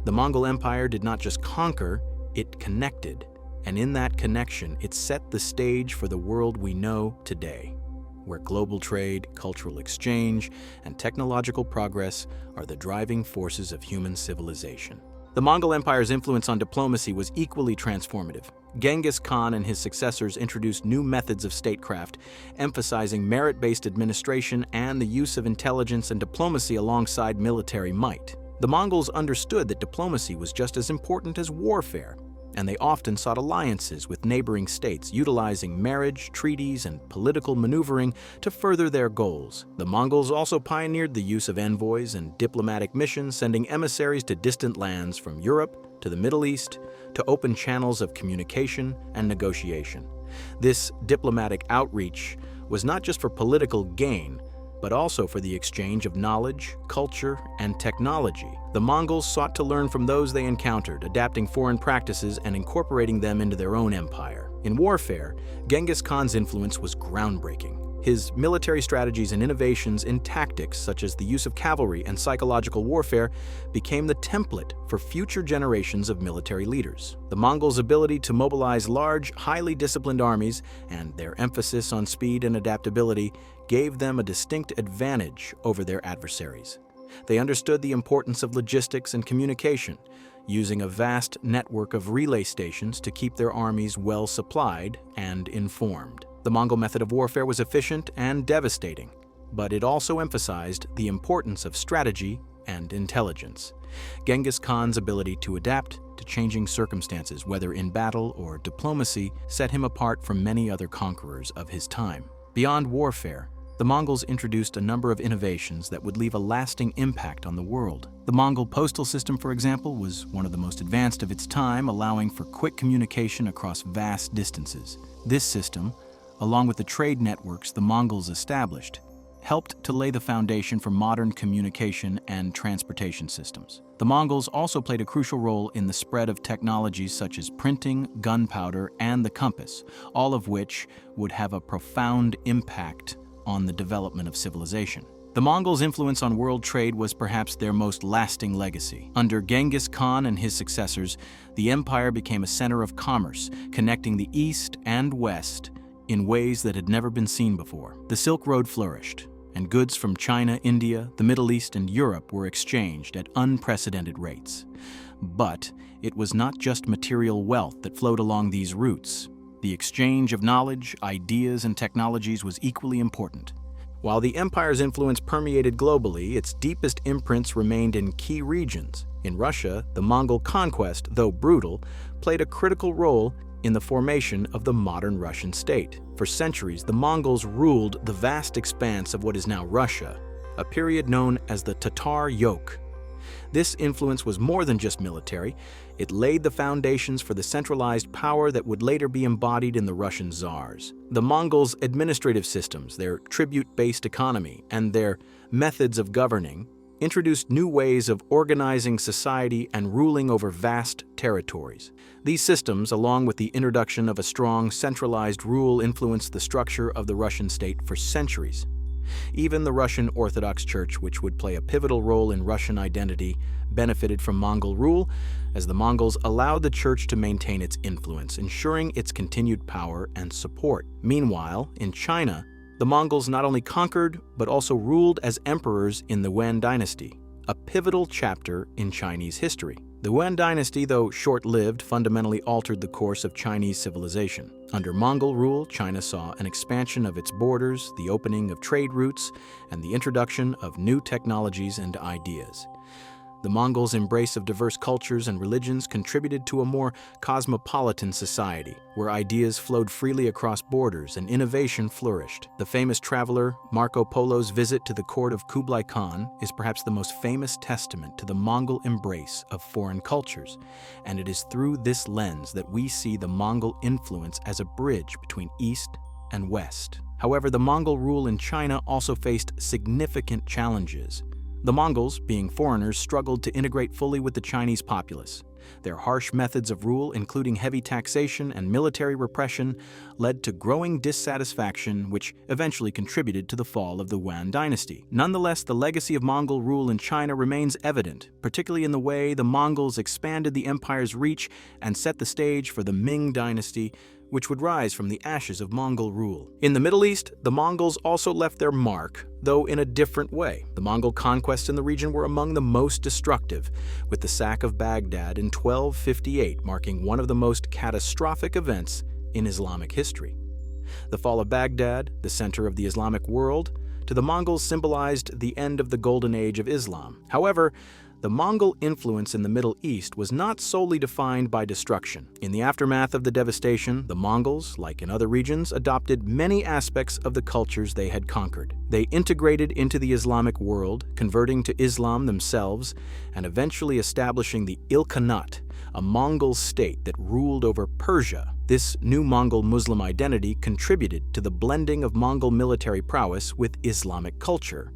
The Mongol Empire did not just conquer, it connected. And in that connection, it set the stage for the world we know today, where global trade, cultural exchange, and technological progress are the driving forces of human civilization. The Mongol Empire's influence on diplomacy was equally transformative. Genghis Khan and his successors introduced new methods of statecraft, emphasizing merit-based administration and the use of intelligence and diplomacy alongside military might. The Mongols understood that diplomacy was just as important as warfare, and they often sought alliances with neighboring states, utilizing marriage, treaties, and political maneuvering to further their goals. The Mongols also pioneered the use of envoys and diplomatic missions, sending emissaries to distant lands from Europe to the Middle East to open channels of communication and negotiation. This diplomatic outreach was not just for political gain, but also for the exchange of knowledge, culture, and technology. The Mongols sought to learn from those they encountered, adapting foreign practices and incorporating them into their own empire. In warfare, Genghis Khan's influence was groundbreaking. His military strategies and innovations in tactics, such as the use of cavalry and psychological warfare, became the template for future generations of military leaders. The Mongols' ability to mobilize large, highly disciplined armies and their emphasis on speed and adaptability gave them a distinct advantage over their adversaries. They understood the importance of logistics and communication, using a vast network of relay stations to keep their armies well supplied and informed. The Mongol method of warfare was efficient and devastating, but it also emphasized the importance of strategy and intelligence. Genghis Khan's ability to adapt to changing circumstances, whether in battle or diplomacy, set him apart from many other conquerors of his time. Beyond warfare, the Mongols introduced a number of innovations that would leave a lasting impact on the world. The Mongol postal system, for example, was one of the most advanced of its time, allowing for quick communication across vast distances. This system, along with the trade networks the Mongols established, helped to lay the foundation for modern communication and transportation systems. The Mongols also played a crucial role in the spread of technologies such as printing, gunpowder, and the compass, all of which would have a profound impact on the development of civilization. The Mongols' influence on world trade was perhaps their most lasting legacy. Under Genghis Khan and his successors, the empire became a center of commerce, connecting the East and West in ways that had never been seen before. The Silk Road flourished, and goods from China, India, the Middle East, and Europe were exchanged at unprecedented rates. But it was not just material wealth that flowed along these routes. The exchange of knowledge, ideas, and technologies was equally important. While the empire's influence permeated globally, its deepest imprints remained in key regions. In Russia, the Mongol conquest, though brutal, played a critical role in the formation of the modern Russian state. For centuries, the Mongols ruled the vast expanse of what is now Russia, a period known as the Tatar yoke. This influence was more than just military. It laid the foundations for the centralized power that would later be embodied in the Russian czars. The Mongols' administrative systems, their tribute-based economy, and their methods of governing introduced new ways of organizing society and ruling over vast territories. These systems, along with the introduction of a strong, centralized rule, influenced the structure of the Russian state for centuries. Even the Russian Orthodox Church, which would play a pivotal role in Russian identity, benefited from Mongol rule, as the Mongols allowed the church to maintain its influence, ensuring its continued power and support. Meanwhile, in China, the Mongols not only conquered, but also ruled as emperors in the Yuan dynasty, a pivotal chapter in Chinese history. The Yuan dynasty, though short-lived, fundamentally altered the course of Chinese civilization. Under Mongol rule, China saw an expansion of its borders, the opening of trade routes, and the introduction of new technologies and ideas. The Mongols' embrace of diverse cultures and religions contributed to a more cosmopolitan society, where ideas flowed freely across borders and innovation flourished. The famous traveler Marco Polo's visit to the court of Kublai Khan is perhaps the most famous testament to the Mongol embrace of foreign cultures, and it is through this lens that we see the Mongol influence as a bridge between East and West. However, the Mongol rule in China also faced significant challenges. The Mongols, being foreigners, struggled to integrate fully with the Chinese populace. Their harsh methods of rule, including heavy taxation and military repression, led to growing dissatisfaction, which eventually contributed to the fall of the Yuan dynasty. Nonetheless, the legacy of Mongol rule in China remains evident, particularly in the way the Mongols expanded the empire's reach and set the stage for the Ming dynasty, which would rise from the ashes of Mongol rule. In the Middle East, the Mongols also left their mark, though in a different way. The Mongol conquests in the region were among the most destructive, with the sack of Baghdad in 1258 marking one of the most catastrophic events in Islamic history. The fall of Baghdad, the center of the Islamic world, to the Mongols symbolized the end of the golden age of Islam. However, the Mongol influence in the Middle East was not solely defined by destruction. In the aftermath of the devastation, the Mongols, like in other regions, adopted many aspects of the cultures they had conquered. They integrated into the Islamic world, converting to Islam themselves, and eventually establishing the Ilkhanate, a Mongol state that ruled over Persia. This new Mongol Muslim identity contributed to the blending of Mongol military prowess with Islamic culture,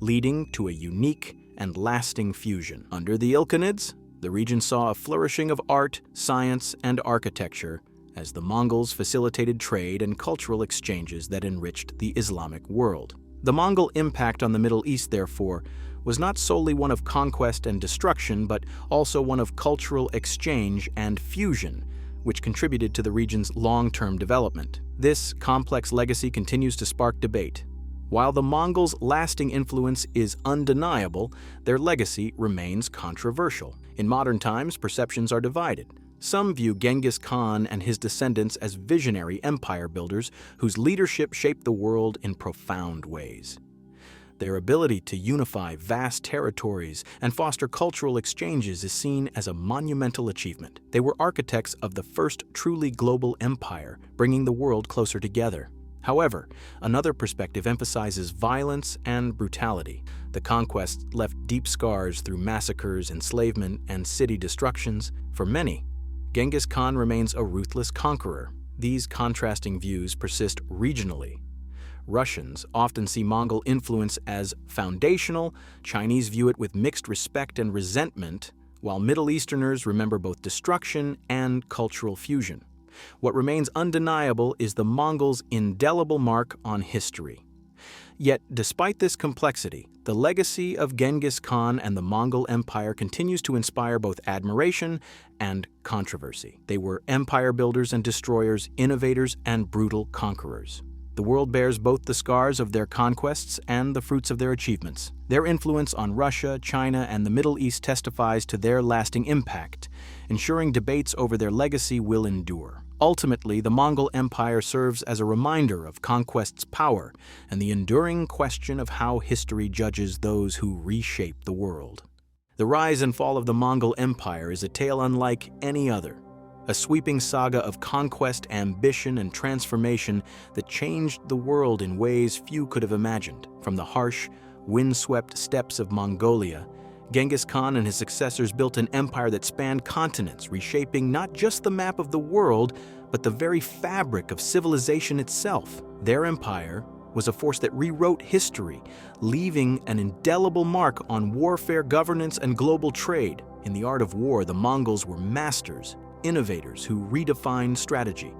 leading to a unique and lasting fusion. Under the Ilkhanids, the region saw a flourishing of art, science, and architecture as the Mongols facilitated trade and cultural exchanges that enriched the Islamic world. The Mongol impact on the Middle East, therefore, was not solely one of conquest and destruction, but also one of cultural exchange and fusion, which contributed to the region's long-term development. This complex legacy continues to spark debate. While the Mongols' lasting influence is undeniable, their legacy remains controversial. In modern times, perceptions are divided. Some view Genghis Khan and his descendants as visionary empire builders whose leadership shaped the world in profound ways. Their ability to unify vast territories and foster cultural exchanges is seen as a monumental achievement. They were architects of the first truly global empire, bringing the world closer together. However, another perspective emphasizes violence and brutality. The conquest left deep scars through massacres, enslavement, and city destructions. For many, Genghis Khan remains a ruthless conqueror. These contrasting views persist regionally. Russians often see Mongol influence as foundational, Chinese view it with mixed respect and resentment, while Middle Easterners remember both destruction and cultural fusion. What remains undeniable is the Mongols' indelible mark on history. Yet, despite this complexity, the legacy of Genghis Khan and the Mongol Empire continues to inspire both admiration and controversy. They were empire builders and destroyers, innovators and brutal conquerors. The world bears both the scars of their conquests and the fruits of their achievements. Their influence on Russia, China, and the Middle East testifies to their lasting impact, ensuring debates over their legacy will endure. Ultimately, the Mongol Empire serves as a reminder of conquest's power and the enduring question of how history judges those who reshape the world. The rise and fall of the Mongol Empire is a tale unlike any other. A sweeping saga of conquest, ambition, and transformation that changed the world in ways few could have imagined. From the harsh, windswept steppes of Mongolia, Genghis Khan and his successors built an empire that spanned continents, reshaping not just the map of the world, but the very fabric of civilization itself. Their empire was a force that rewrote history, leaving an indelible mark on warfare, governance, and global trade. In the art of war, the Mongols were masters, innovators who redefined strategy.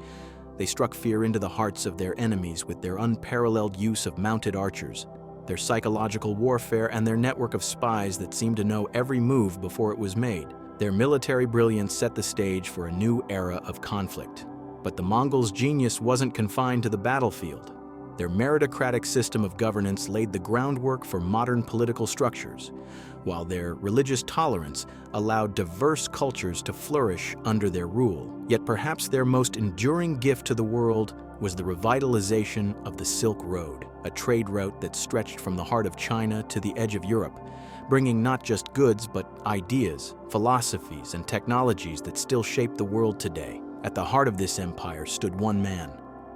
They struck fear into the hearts of their enemies with their unparalleled use of mounted archers, their psychological warfare, and their network of spies that seemed to know every move before it was made. Their military brilliance set the stage for a new era of conflict. But the Mongols' genius wasn't confined to the battlefield. Their meritocratic system of governance laid the groundwork for modern political structures, while their religious tolerance allowed diverse cultures to flourish under their rule. Yet perhaps their most enduring gift to the world was the revitalization of the Silk Road, a trade route that stretched from the heart of China to the edge of Europe, bringing not just goods but ideas, philosophies, and technologies that still shape the world today. At the heart of this empire stood one man,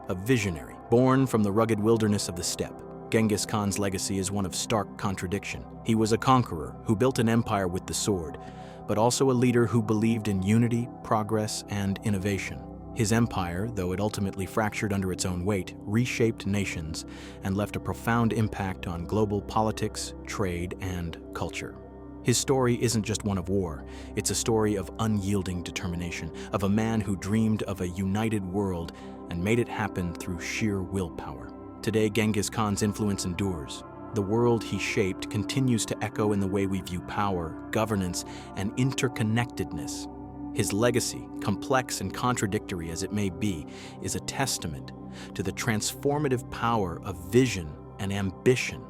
a visionary, born from the rugged wilderness of the steppe. Genghis Khan's legacy is one of stark contradiction. He was a conqueror who built an empire with the sword, but also a leader who believed in unity, progress, and innovation. His empire, though it ultimately fractured under its own weight, reshaped nations and left a profound impact on global politics, trade, and culture. His story isn't just one of war, it's a story of unyielding determination, of a man who dreamed of a united world and made it happen through sheer willpower. Today, Genghis Khan's influence endures. The world he shaped continues to echo in the way we view power, governance, and interconnectedness. His legacy, complex and contradictory as it may be, is a testament to the transformative power of vision and ambition.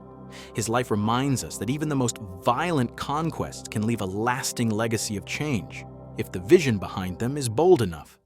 His life reminds us that even the most violent conquests can leave a lasting legacy of change, if the vision behind them is bold enough.